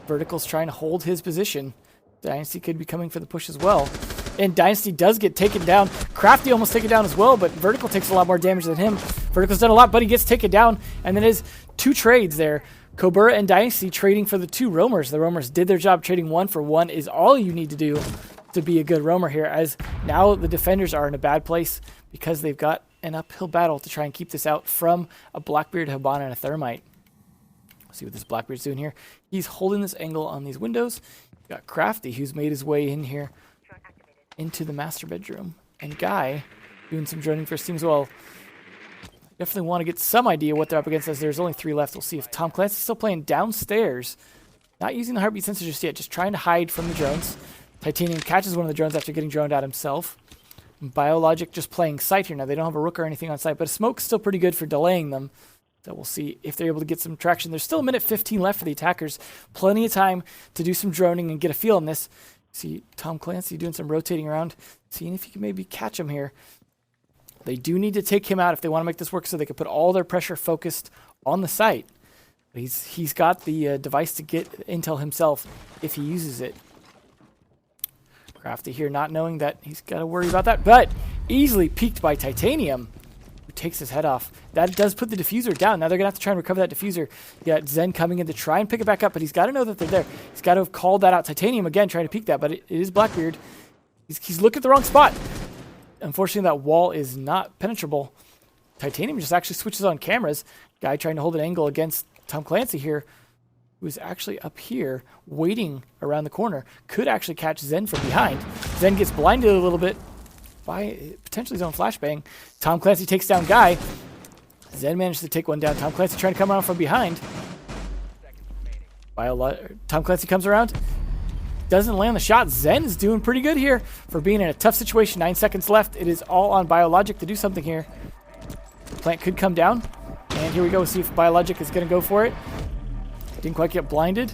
Vertical's trying to hold his position. Dynasty could be coming for the push as well. And Dynasty does get taken down. Crafty almost taken down as well, but Vertical takes a lot more damage than him. Vertical's done a lot, but he gets taken down. And then is two trades there. Kobura and Dynasty trading for the two roamers. The roamers did their job. Trading 1 for 1 is all you need to do to be a good roamer here, as now the defenders are in a bad place because they've got an uphill battle to try and keep this out from a Blackbeard, Habana, and a Thermite. See what this Blackbeard's doing here. He's holding this angle on these windows. You've got Crafty, who's made his way in here into the master bedroom. And Guy doing some droning for his team as well. Definitely want to get some idea what they're up against, as there's only 3 left. We'll see if Tom Clancy's still playing downstairs. Not using the heartbeat sensor just yet, just trying to hide from the drones. Titanium catches one of the drones after getting droned out himself. Biologic just playing sight here. Now, they don't have a rook or anything on site, but a smoke's still pretty good for delaying them. So we'll see if they're able to get some traction. There's still 1:15 left for the attackers. Plenty of time to do some droning and get a feel on this. See Tom Clancy doing some rotating around, seeing if he can maybe catch him here. They do need to take him out if they want to make this work, so they can put all their pressure focused on the site. But he's got the device to get intel himself if he uses it. Crafty here, not knowing that he's got to worry about that, but easily peeked by Titanium, who takes his head off. That does put the diffuser down. Now they're going to have to try and recover that diffuser. You got Zen coming in to try and pick it back up, but he's got to know that they're there. He's got to have called that out. Titanium, again, trying to peek that, but it is Blackbeard. He's looking at the wrong spot. Unfortunately, that wall is not penetrable. Titanium just actually switches on cameras. Guy trying to hold an angle against Tom Clancy here, who's actually up here waiting around the corner. Could actually catch Zen from behind. Zen gets blinded a little bit by potentially his own flashbang. Tom Clancy takes down Guy. Zen manages to take one down. Tom Clancy trying to come around from behind. Tom Clancy comes around. Doesn't land the shot. Zen is doing pretty good here for being in a tough situation. 9 seconds left. It is all on Biologic to do something here. The plant could come down. And here we go. We'll see if Biologic is going to go for it. Didn't quite get blinded.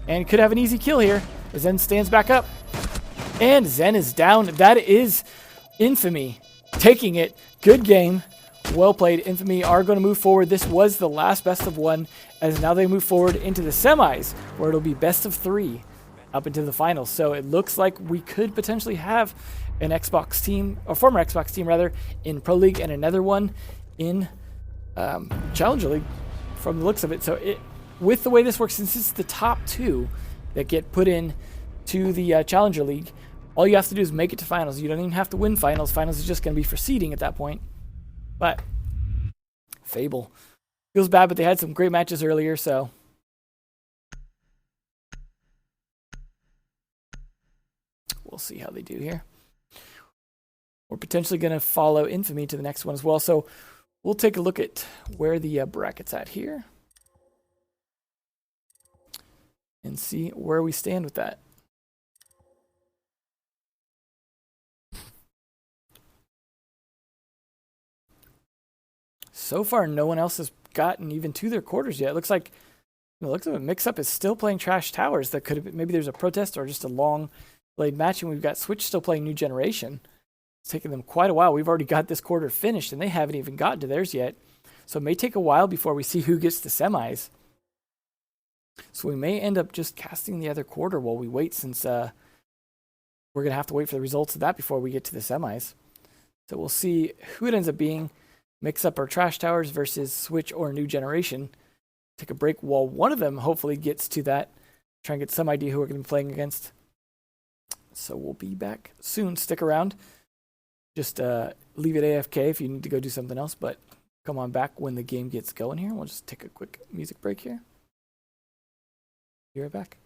And could have an easy kill here. Zen stands back up. And Zen is down. That is Infamy taking it. Good game. Well played. Infamy are going to move forward. This was the last best of 1, as now they move forward into the semis, where it'll be best of 3 up into the finals. So it looks like we could potentially have an Xbox team, or former Xbox team rather, in Pro League, and another one in Challenger League from the looks of it. So with the way this works, since it's the top 2 that get put in to the Challenger League, all you have to do is make it to finals. You don't even have to win finals. Finals is just going to be for seeding at that point. But Fable feels bad, but they had some great matches earlier, so we'll see how they do here. We're potentially going to follow Infamy to the next one as well. So we'll take a look at where the bracket's at here and see where we stand with that. So far, no one else has gotten even to their quarters yet. It looks like, Mixup is still playing Trash Towers. That could have been, maybe there's a protest or just a long played match, and we've got Switch still playing New Generation. It's taken them quite a while. We've already got this quarter finished, and they haven't even gotten to theirs yet. So it may take a while before we see who gets to semis. So we may end up just casting the other quarter while we wait, since we're going to have to wait for the results of that before we get to the semis. So we'll see who it ends up being. Mixup or Trash Towers versus Switch or New Generation. Take a break while one of them hopefully gets to that. Try and get some idea who we're going to be playing against. So we'll be back soon. Stick around. Just leave it AFK if you need to go do something else, but come on back when the game gets going here. We'll just take a quick music break here. Be right back.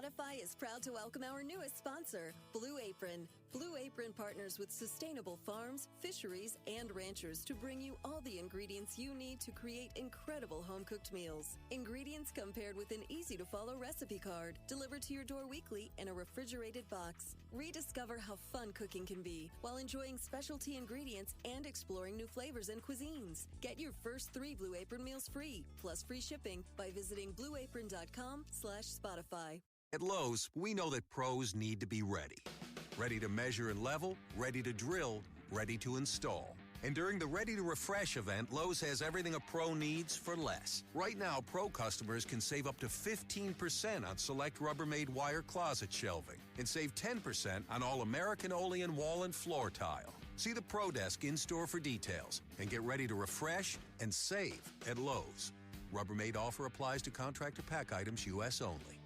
Spotify is proud to welcome our newest sponsor, Blue Apron. Blue Apron partners with sustainable farms, fisheries, and ranchers to bring you all the ingredients you need to create incredible home-cooked meals. Ingredients compared with an easy-to-follow recipe card, delivered to your door weekly in a refrigerated box. Rediscover how fun cooking can be while enjoying specialty ingredients and exploring new flavors and cuisines. Get your first 3 Blue Apron meals free, plus free shipping by visiting blueapron.com/Spotify. At Lowe's, we know that pros need to be ready. Ready to measure and level, ready to drill, ready to install. And during the Ready to Refresh event, Lowe's has everything a pro needs for less. Right now, pro customers can save up to 15% on select Rubbermaid wire closet shelving and save 10% on all American Olean wall and floor tile. See the Pro Desk in-store for details and get ready to refresh and save at Lowe's. Rubbermaid offer applies to contractor pack items U.S. only.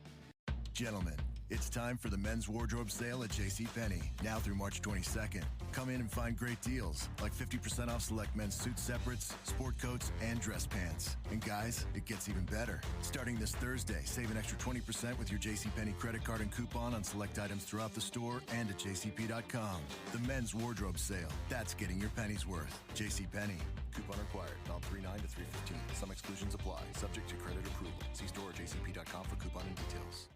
Gentlemen, it's time for the men's wardrobe sale at JCPenney, now through March 22nd. Come in and find great deals, like 50% off select men's suit separates, sport coats, and dress pants. And guys, it gets even better. Starting this Thursday, save an extra 20% with your JCPenney credit card and coupon on select items throughout the store and at jcp.com. The men's wardrobe sale, that's getting your pennies worth. JCPenney. Coupon required. Valid 3/9 to 3/15. Some exclusions apply. Subject to credit approval. See store or jcp.com for coupon and details.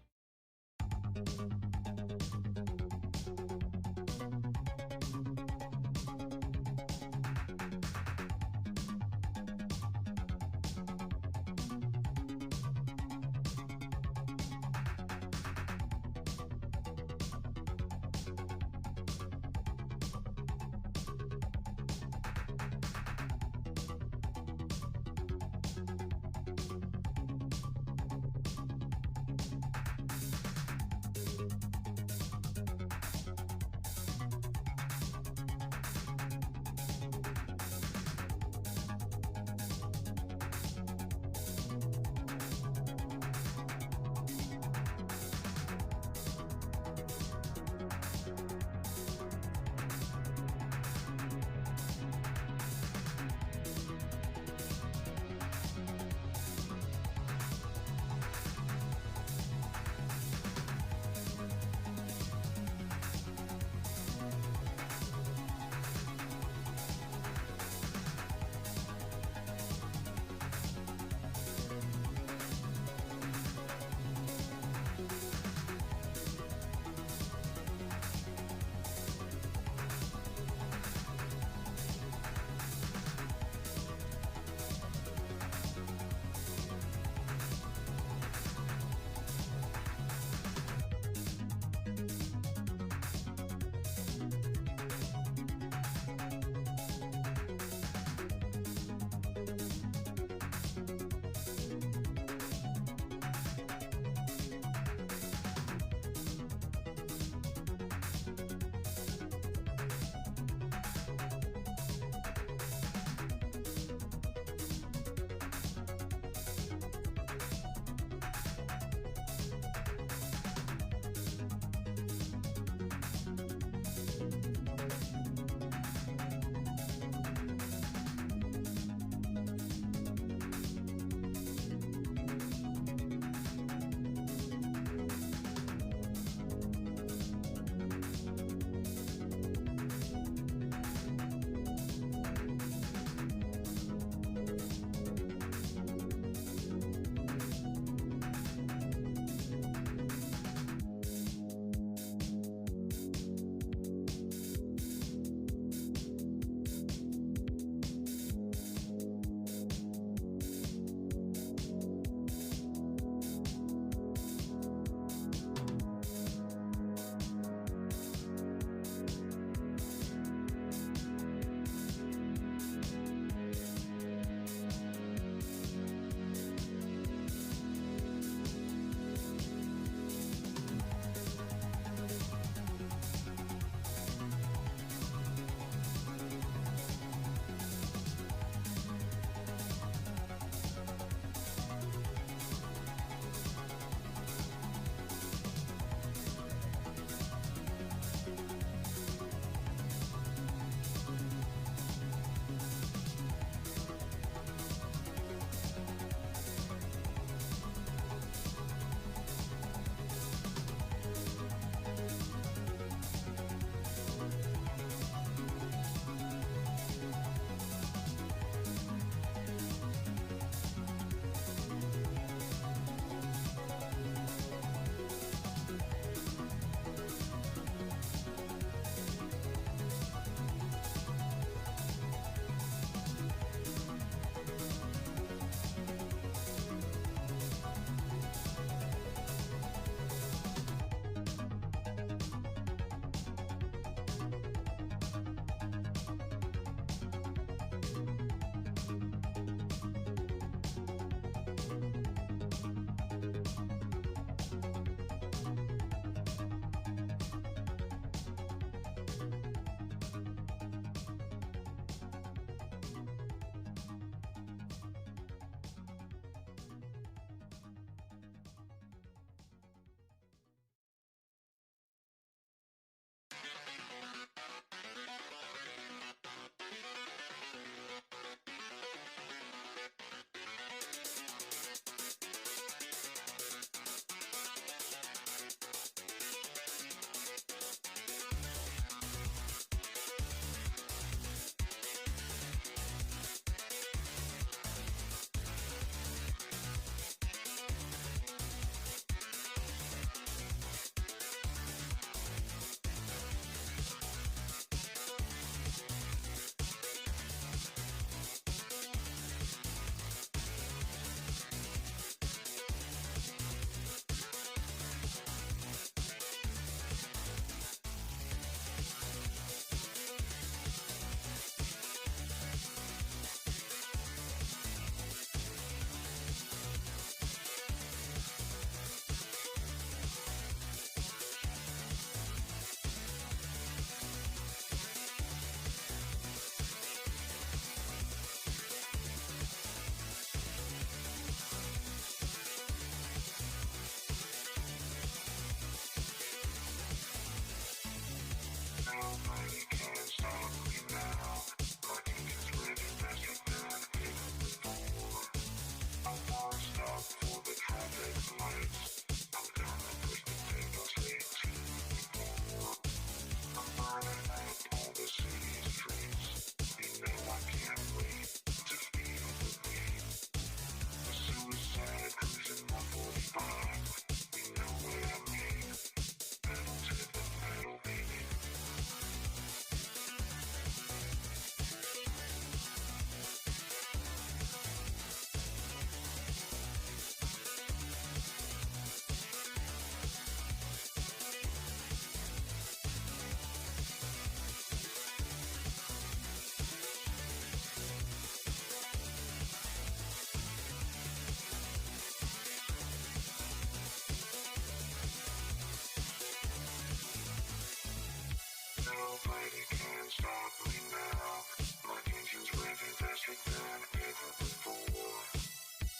Nobody can stop me now. My engine's revving faster than ever before.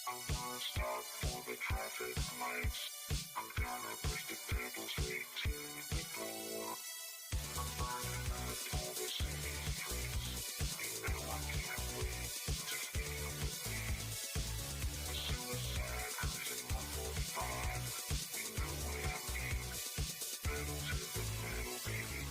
I'm gonna stop for the traffic lights. I'm gonna push the pedal straight to the floor. I'm burning up all the city streets. You know I can't wait to feel the beat. A suicide cruising 145. You know what I mean. Pedal to the metal, baby.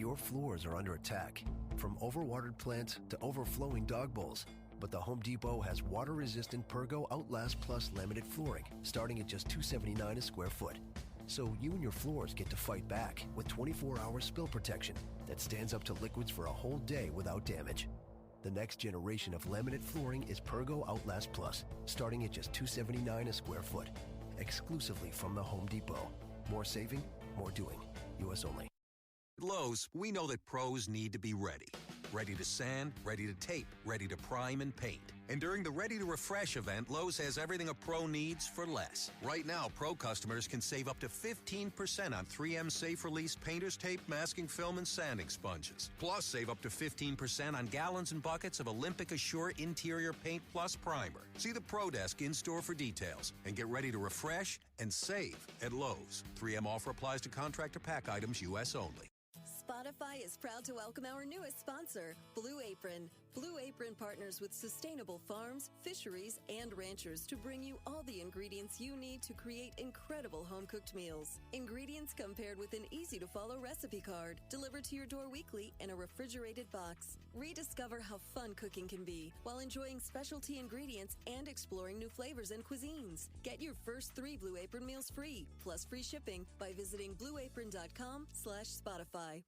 Your floors are under attack, from overwatered plants to overflowing dog bowls. But the Home Depot has water-resistant Pergo Outlast Plus laminate flooring, starting at just $279 a square foot. So you and your floors get to fight back with 24-hour spill protection that stands up to liquids for a whole day without damage. The next generation of laminate flooring is Pergo Outlast Plus, starting at just $279 a square foot, exclusively from the Home Depot. More saving, more doing. U.S. only. At Lowe's, we know that pros need to be ready. Ready to sand, ready to tape, ready to prime and paint. And during the Ready to Refresh event, Lowe's has everything a pro needs for less. Right now, pro customers can save up to 15% on 3M Safe Release painter's tape, masking film, and sanding sponges. Plus, save up to 15% on gallons and buckets of Olympic Assure Interior Paint Plus Primer. See the Pro Desk in-store for details and get ready to refresh and save at Lowe's. 3M offer applies to contractor pack items, U.S. only. Spotify is proud to welcome our newest sponsor, Blue Apron. Blue Apron partners with sustainable farms, fisheries, and ranchers to bring you all the ingredients you need to create incredible home-cooked meals. Ingredients come paired with an easy-to-follow recipe card, delivered to your door weekly in a refrigerated box. Rediscover how fun cooking can be while enjoying specialty ingredients and exploring new flavors and cuisines. Get your first 3 Blue Apron meals free, plus free shipping by visiting blueapron.com/Spotify.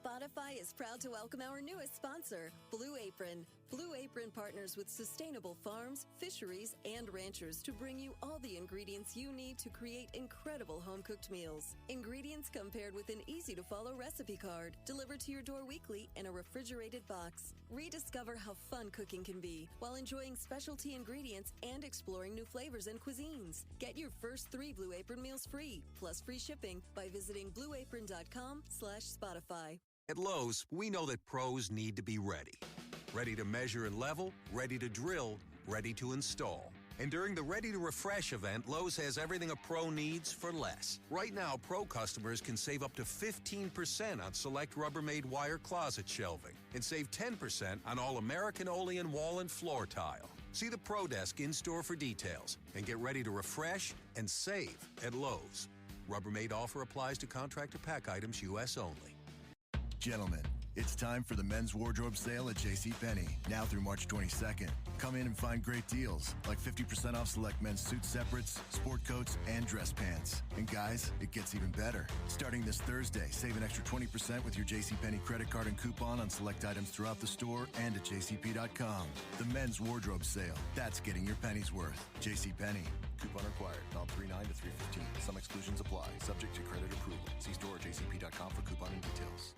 Spotify is proud to welcome our newest sponsor, Blue Apron. Blue Apron partners with sustainable farms, fisheries, and ranchers to bring you all the ingredients you need to create incredible home-cooked meals. Ingredients come paired with an easy-to-follow recipe card, delivered to your door weekly in a refrigerated box. Rediscover how fun cooking can be while enjoying specialty ingredients and exploring new flavors and cuisines. Get your first 3 Blue Apron meals free, plus free shipping by visiting blueapron.com/Spotify. At Lowe's, we know that pros need to be ready. Ready to measure and level, ready to drill, ready to install. And during the Ready to Refresh event, Lowe's has everything a pro needs for less. Right now, pro customers can save up to 15% on select Rubbermaid wire closet shelving and save 10% on all American Olean wall and floor tile. See the Pro Desk in-store for details and get ready to refresh and save at Lowe's. Rubbermaid offer applies to contractor pack items U.S. only. Gentlemen, it's time for the men's wardrobe sale at JCPenney, now through March 22nd. Come in and find great deals, like 50% off select men's suit separates, sport coats, and dress pants. And guys, it gets even better. Starting this Thursday, save an extra 20% with your JCPenney credit card and coupon on select items throughout the store and at jcp.com. The men's wardrobe sale, that's getting your pennies worth. JCPenney. Coupon required. Val 39 to 315. Some exclusions apply. Subject to credit approval. See store or jcp.com for coupon and details.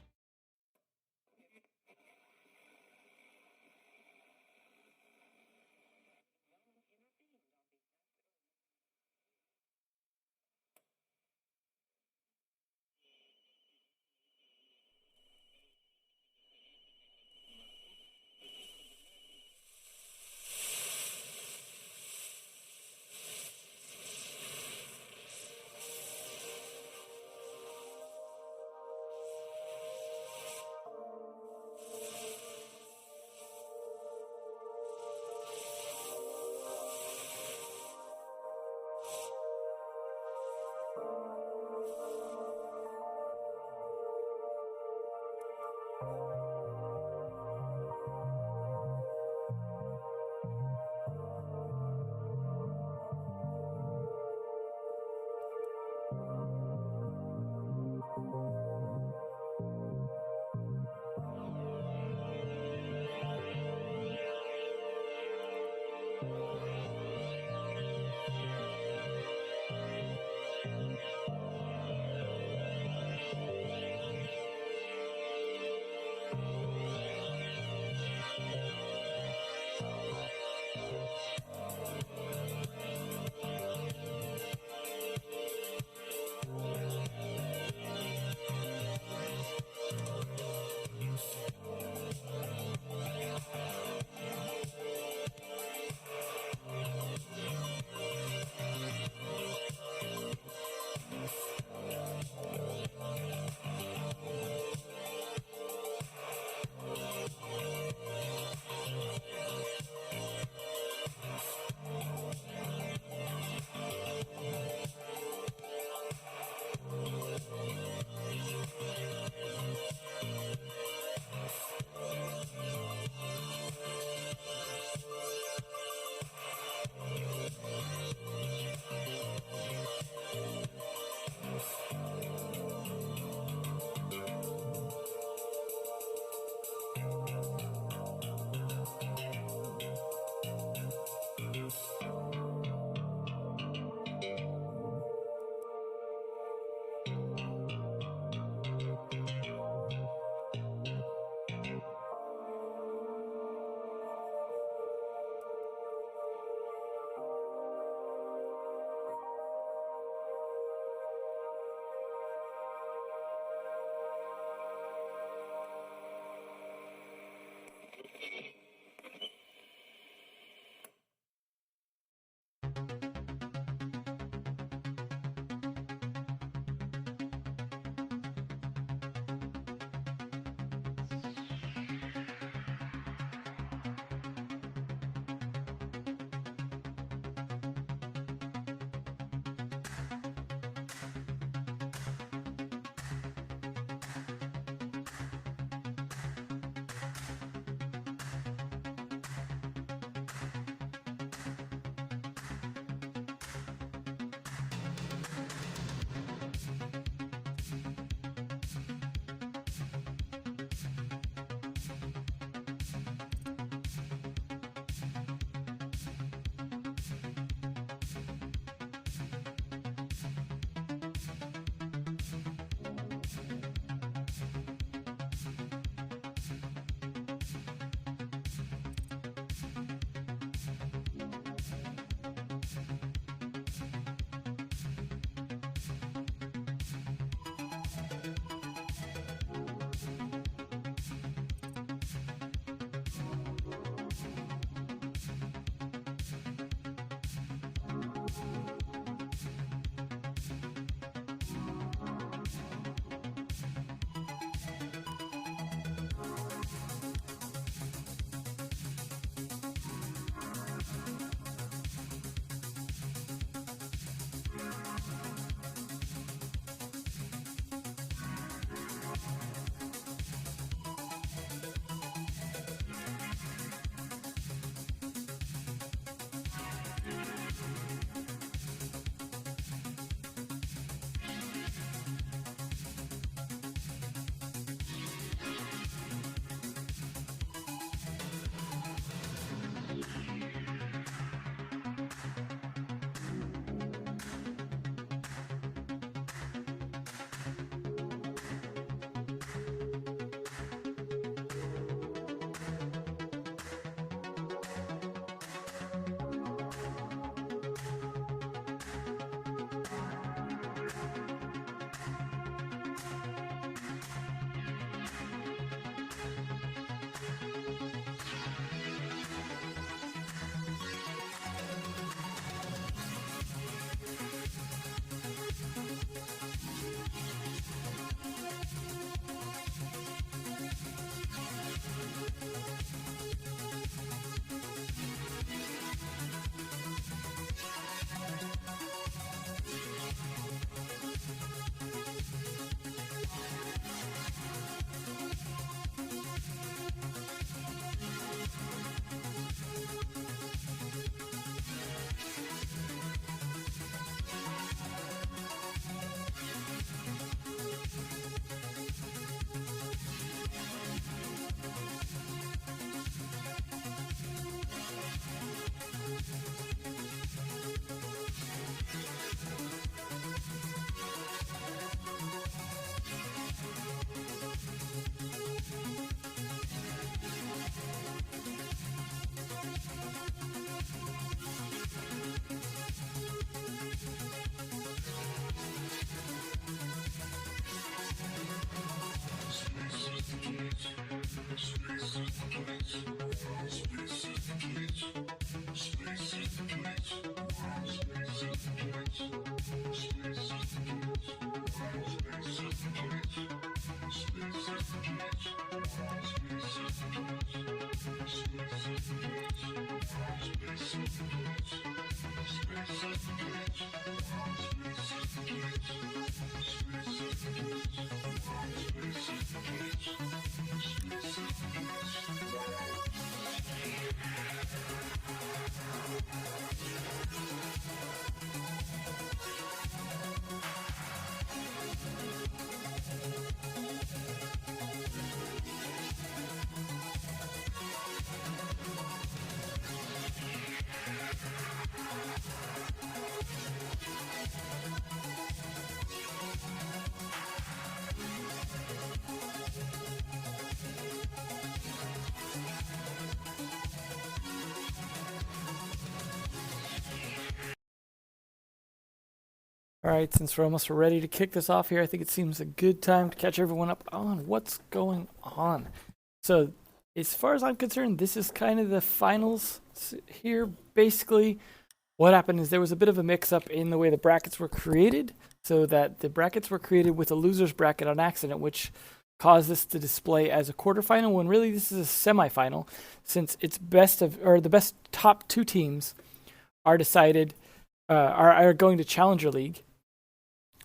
All right, since we're almost ready to kick this off here, I think it seems a good time to catch everyone up on what's going on. So, as far as I'm concerned, this is kind of the finals here. Basically, what happened is there was a bit of a mix-up in the way the brackets were created, so that the brackets were created with a loser's bracket on accident, which caused this to display as a quarterfinal, when really this is a semifinal, since it's the best top 2 teams are decided are going to Challenger League.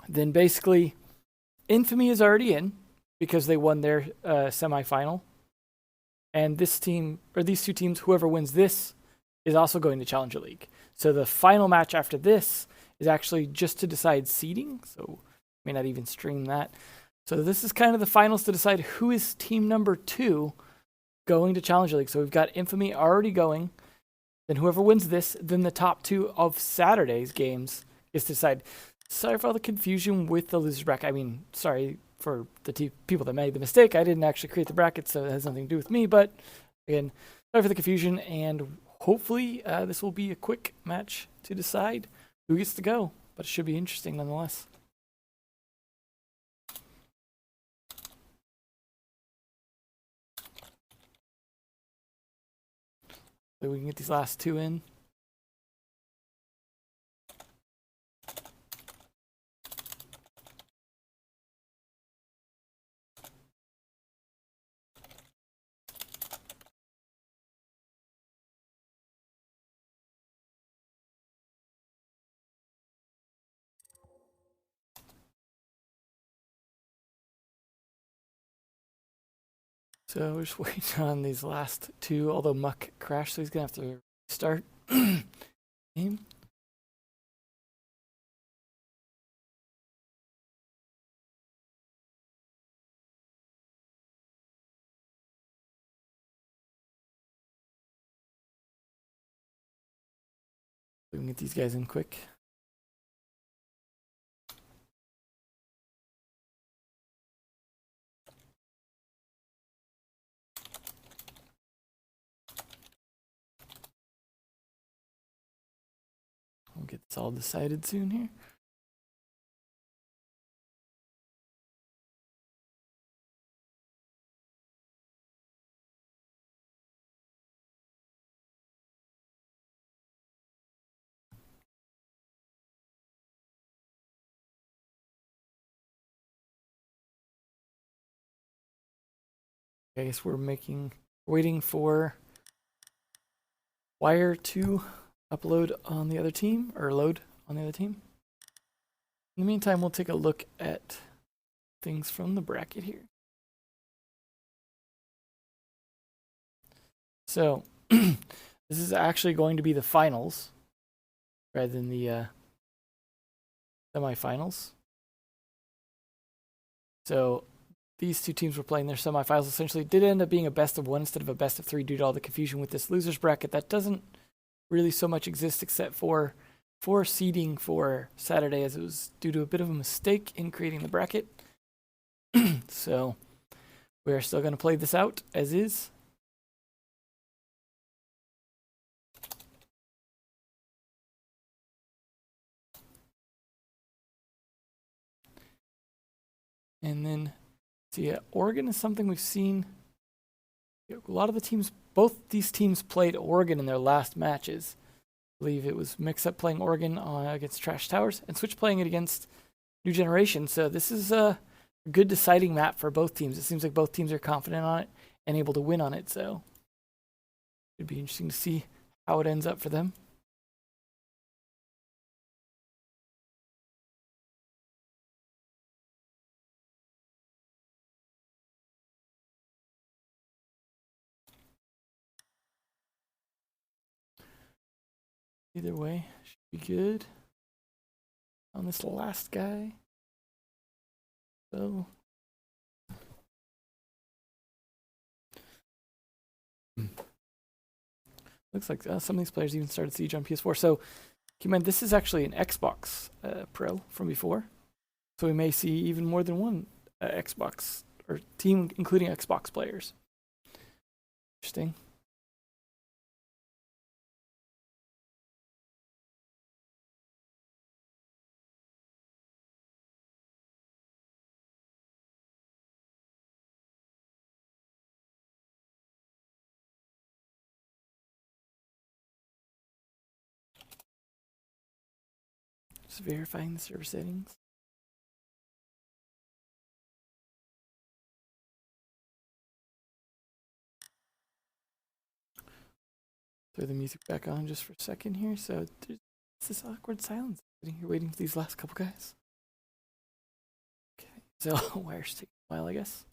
Then basically, Infamy is already in because they won their semifinal, and this team or these 2 teams, whoever wins this, is also going to Challenger League. So the final match after this is actually just to decide seeding. So may not even stream that. So this is kind of the finals to decide who is team number 2 going to Challenger League. So we've got Infamy already going. Then whoever wins this, then the top 2 of Saturday's games is to decide. Sorry for all the confusion with the loser's bracket. I mean, sorry for the people that made the mistake. I didn't actually create the bracket, so it has nothing to do with me. But again, sorry for the confusion, and hopefully this will be a quick match to decide who gets to go. But it should be interesting nonetheless. So we can get these last 2 in. So we're just waiting on these last 2, although Muck crashed, so he's going to have to start game. We can get these guys in quick. We'll get this all decided soon here. I guess we're waiting for Wire to upload on the other team, or load on the other team. In the meantime, we'll take a look at things from the bracket here. So, this is actually going to be the finals rather than the semifinals. So, these 2 teams were playing their semifinals. Essentially, did end up being a best of 1 instead of a best of 3 due to all the confusion with this losers bracket. That doesn't really so much exist except for seeding for Saturday, as it was due to a bit of a mistake in creating the bracket. So we're still going to play this out as is. And then, so yeah, Oregon is something we've seen. A lot of the teams, both these teams played Oregon in their last matches. I believe it was Mixup playing Oregon against Trash Towers, and Switch playing it against New Generation. So this is a good deciding map for both teams. It seems like both teams are confident on it and able to win on it. So it'd be interesting to see how it ends up for them. Either way, should be good on this last guy. So looks like some of these players even started Siege on PS4. So keep in mind, this is actually an Xbox Pro from before. So we may see even more than one Xbox or team, including Xbox players. Interesting. Just verifying the server settings. Throw the music back on just for a second here. So there's this awkward silence sitting here waiting for these last couple guys. Okay, so wires take a while, I guess.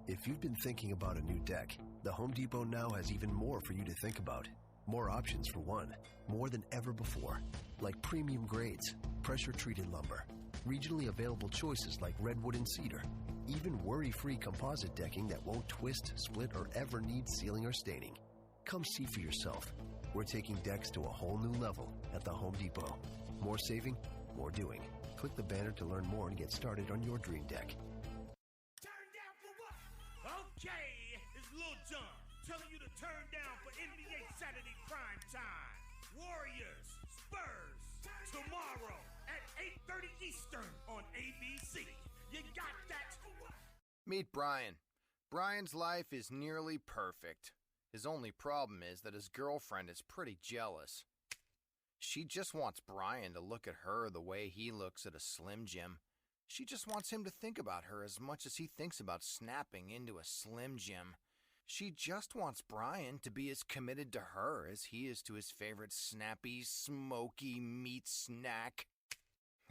If you've been thinking about a new deck, the Home Depot now has even more for you to think about. More options for one, more than ever before, like premium grades, pressure-treated lumber, regionally available choices like redwood and cedar, even worry-free composite decking that won't twist, split, or ever need sealing or staining. Come see for yourself. We're taking decks to a whole new level at the Home Depot. More saving, more doing. Click the banner to learn more and get started on your dream deck. Okay, it's Lil Jon telling you to turn down for NBA Saturday prime time. Warriors, Spurs, tomorrow at 8:30 Eastern on ABC. You got that? Meet Brian. Brian's life is nearly perfect. His only problem is that his girlfriend is pretty jealous. She just wants Brian to look at her the way he looks at a Slim Jim. She just wants him to think about her as much as he thinks about snapping into a Slim Jim. She just wants Brian to be as committed to her as he is to his favorite snappy, smoky meat snack.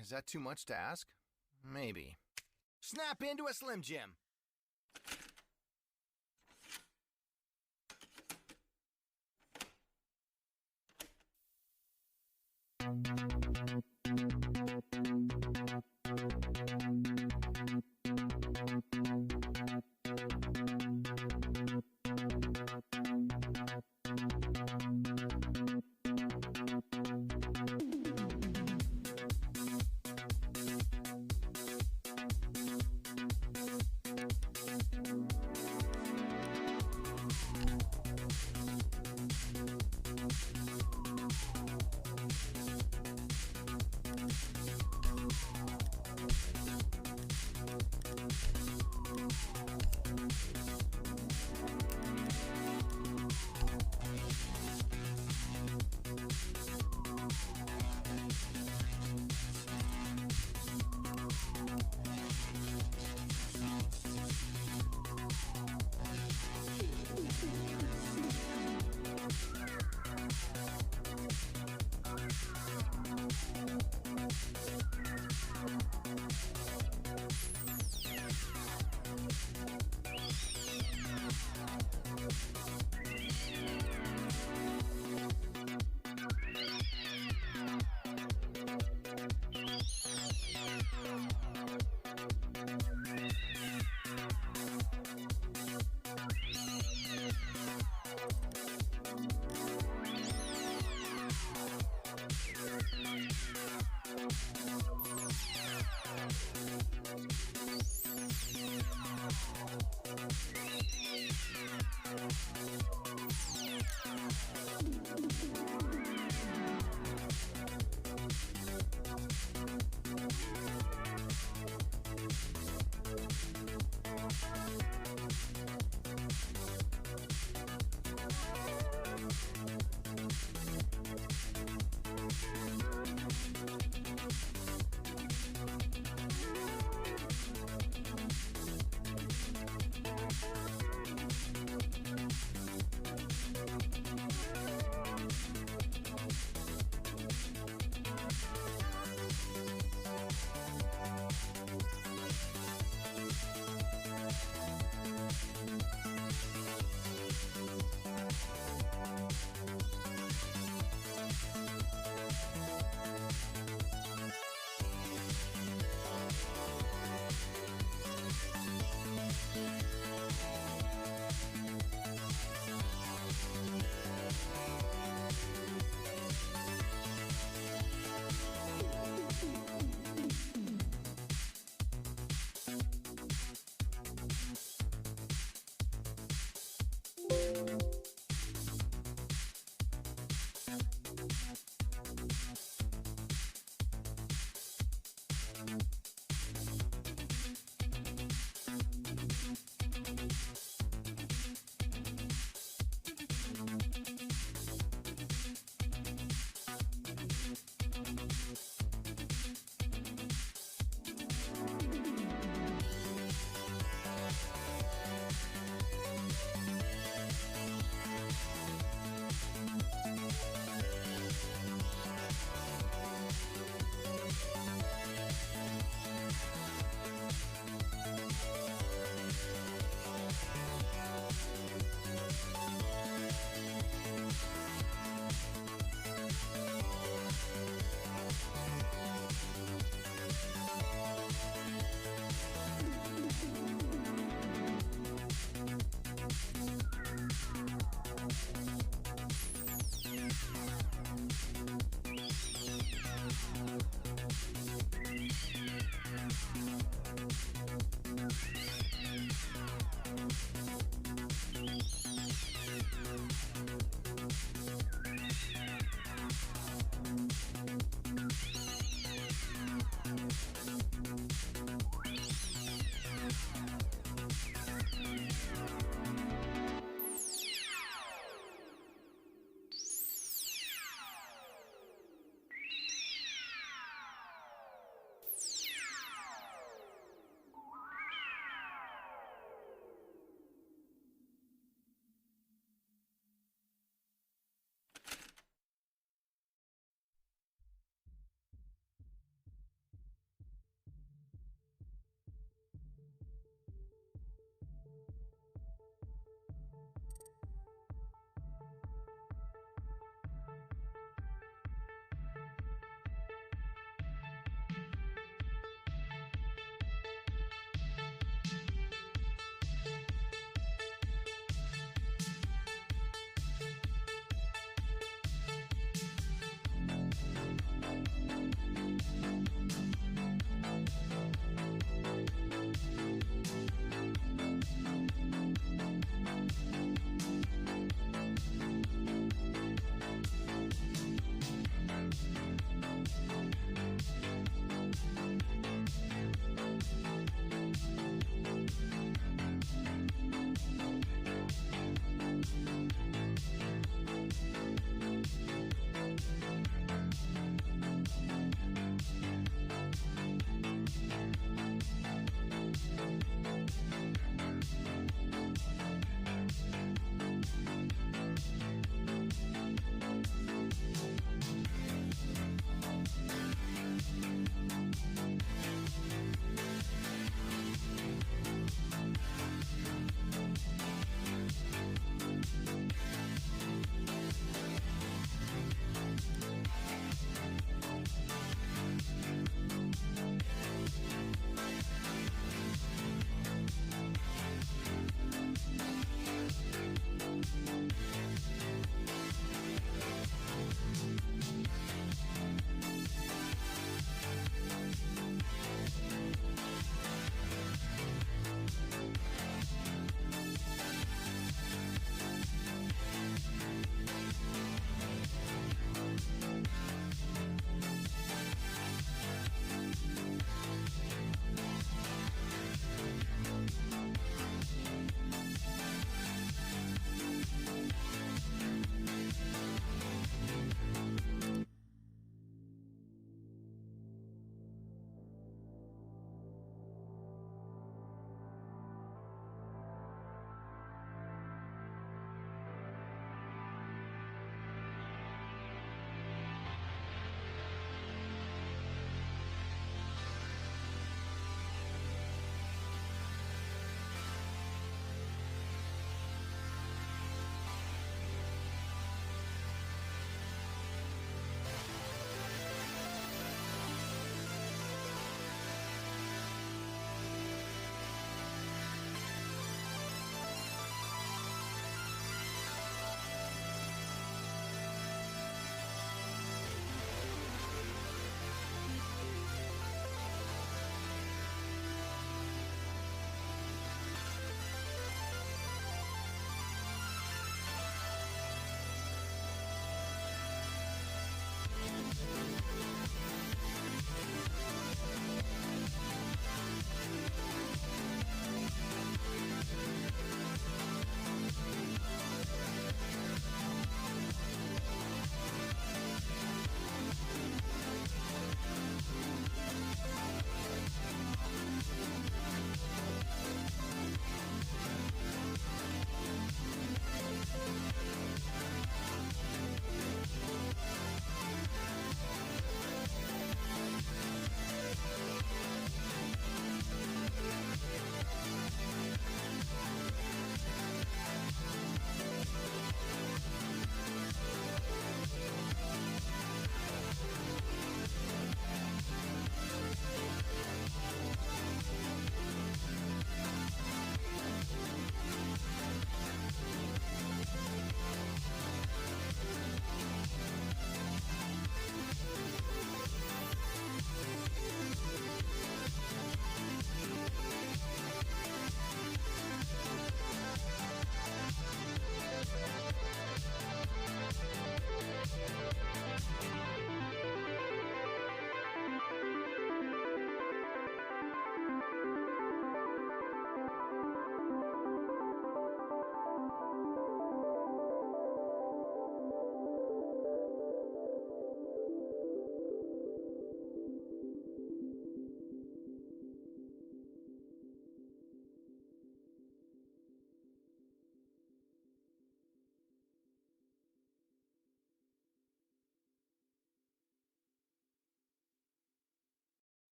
Is that too much to ask? Maybe. Snap into a Slim Jim!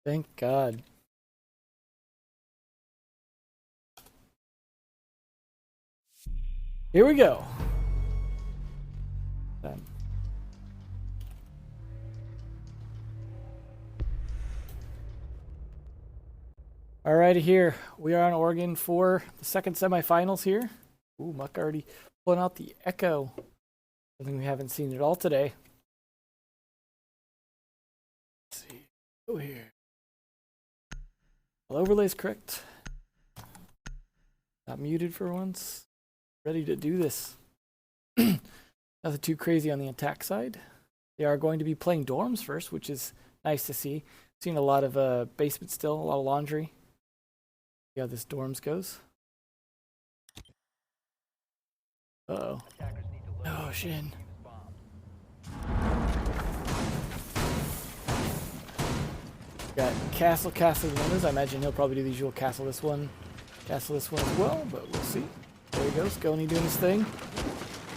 Thank God. Here we go. Done. Alrighty, here we are on Oregon for the second semifinals here. Ooh, Muck already pulling out the Echo. Something we haven't seen at all today. Let's see. Go here. Well, overlay's correct. Not muted for once. Ready to do this. Nothing too crazy on the attack side. They are going to be playing dorms first, which is nice to see. Seen a lot of basement still, a lot of laundry. See how this dorms goes. Uh-oh. Oh, Shin. Got castle windows. I imagine he'll probably do the usual castle this one as well, but we'll see. There he goes, Goni doing his thing.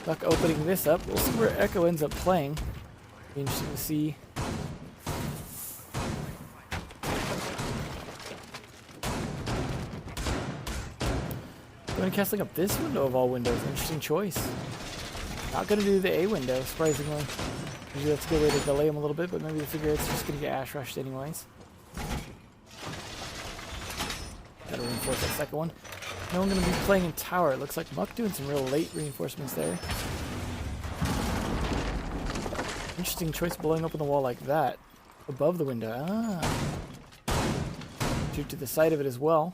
Duck opening this up. We'll see where Echo ends up playing. Be interesting to see. Going to castling up this window of all windows. Interesting choice. Not going to do the A window, surprisingly. Usually that's a good way to delay him a little bit, but maybe they figure it's just going to get Ash rushed anyways. Gotta reinforce that second one. No one going to be playing in tower. It looks like Muck doing some real late reinforcements there. Interesting choice blowing open the wall like that. Above the window. Ah. Shoot to the side of it as well.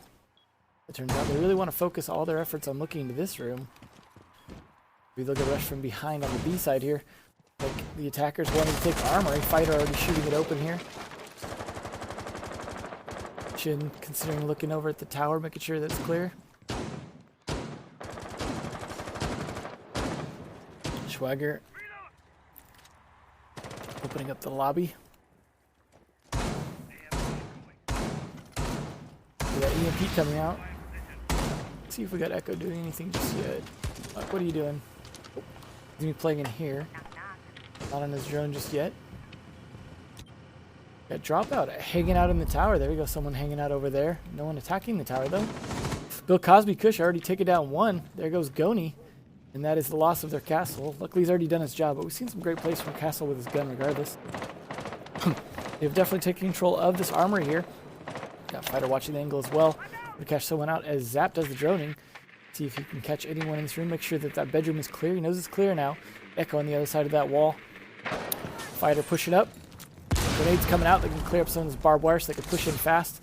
It turns out they really want to focus all their efforts on looking into this room. We look at rush from behind on the B side here. Like the attackers wanting to take armory. Fighter already shooting it open here. Shin considering looking over at the tower, making sure that it's clear. Schwager opening up the lobby. We got EMP coming out. Let's see if we got Echo doing anything just yet. What are you doing? He's gonna be playing in here. Not on his drone just yet. Got Dropout hanging out in the tower. There we go, someone hanging out over there. No one attacking the tower though. Bill Cosby Kush already taken down one. There goes Goni. And that is the loss of their castle. Luckily he's already done his job, but we've seen some great plays from Castle with his gun regardless. They've definitely taken control of this armory here. Got Fighter watching the angle as well. We catch someone out as Zap does the droning. See if he can catch anyone in this room. Make sure that that bedroom is clear. He knows it's clear now. Echo on the other side of that wall. Fighter pushing up. Grenades coming out. They can clear up some of this barbed wire so they can push in fast.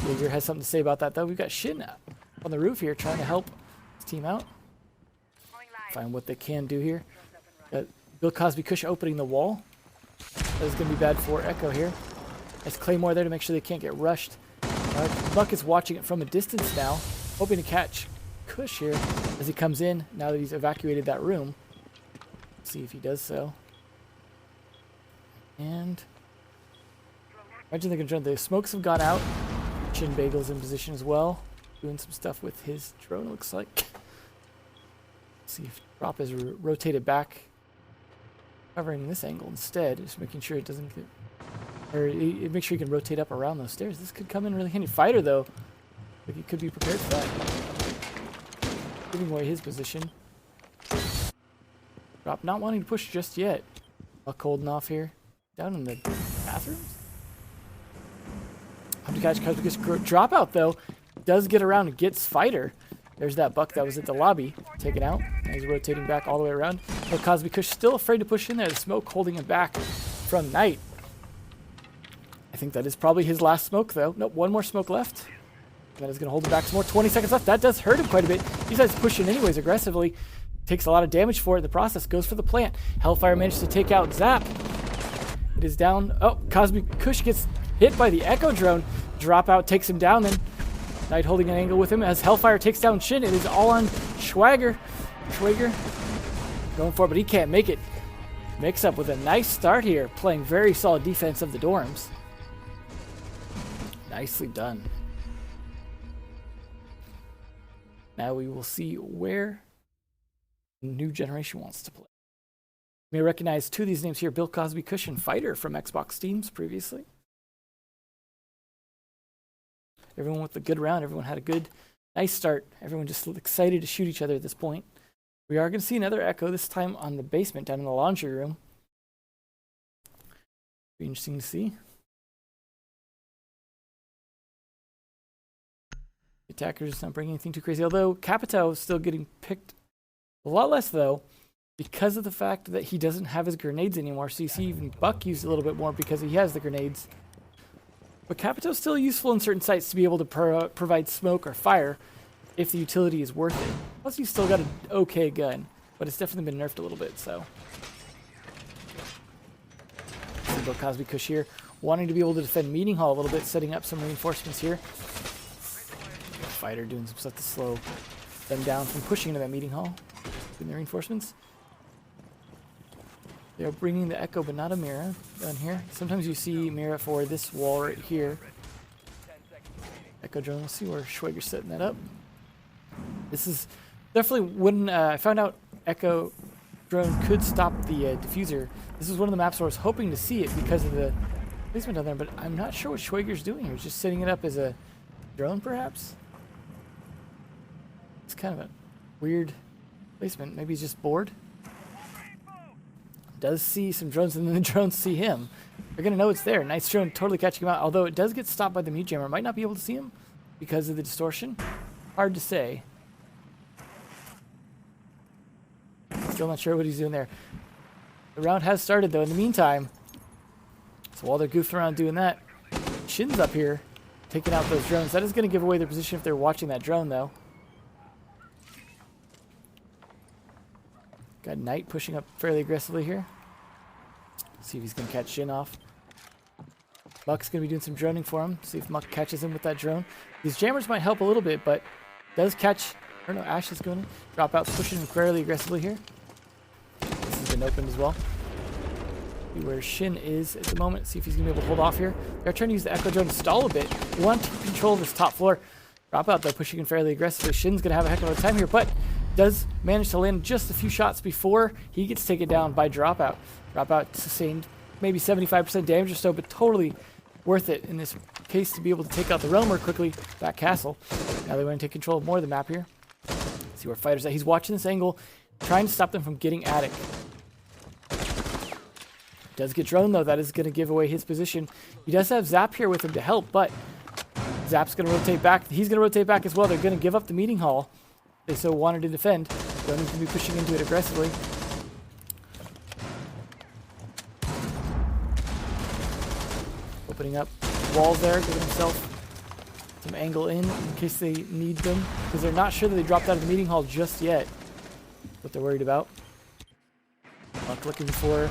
Jaeger has something to say about that though. We've got Shin on the roof here trying to help his team out. Find what they can do here. Bill Cosby Kush opening the wall. That is going to be bad for Echo here. There's Claymore there to make sure they can't get rushed. Buck is watching it from a distance now. hoping to catch Kush here as he comes in now that he's evacuated that room. Let's see if he does so. And imagine they're going to the smokes have gone out. Chin Bagel's in position as well, doing some stuff with his drone, it looks like. Let's see if Drop is rotated back, covering this angle instead, just making sure it doesn't get, or make sure you can rotate up around those stairs. This could come in really handy. Fighter though, like he could be prepared for that. Giving away his position. Drop not wanting to push just yet. Buck holding off here. Down in the bathrooms? Up to catch Dropout though does get around and gets Fighter. There's that Buck that was at the lobby, taken out. Now he's rotating back all the way around. But Cosby Kush still afraid to push in there. The smoke holding him back from Knight. I think that is probably his last smoke though. Nope, one more smoke left. That is going to hold him back some more. 20 seconds left. That does hurt him quite a bit. He decides to push in anyways aggressively. Takes a lot of damage for it in the process. Goes for the plant. Hellfire manages to take out Zap. It is down. Oh, Cosby Kush gets hit by the Echo drone. Dropout takes him down then. Knight holding an angle with him as Hellfire takes down Shin. It is all on Schwager. Going for it, but he can't make it. Mixup with a nice start here. Playing very solid defense of the dorms. Nicely done. Now we will see where the new generation wants to play. You may recognize two of these names here, Bill Cosby Kush and Fighter from Xbox Teams previously. Everyone with a good round. Everyone had a good, nice start. Everyone just excited to shoot each other at this point. We are going to see another Echo, this time on the basement down in the laundry room. Be interesting to see. The attacker's not bringing anything too crazy, although Capitao is still getting picked a lot less, though, because of the fact that he doesn't have his grenades anymore. So you see even Buck used a little bit more because he has the grenades. But Capito's still useful in certain sites to be able to provide smoke or fire if the utility is worth it. Plus, he's still got an okay gun, but it's definitely been nerfed a little bit, so. See Bill Cosby Kush here, wanting to be able to defend Meeting Hall a little bit, setting up some reinforcements here. Fighter doing some stuff to slow them down from pushing into that Meeting Hall. Doing the reinforcements. They're bringing the Echo, but not a Mira down here. Sometimes you see Mira for this wall right here. Echo drone, let's see where Schwager's setting that up. This is definitely when I found out Echo drone could stop the diffuser. This is one of the maps where I was hoping to see it because of the placement down there, but I'm not sure what Schwager's doing here. He's just setting it up as a drone, perhaps? It's kind of a weird placement. Maybe he's just bored. Does see some drones, and then the drones see him. They're going to know it's there. Nice drone totally catching him out, although it does get stopped by the mute jammer. Might not be able to see him because of the distortion. Hard to say. Still not sure what he's doing there. The round has started, though, in the meantime. So while they're goofing around doing that, Shin's up here taking out those drones. That is going to give away their position if they're watching that drone, though. Got Knight pushing up fairly aggressively here. See if he's going to catch Shin off. Muck's going to be doing some droning for him. See if Muck catches him with that drone. These jammers might help a little bit, but does catch... Or no, Ash is going to drop out, pushing him fairly aggressively here. This has been opened as well. See where Shin is at the moment. See if he's going to be able to hold off here. They're trying to use the Echo drone to stall a bit. They want to control this top floor. Drop out, though, pushing in fairly aggressively. Shin's going to have a heck of a time here, but... does manage to land just a few shots before he gets taken down by Dropout. Dropout sustained maybe 75% damage or so, but totally worth it in this case to be able to take out the Realmer quickly, that castle. Now they want to take control of more of the map here. See where Fighter's at. He's watching this angle, trying to stop them from getting Attic. Does get drone, though. That is going to give away his position. He does have Zap here with him to help, but Zap's going to rotate back. He's going to rotate back as well. They're going to give up the Meeting Hall. They so wanted to defend. Don't need to be pushing into it aggressively. Opening up walls there, giving himself some angle in case they need them. Because they're not sure that they dropped out of the Meeting Hall just yet. What they're worried about. Buck looking for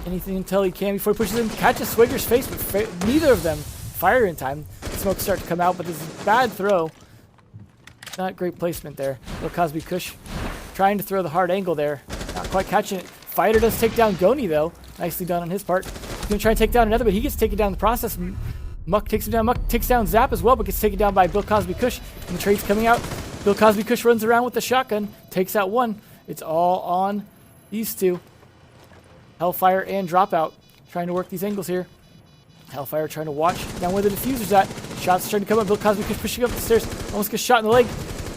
anything until he can before he pushes in. Catches Swigger's face, but neither of them fire in time. The smoke start to come out, but this is a bad throw. Not great placement there. Little Cosby Kush trying to throw the hard angle there. Not quite catching it. Fighter does take down Goni, though. Nicely done on his part. He's going to try and take down another, but he gets taken down in the process. Muck takes him down. Muck takes down Zap as well, but gets taken down by Bill Cosby Kush. And the trade's coming out. Bill Cosby Kush runs around with the shotgun. Takes out one. It's all on these two. Hellfire and Dropout. Trying to work these angles here. Hellfire trying to watch down where the diffuser's at. Shots starting to come up. Bill Cosby Kush pushing up the stairs. Almost gets shot in the leg.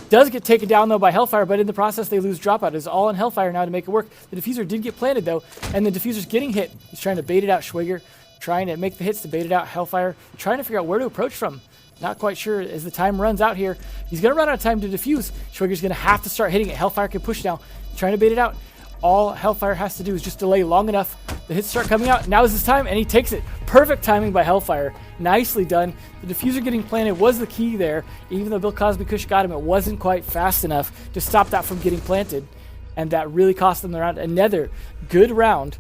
Does get taken down, though, by Hellfire, but in the process, they lose Dropout. It's all on Hellfire now to make it work. The diffuser did get planted, though, and the diffuser's getting hit. He's trying to bait it out. Schwager trying to make the hits to bait it out. Hellfire trying to figure out where to approach from. Not quite sure as the time runs out here. He's going to run out of time to defuse. Schwager's going to have to start hitting it. Hellfire can push now. Trying to bait it out. All Hellfire has to do is just delay long enough. The hits start coming out. Now is his time, and he takes it. Perfect timing by Hellfire. Nicely done. The diffuser getting planted was the key there. Even though Bill Cosby Kush got him, it wasn't quite fast enough to stop that from getting planted. And that really cost them the round. Another good round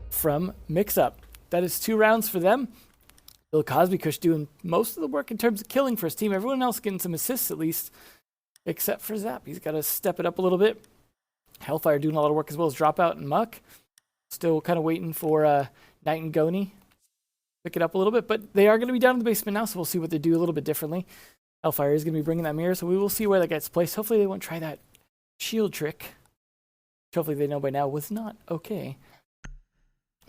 from Mixup. That is 2 rounds for them. Bill Cosby Kush doing most of the work in terms of killing for his team. Everyone else getting some assists at least, except for Zap. He's got to step it up a little bit. Hellfire doing a lot of work as well as Dropout and Muck. Still kind of waiting for Knight and Goni. Pick it up a little bit, but they are going to be down in the basement now, so we'll see what they do a little bit differently. Hellfire is going to be bringing that mirror, so we will see where that gets placed. Hopefully they won't try that shield trick, which hopefully they know by now was not okay.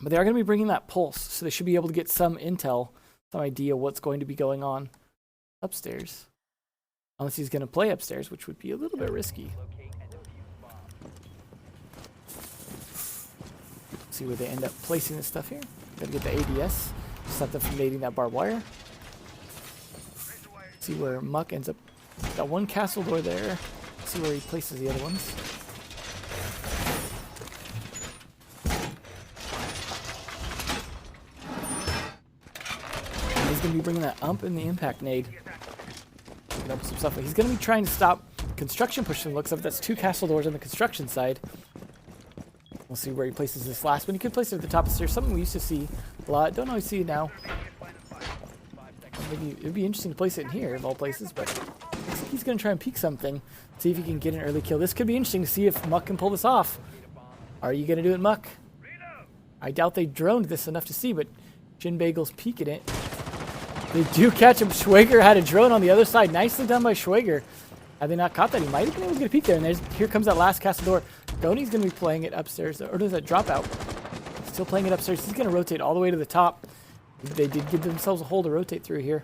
But they are going to be bringing that pulse, so they should be able to get some intel, some idea what's going to be going on upstairs. Unless he's going to play upstairs, which would be a little bit risky. See where they end up placing this stuff here. Gotta get the ADS. Stop them from nading that barbed wire. See where Muck ends up. Got one castle door there. See where he places the other ones. And he's gonna be bringing that ump and the impact nade. Picking up some stuff. He's gonna be trying to stop construction push from the looks of it. That's 2 castle doors on the construction side. We'll see where he places this last one. He could place it at the top of the stairs. Something we used to see a lot. Don't always see it now. Maybe it'd be interesting to place it in here, of all places, but looks like he's going to try and peek something. See if he can get an early kill. This could be interesting to see if Muck can pull this off. Are you going to do it, Muck? I doubt they droned this enough to see, but Shin Bagel's peeking it. They do catch him. Schwager had a drone on the other side. Nicely done by Schwager. Had they not caught that, he might have been able to get a peek there. And here comes that last castle door. Goni's going to be playing it upstairs. Or does that Dropout? Still playing it upstairs. He's going to rotate all the way to the top. They did give themselves a hole to rotate through here.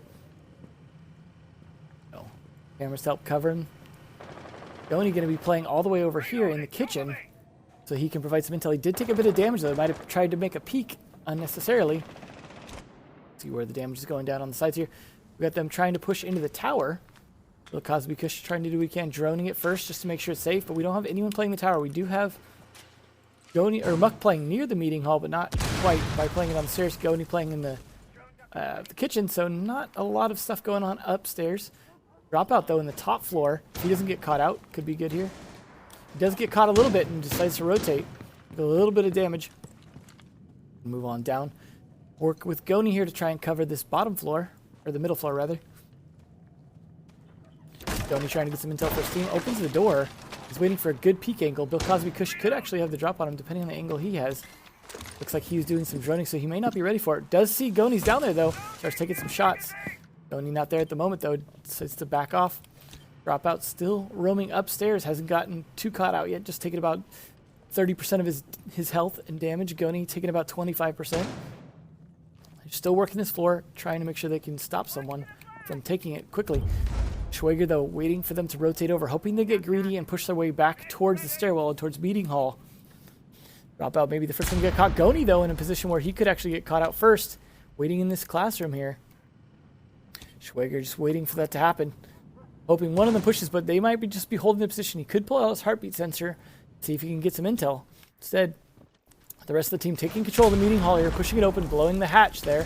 Oh, cameras to help cover him. Goni going to be playing all the way over here in the kitchen. So he can provide some intel. He did take a bit of damage, though. He might have tried to make a peek unnecessarily. See where the damage is going down on the sides here. We got them trying to push into the tower. Little Cosby Kush trying to do what he can, droning it first just to make sure it's safe, but we don't have anyone playing the tower. We do have Goni or Muck playing near the meeting hall, but not quite by playing it on the stairs. Goni playing in the kitchen, so not a lot of stuff going on upstairs. Dropout though in the top floor. If he doesn't get caught out, could be good here. He does get caught a little bit and decides to rotate. A little bit of damage. Move on down. Work with Goni here to try and cover this bottom floor, or the middle floor rather. Goni trying to get some intel for his team. Opens the door. He's waiting for a good peek angle. Bill Cosby Kush could actually have the drop on him depending on the angle he has. Looks like he was doing some droning, so he may not be ready for it. Does see Goni's down there, though. Starts taking some shots. Goni not there at the moment, though. Decides to back off. Dropout still roaming upstairs. Hasn't gotten too caught out yet. Just taking about 30% of his health and damage. Goni taking about 25%. They're still working this floor, trying to make sure they can stop someone from taking it quickly. Schwager, though, waiting for them to rotate over, hoping they get greedy and push their way back towards the stairwell and towards meeting hall. Dropout maybe the first one to get caught. Goni, though, in a position where he could actually get caught out first, waiting in this classroom here. Schwager just waiting for that to happen, hoping one of them pushes, but they might just be holding the position. He could pull out his heartbeat sensor, see if he can get some intel. Instead, the rest of the team taking control of the meeting hall here, pushing it open, blowing the hatch there.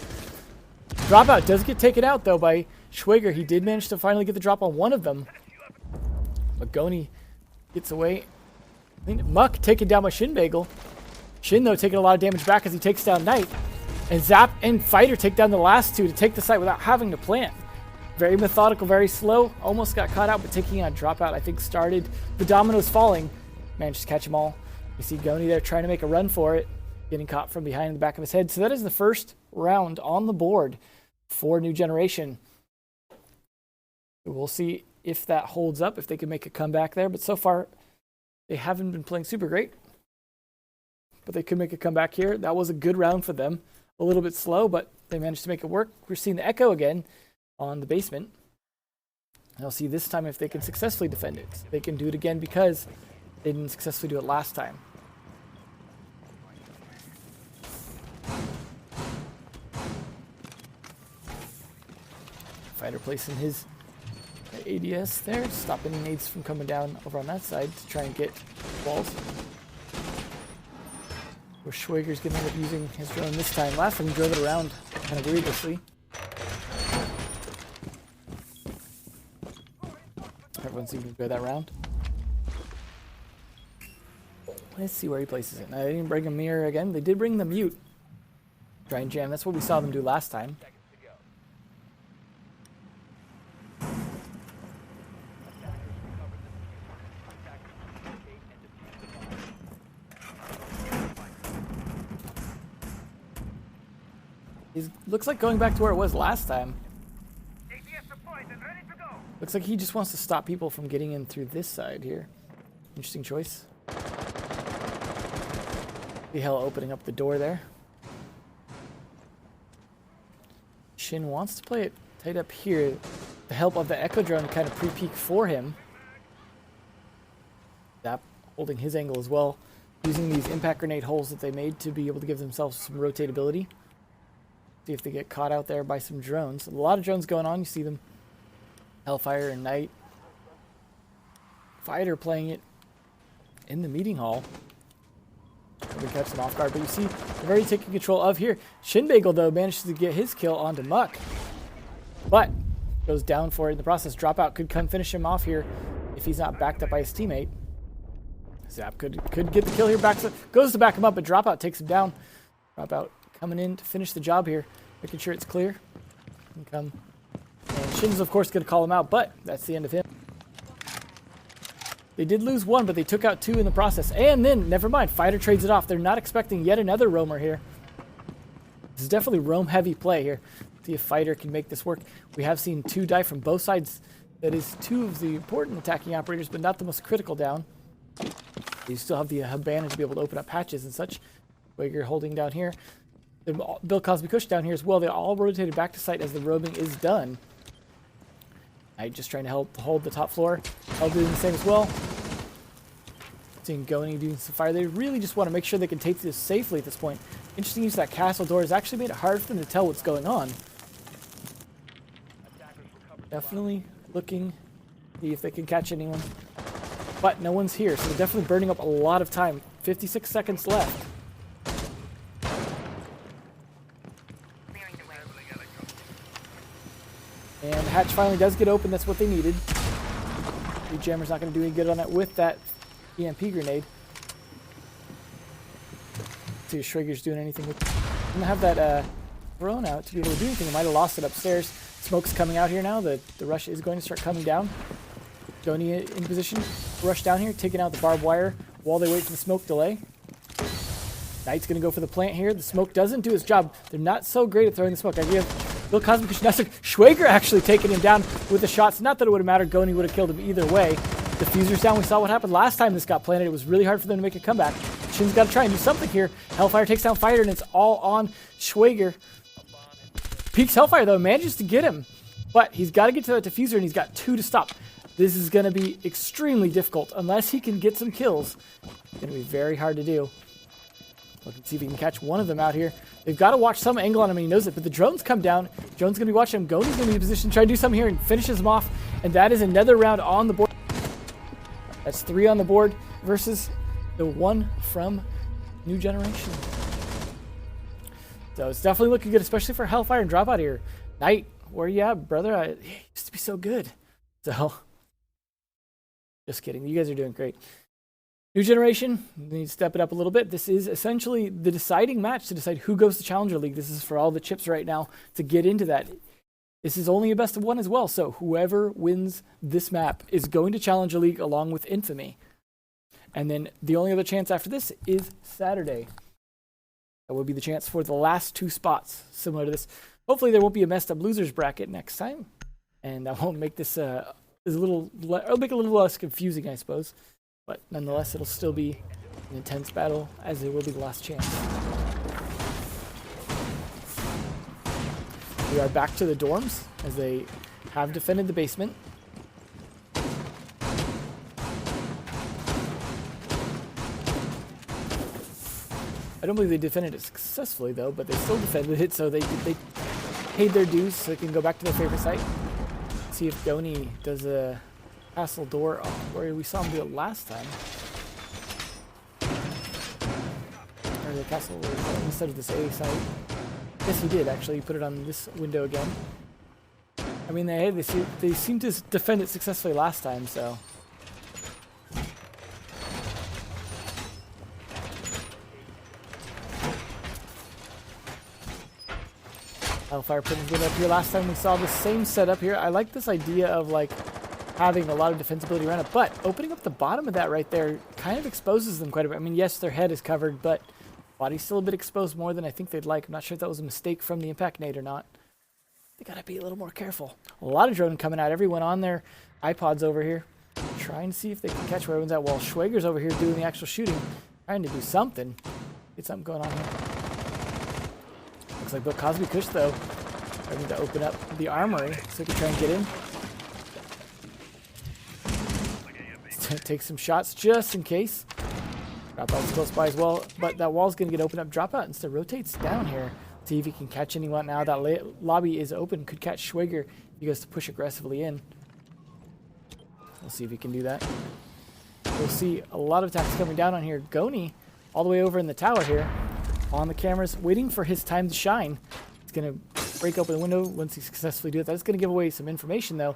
Dropout does get taken out, though, by Schwager. He did manage to finally get the drop on one of them. But Goni gets away. I think Muck taken down by Shin Bagel. Shin, though, taking a lot of damage back as he takes down Knight. And Zap and Fighter take down the last two to take the site without having to plant. very methodical, very slow. Almost got caught out, but taking on Dropout, I think, started the dominoes falling. Managed to catch them all. You see Goni there trying to make a run for it, getting caught from behind in the back of his head. So that is the first round on the board for New Generation. We'll see if that holds up, if they can make a comeback there. But so far, they haven't been playing super great. But they could make a comeback here. That was a good round for them. A little bit slow, but they managed to make it work. We're seeing the Echo again on the basement. And I'll see this time if they can successfully defend it. They can do it again because they didn't successfully do it last time. Fighter placing his ADS there, stop any nades from coming down over on that side to try and get walls. Where Schwager's going to end up using his drone this time. Last time he drove it around kind of weirdlessly. Everyone seemed to enjoy that round. Let's see where he places it. Now, they didn't bring a mirror again. They did bring the mute. Try and jam. That's what we saw them do last time. Looks like going back to where it was last time. Looks like he just wants to stop people from getting in through this side here. Interesting choice. The hell opening up the door there. Shin wants to play it tight up here. The help of the Echo drone to kind of pre-peek for him. Zap holding his angle as well. Using these impact grenade holes that they made to be able to give themselves some rotatability. See if they get caught out there by some drones. A lot of drones going on. You see them. Hellfire and Knight. Fighter playing it in the meeting hall. We catch them off guard, but you see they're already taking control of here. Shinbagel, though, manages to get his kill onto Muck. But goes down for it in the process. Dropout could come finish him off here if he's not backed up by his teammate. Zap could get the kill here. Goes to back him up, but Dropout takes him down. Dropout coming in to finish the job here, making sure it's clear. And Shin's, of course, going to call him out, but that's the end of him. They did lose one, but they took out two in the process. And then, never mind, Fighter trades it off. They're not expecting yet another roamer here. This is definitely roam-heavy play here. See if Fighter can make this work. We have seen two die from both sides. That is two of the important attacking operators, but not the most critical down. You still have the advantage to be able to open up hatches and such. Wager holding down here. Bill Cosby Cush down here as well. They all rotated back to site as the roaming is done. Knight just trying to help hold the top floor. I'll doing the same as well. Seeing Goni doing some fire. They really just want to make sure they can take this safely at this point. Interesting use of that castle door has actually made it hard for them to tell what's going on. Definitely looking to see if they can catch anyone. But no one's here, so they're definitely burning up a lot of time. 56 seconds left. And the hatch finally does get open. That's what they needed. The Jammer's not going to do any good on it with that EMP grenade. Let's see if Schrager's doing anything with... I'm going to have that thrown out to be able to do anything. I might have lost it upstairs. Smoke's coming out here now. The rush is going to start coming down. Goni in position. Rush down here, taking out the barbed wire while they wait for the smoke delay. Knight's going to go for the plant here. The smoke doesn't do its job. They're not so great at throwing the smoke. I give Bill Cosby Schwager actually taking him down with the shots. Not that it would have mattered. Goni would have killed him either way. Diffuser's down. We saw what happened last time this got planted. It was really hard for them to make a comeback. Shin's got to try and do something here. Hellfire takes down Fighter, and it's all on Schwager. Peaks Hellfire, though, manages to get him. But he's got to get to that diffuser, and he's got two to stop. This is going to be extremely difficult. Unless he can get some kills, it's going to be very hard to do. Let's see if he can catch one of them out here. They've got to watch some angle on him, and he knows it. But the drones come down. Drone's going to be watching him. Goni's going to be in position to try to do something here and finishes him off. And that is another round on the board. That's 3 on the board versus the 1 from New Generation. So it's definitely looking good, especially for Hellfire and Dropout here. Knight, where you at, brother? He used to be so good. So, just kidding. You guys are doing great. New Generation, we need to step it up a little bit. This is essentially the deciding match to decide who goes to Challenger League. This is for all the chips right now to get into that. This is only a best of 1 as well, so whoever wins this map is going to Challenger League along with Infamy. And then the only other chance after this is Saturday. That would be the chance for the last 2 spots, similar to this. Hopefully there won't be a messed up losers bracket next time, and that won't make this it'll make it a little less confusing, I suppose. But nonetheless, it'll still be an intense battle, as it will be the last chance. We are back to the dorms, as they have defended the basement. I don't believe they defended it successfully, though, but they still defended it, so they paid their dues so they can go back to their favorite site. See if Goni does a castle door where we saw him do it last time. Or the castle instead of this A site. Yes, he did, actually. He put it on this window again. I mean, they seemed to defend it successfully last time, so... Hellfire Prison's been up here. Last time we saw the same setup here. I like this idea of like having a lot of defensibility around it, but opening up the bottom of that right there kind of exposes them quite a bit. I mean, yes, their head is covered, but body's still a bit exposed more than I think they'd like. I'm not sure if that was a mistake from the impact nade or not. They gotta be a little more careful. A lot of drone coming out. Everyone on their iPods over here, trying to see if they can catch where everyone's at, while Schwager's over here doing the actual shooting, trying to do something. Get something going on here. Looks like Bill Cosby Kush, though, starting to open up the armory so he can try and get in. Take some shots just in case. Dropout's close by as well, but that wall's going to get opened up. Dropout instead rotates down here. See if he can catch anyone now. That lobby is open. Could catch Schwager if he goes to push aggressively in. We'll see if he can do that. We'll see a lot of attacks coming down on here. Goni all the way over in the tower here. On the cameras, waiting for his time to shine. He's going to break open the window once he successfully does it. That's going to give away some information, though.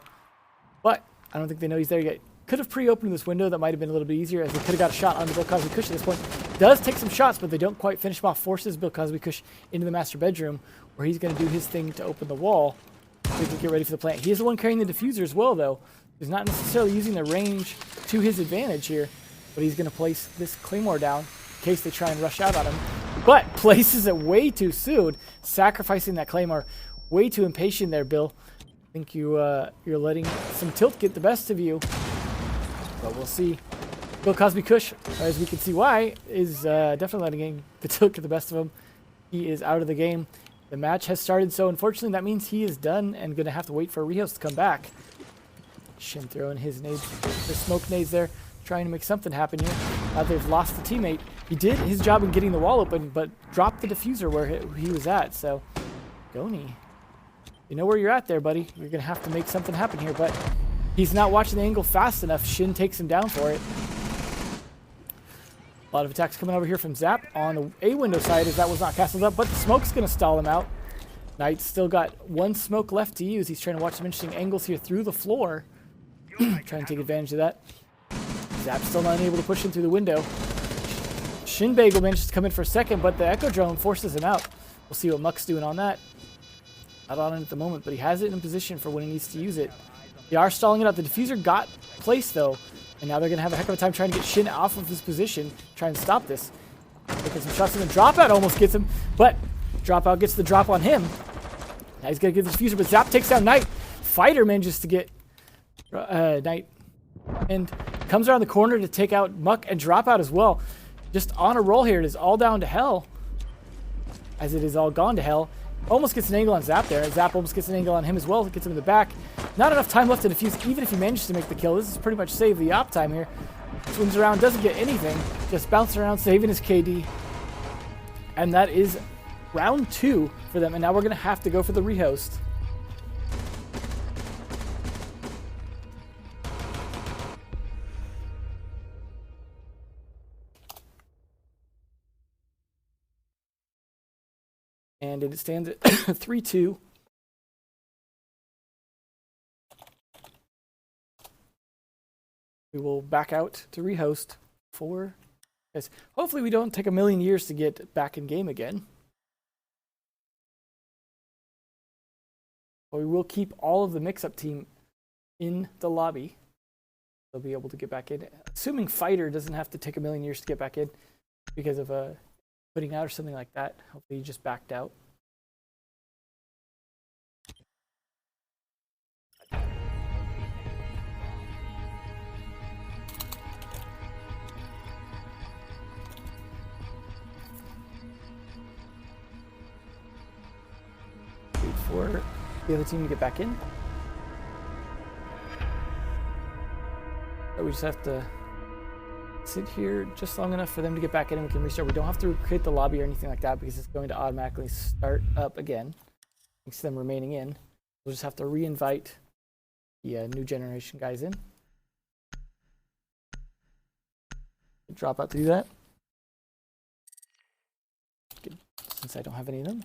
But I don't think they know he's there yet. Could have pre-opened this window. That might have been a little bit easier, as he could have got a shot on the Bill Cosby Kush at this point. Does take some shots, but they don't quite finish him off. Forces Bill Cosby Kush into the master bedroom, where he's going to do his thing to open the wall so he can get ready for the plant. He is the one carrying the diffuser as well, though. He's not necessarily using the range to his advantage here, but he's going to place this Claymore down in case they try and rush out on him. But places it way too soon, sacrificing that Claymore. Way too impatient there, Bill. I think you're letting some tilt get the best of you. But we'll see. Bill Cosby Kush, as we can see why, is definitely letting the tilt get the best of him. He is out of the game. The match has started, so unfortunately that means he is done and going to have to wait for Rios to come back. Shin throwing his nades, the smoke nades there, trying to make something happen here. Now they've lost the teammate. He did his job in getting the wall open, but dropped the diffuser where he was at. So, Goni, you know where you're at there, buddy. You're going to have to make something happen here, but he's not watching the angle fast enough. Shin takes him down for it. A lot of attacks coming over here from Zap on the A window side, as that was not castled up, but the smoke's going to stall him out. Knight's still got one smoke left to use. He's trying to watch some interesting angles here through the floor. Trying to take advantage of that. Zap's still not able to push in through the window. Shin Bagel manages to come in for a second, but the Echo Drone forces him out. We'll see what Muck's doing on that. Not on it at the moment, but he has it in position for when he needs to use it. They are stalling it out. The diffuser got placed, though, and now they're going to have a heck of a time trying to get Shin off of his position, try and stop this. Taking some shots, and the Dropout almost gets him, but Dropout gets the drop on him. Now he's going to get the diffuser, but Zap takes down Knight. Fighter manages to get Knight, and comes around the corner to take out Muck and Dropout as well. Just on a roll here. It is all down to hell, as it is all gone to hell. Almost gets an angle on Zap there. Zap almost gets an angle on him as well. It gets him in the back. Not enough time left to defuse, even if he manages to make the kill. This is pretty much save the op time here. Swings around, doesn't get anything. Just bouncing around, saving his KD. And that is round 2 for them. And now we're going to have to go for the rehost. And it stands at 3-2. We will back out to rehost for this. Hopefully we don't take a million years to get back in game again. But we will keep all of the mix-up team in the lobby. They'll be able to get back in. Assuming Fighter doesn't have to take a million years to get back in because of putting out or something like that. Hopefully he just backed out. Wait for the other team to get back in. So we just have to sit here just long enough for them to get back in and we can restart. We don't have to create the lobby or anything like that because it's going to automatically start up again. Thanks to them remaining in. We'll just have to re-invite the new generation guys in. Drop out to do that. Good. Since I don't have any of them.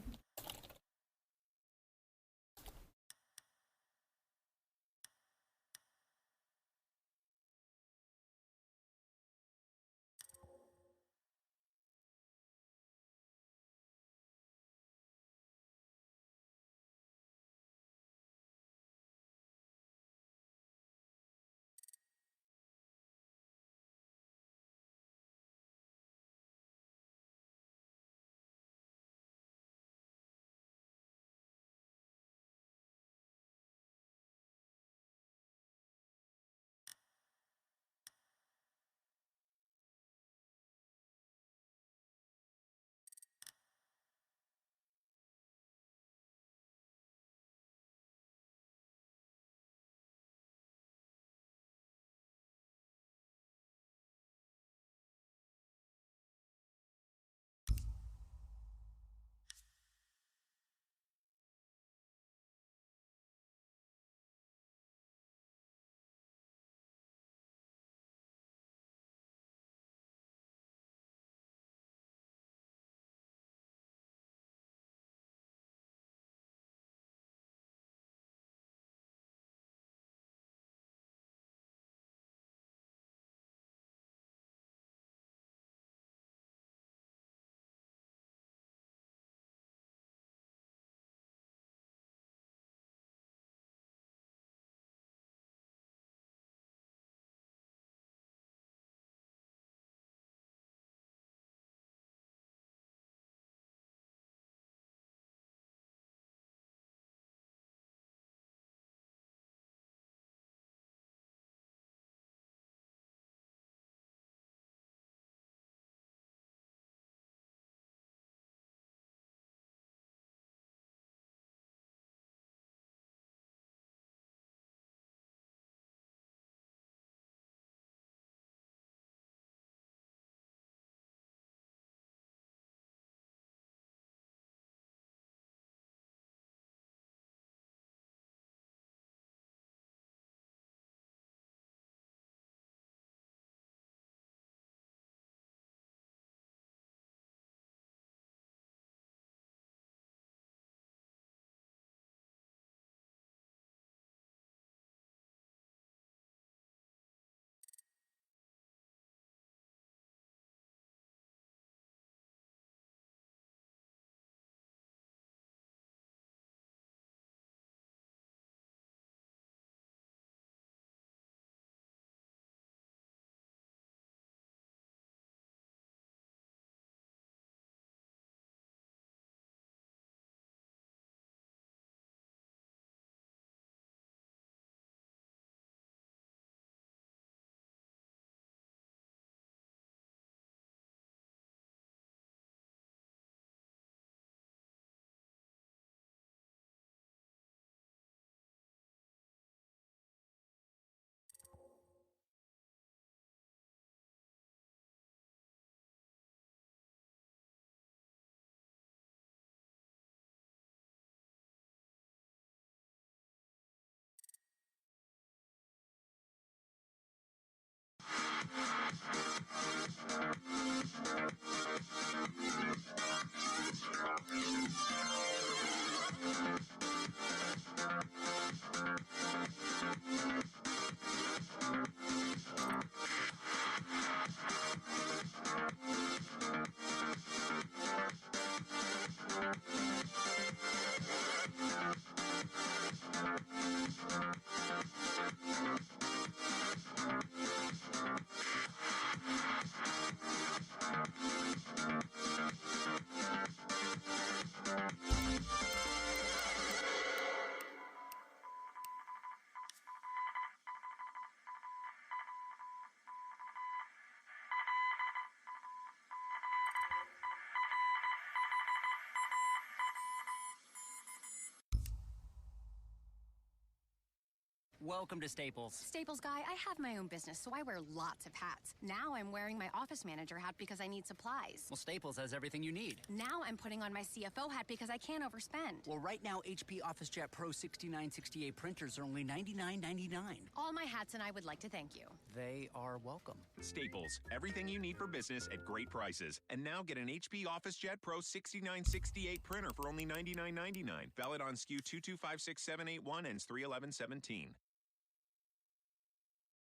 Welcome to Staples. Staples guy, I have my own business, so I wear lots of hats. Now I'm wearing my office manager hat because I need supplies. Well, Staples has everything you need. Now I'm putting on my CFO hat because I can't overspend. Well, right now, HP OfficeJet Pro 6968 printers are only $99.99. All my hats and I would like to thank you. They are welcome. Staples, everything you need for business at great prices. And now get an HP OfficeJet Pro 6968 printer for only $99.99. Valid on SKU 2256781 and 31117.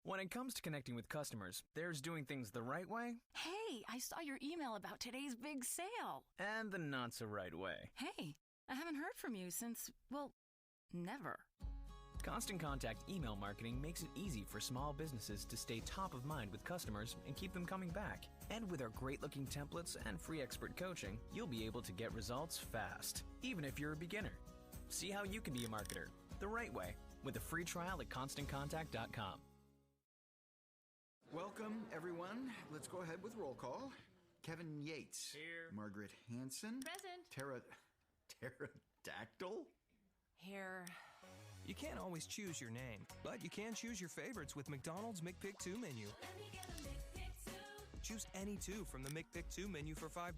When it comes to connecting with customers, there's doing things the right way. Hey, I saw your email about today's big sale. And the not so right way. Hey, I haven't heard from you since, well, never. Constant Contact email marketing makes it easy for small businesses to stay top of mind with customers and keep them coming back. And with our great-looking templates and free expert coaching, you'll be able to get results fast, even if you're a beginner. See how you can be a marketer the right way with a free trial at ConstantContact.com. Welcome, everyone. Let's go ahead with roll call. Kevin Yates. Here. Margaret Hanson. Present. Pterodactyl? Here. You can't always choose your name, but you can choose your favorites with McDonald's McPick 2 menu. Choose any two from the McPick 2 menu for $5.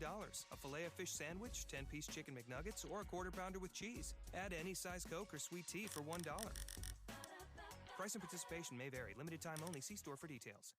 A Filet-O-Fish sandwich, 10-piece chicken McNuggets, or a Quarter Pounder with cheese. Add any size Coke or sweet tea for $1. Price and participation may vary. Limited time only. See store for details.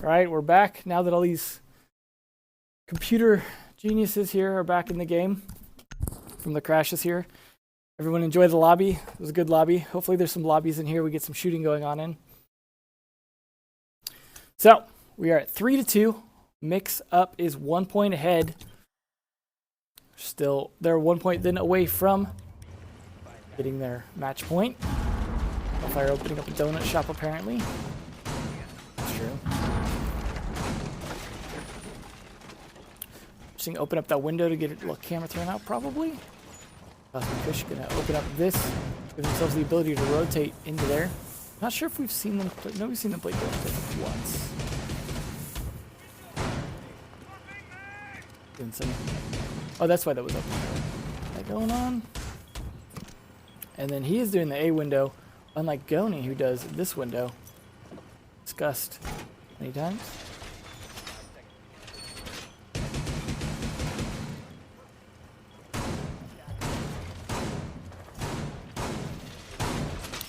All right, we're back now that all these computer geniuses here are back in the game from the crashes here. Everyone enjoy the lobby. It was a good lobby. Hopefully there's some lobbies in here we get some shooting going on in. So we are at 3-2. Mix-Up is 1 point ahead. Still, they're 1 point then away from getting their match point. Fire opening up a donut shop apparently. That's true. Just gonna open up that window to get a little camera thrown out probably. Fish gonna open up this, give themselves the ability to rotate into there. Not sure if we've seen them play. No, we've seen them play donut once. Doing some. Oh, that's why that was open. That going on. And then he is doing the A window, unlike Goni, who does this window. Discussed many times.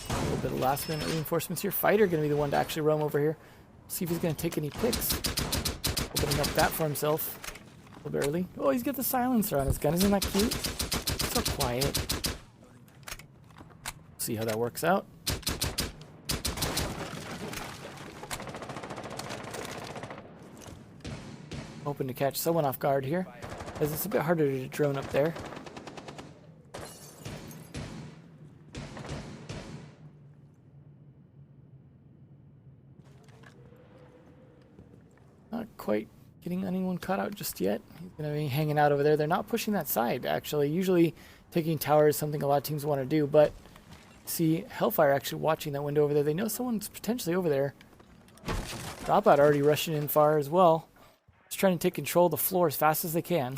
A little bit of last minute reinforcements here. Fighter going to be the one to actually roam over here. See if he's going to take any picks. Opening up that for himself. A little bit early. Oh, he's got the silencer on his gun. Isn't that cute? So quiet. See how that works out. Hoping to catch someone off guard here, as it's a bit harder to drone up there. Not quite getting anyone caught out just yet. He's going to be hanging out over there. They're not pushing that side, actually. Usually taking tower is something a lot of teams want to do, but see Hellfire actually watching that window over there. They know someone's potentially over there. Dropout already rushing in far as well. Just trying to take control of the floor as fast as they can.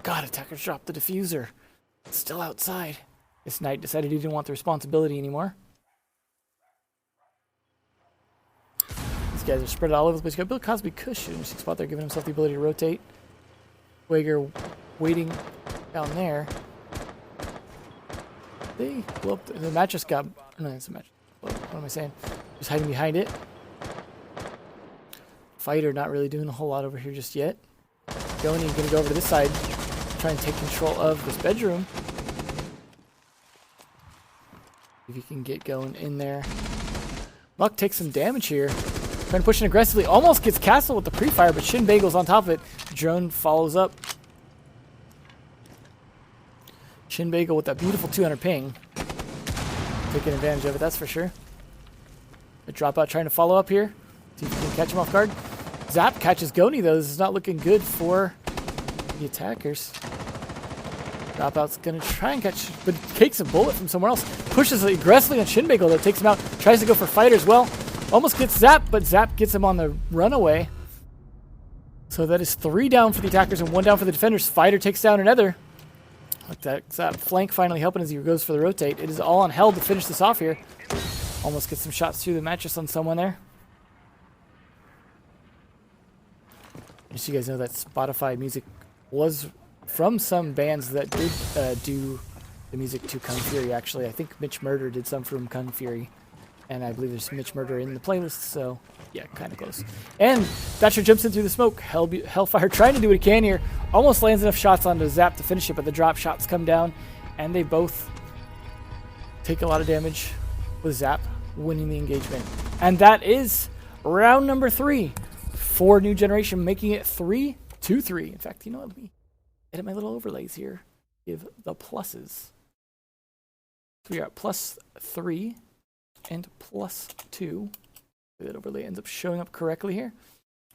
God, attackers dropped the diffuser. It's still outside. This Knight decided he didn't want the responsibility anymore. These guys are spread all over the place. You got Bill Cosby Cush in a spot there, giving himself the ability to rotate. Wager waiting down there. They blow up the mattress got... No, that's a mattress. What am I saying? Just hiding behind it. Fighter not really doing a whole lot over here just yet. Going and gonna go over to this side, try and take control of this bedroom. If you can get going in there. Muck takes some damage here. Trying to push in aggressively. Almost gets castle with the pre-fire, but Shin Bagel's on top of it. Drone follows up. Shin Bagel with that beautiful 200 ping. Taking advantage of it, that's for sure. The dropout trying to follow up here. See if you can catch him off guard. Zap catches Goni, though. This is not looking good for the attackers. Dropout's going to try and catch, but takes a bullet from somewhere else. Pushes aggressively on Shin Bagel, though. Takes him out. Tries to go for Fighter as well. Almost gets Zap, but Zap gets him on the runaway. So that is 3 down for the attackers and 1 down for the defenders. Fighter takes down another. Like that flank finally helping as he goes for the rotate. It is all on Hell to finish this off here. Almost gets some shots through the mattress on someone there. Just so you guys know that Spotify music was from some bands that did do the music to Kung Fury, actually. I think Mitch Murder did some from Kung Fury. And I believe there's Mitch Murder in the playlist, so yeah, kind of close. And Thatcher jumps in through the smoke. Hellfire trying to do what he can here. Almost lands enough shots onto Zap to finish it, but the drop shots come down. And they both take a lot of damage with Zap winning the engagement. And that is round number 3 for New Generation, making it 3-2-3. In fact, you know what? Let me edit my little overlays here. Give the pluses. We are at +3 and +2. That overlay ends up showing up correctly here.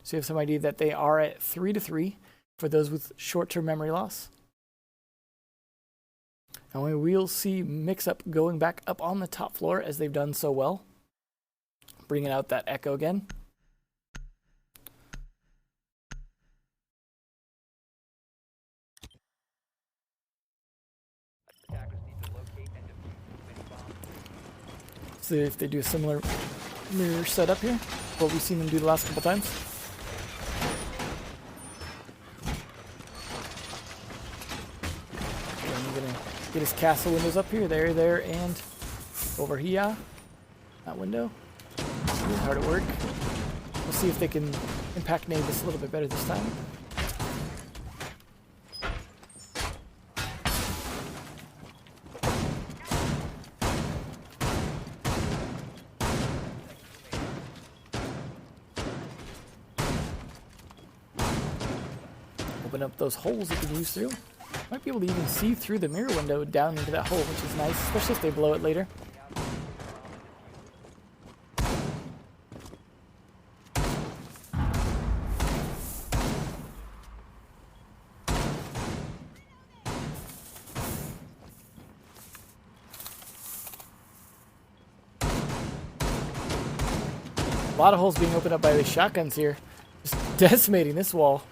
So you have some idea that they are at 3-3 for those with short-term memory loss. And we will see Mixup going back up on the top floor as they've done so well. Bringing out that echo again. See if they do a similar mirror setup here. What we've seen them do the last couple times. And we're gonna get his castle windows up here, there, and over here. That window. It's hard at work. We'll see if they can impact nade this a little bit better this time. Open up those holes you can use through. Might be able to even see through the mirror window down into that hole, which is nice, especially if they blow it later. A lot of holes being opened up by the shotguns here. Just decimating this wall.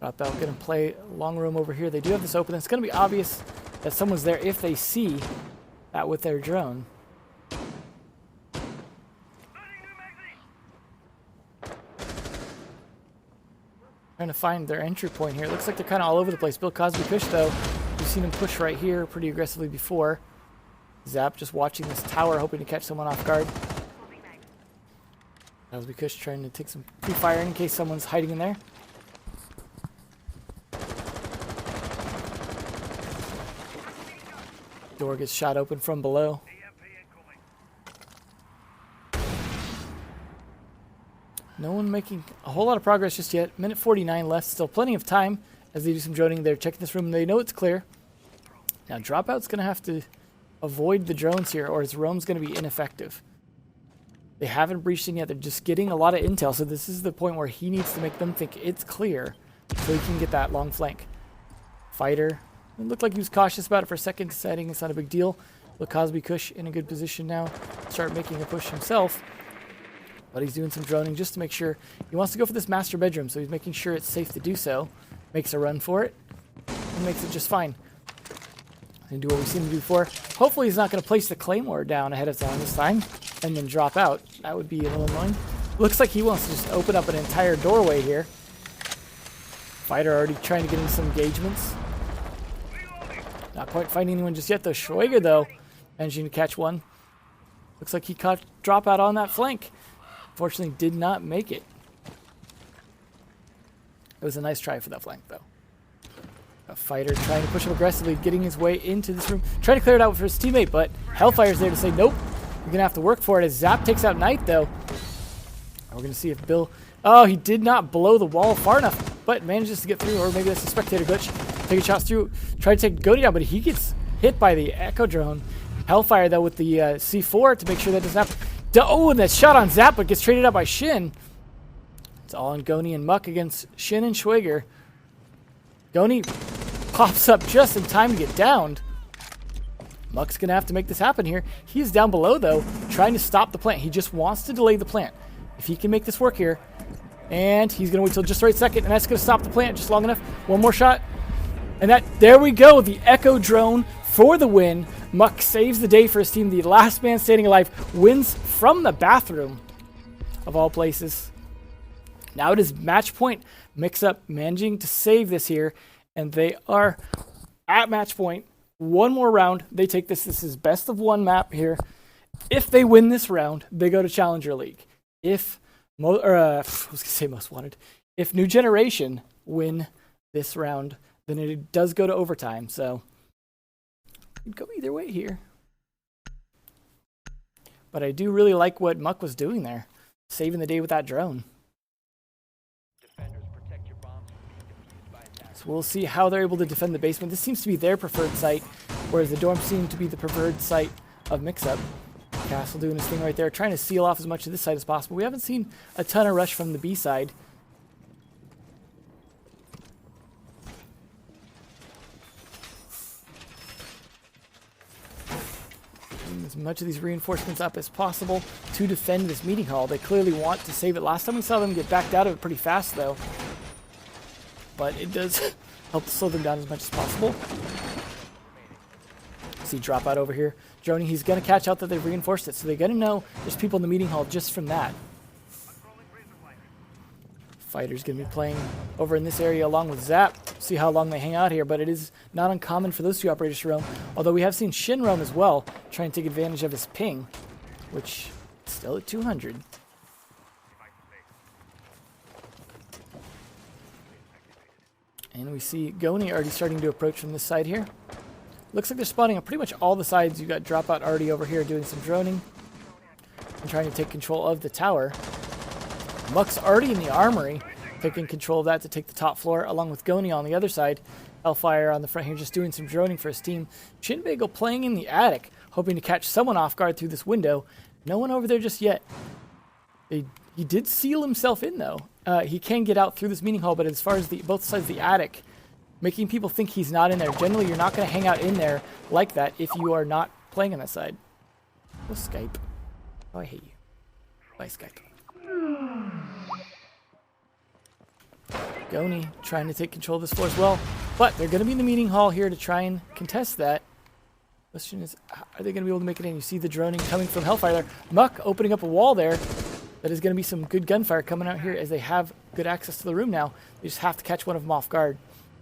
Dropout going to play long room over here. They do have this open. It's going to be obvious that someone's there if they see that with their drone. Trying to find their entry point here. It looks like they're kind of all over the place. Bill Cosby Kush, though, we've seen him push right here pretty aggressively before. Zap just watching this tower, hoping to catch someone off guard. Cosby Kush trying to take some pre-fire in case someone's hiding in there. Door gets shot open from below. No one making a whole lot of progress just yet. Minute 49 left. Still plenty of time as they do some droning. They're checking this room and they know it's clear. Now Dropout's going to have to avoid the drones here or his roam's going to be ineffective. They haven't breached in yet. They're just getting a lot of intel. So this is the point where he needs to make them think it's clear so he can get that long flank. Fighter. It looked like he was cautious about it for a second, deciding it's not a big deal. Look, Cosby Kush in a good position now. Start making a push himself. But he's doing some droning just to make sure. He wants to go for this master bedroom, so he's making sure it's safe to do so. Makes a run for it. And makes it just fine. And do what we've seen him do before. Hopefully he's not going to place the Claymore down ahead of time this time. And then drop out. That would be a little annoying. Looks like he wants to just open up an entire doorway here. Fighter already trying to get in some engagements. Not quite finding anyone just yet though. Schweiger though, managing to catch one. Looks like he caught Dropout on that flank. Fortunately did not make it. It was a nice try for that flank though. A Fighter trying to push him aggressively, getting his way into this room. Trying to clear it out for his teammate, but Hellfire's there to say nope. You're going to have to work for it as Zap takes out Knight though. And we're going to see if Bill... Oh, he did not blow the wall far enough, but manages to get through, or maybe that's a spectator glitch. Taking shots through, try to take Goaty down, but he gets hit by the Echo Drone. Hellfire, though, with the C4 to make sure that doesn't happen. Oh, and that shot on Zap, but gets traded out by Shin. It's all on Goni and Muck against Shin and Schweiger. Goni pops up just in time to get downed. Muck's going to have to make this happen here. He is down below, though, trying to stop the plant. He just wants to delay the plant. If he can make this work here, and he's going to wait till just the right second, and that's going to stop the plant just long enough. One more shot. And there we go. The Echo Drone for the win. Muck saves the day for his team. The last man standing alive wins from the bathroom, of all places. Now it is match point. Mixup managing to save this here, and they are at match point. One more round. They take this. This is best of one map here. If they win this round, they go to Challenger League. If I was gonna say Most Wanted. If New Generation win this round, then it does go to overtime. So it'd go either way here. But I do really like what Muck was doing there, saving the day with that drone. So we'll see how they're able to defend the basement. This seems to be their preferred site, whereas the dorms seem to be the preferred site of Mixup. Castle doing his thing right there, trying to seal off as much of this side as possible. We haven't seen a ton of rush from the B side. Getting as much of these reinforcements up as possible to defend this meeting hall. They clearly want to save it. Last time we saw them get backed out of it pretty fast, though. But it does help to slow them down as much as possible. See Dropout over here. Droning, he's going to catch out that they've reinforced it, so they're going to know there's people in the meeting hall just from that. Fighter's going to be playing over in this area along with Zap. See how long they hang out here, but it is not uncommon for those two operators to roam. Although we have seen Shin roam as well, trying to take advantage of his ping, which is still at 200. And we see Goni already starting to approach from this side here. Looks like they're spawning on pretty much all the sides. You've got Dropout already over here doing some droning and trying to take control of the tower. Muck's already in the armory, taking control of that to take the top floor, along with Goni on the other side. Hellfire on the front here just doing some droning for his team. Shinbagel playing in the attic, hoping to catch someone off guard through this window. No one over there just yet. He did seal himself in, though. He can get out through this meeting hall, but as far as both sides of the attic, making people think he's not in there. Generally, you're not going to hang out in there like that if you are not playing on that side. Oh, Skype. Oh, I hate you. Bye, Skype. Goni trying to take control of this floor as well. But they're going to be in the meeting hall here to try and contest that. Question is, are they going to be able to make it in? You see the droning coming from Hellfire there. Muck opening up a wall there. That is going to be some good gunfire coming out here as they have good access to the room now. They just have to catch one of them off guard.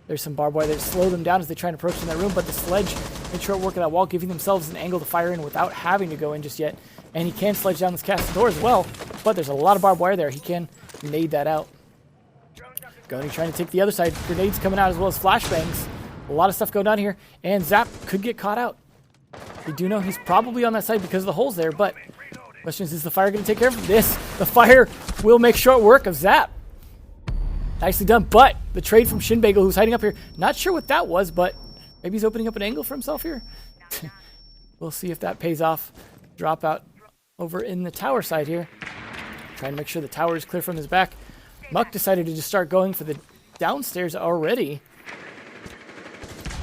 There's some barbed wire that slow them down as they try and approach in that room, but the sledge makes short work of that wall, giving themselves an angle to fire in without having to go in just yet. And he can sledge down this castle door as well, but there's a lot of barbed wire there. He can nade that out. Goni trying to take the other side. Grenades coming out as well as flashbangs. A lot of stuff going on here, and Zap could get caught out. They do know he's probably on that side because of the holes there, but question is the fire going to take care of this? The fire will make short work of Zap. Nicely done, but the trade from Shinbagel, who's hiding up here, not sure what that was, but maybe he's opening up an angle for himself here. We'll see if that pays off. Drop out over in the tower side here. Trying to make sure the tower is clear from his back. Muck decided to just start going for the downstairs already.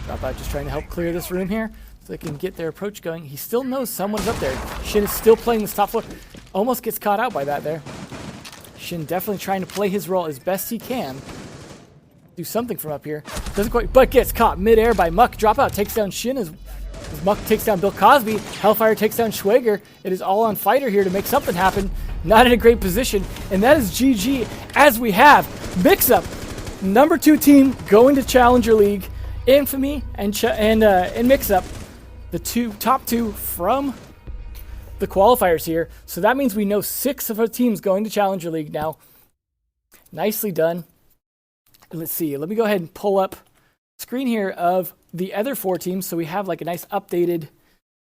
Drop out just trying to help clear this room here so they can get their approach going. He still knows someone's up there. Shin is still playing this top floor. Almost gets caught out by that there. Shin definitely trying to play his role as best he can. Do something from up here. Doesn't quite, but gets caught midair by Muck. Dropout takes down Shin as Muck takes down Bill Cosby. Hellfire takes down Schwager. It is all on Fighter here to make something happen. Not in a great position. And that is GG as we have Mixup, number 2 team going to Challenger League. Infamy and Mixup, the top two from the qualifiers here. So that means we know 6 of our teams going to Challenger League now. Nicely done. Let's see. Let me go ahead and pull up screen here of the other 4 teams so we have like a nice updated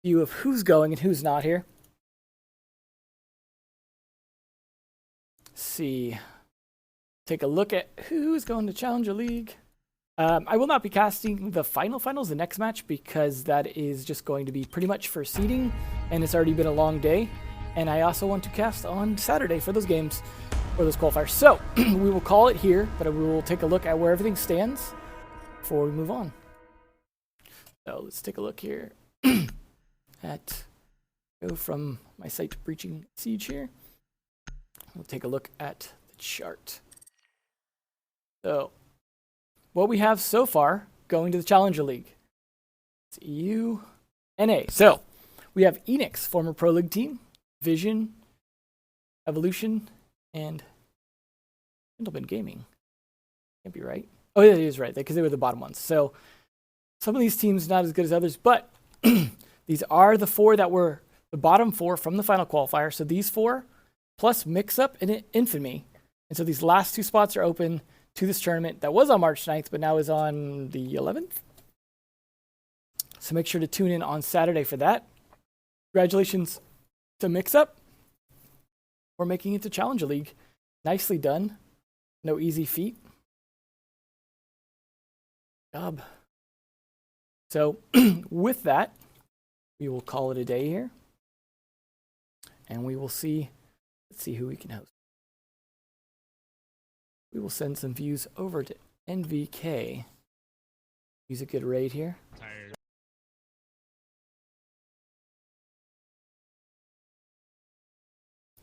view of who's going and who's not here. Let's see. Take a look at who's going to Challenger League. I will not be casting the finals, the next match, because that is just going to be pretty much for seeding, and it's already been a long day. And I also want to cast on Saturday for those games, for those qualifiers. So we will call it here, but we will take a look at where everything stands before we move on. So let's take a look here at, go from my site to Breaching Siege here. We'll take a look at the chart. So what we have so far going to the Challenger League. It's EU and A. So we have Enix, former Pro League team, Vision, Evolution, and Gentleman Gaming. Can't be right. Oh, yeah, it is right, because they were the bottom ones. So some of these teams not as good as others, but these are the 4 that were the bottom 4 from the final qualifier. So these 4 plus Mixup and Infamy. And so these last 2 spots are open to this tournament that was on March 9th, but now is on the 11th. So make sure to tune in on Saturday for that. Congratulations to Mixup for making it to Challenger League. Nicely done. No easy feat. Job. So with that, we will call it a day here. And we will see, let's see who we can host. We will send some views over to NVK. Use a good raid here.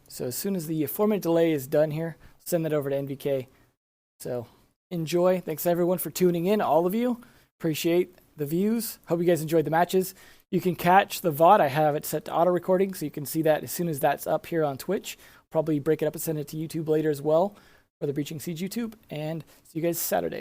So as soon as the 4-minute delay is done here, send that over to NVK. So enjoy. Thanks everyone for tuning in, all of you. Appreciate the views. Hope you guys enjoyed the matches. You can catch the VOD. I have it set to auto recording, so you can see that as soon as that's up here on Twitch. Probably break it up and send it to YouTube later as well, for the Breaching Siege YouTube, and see you guys Saturday.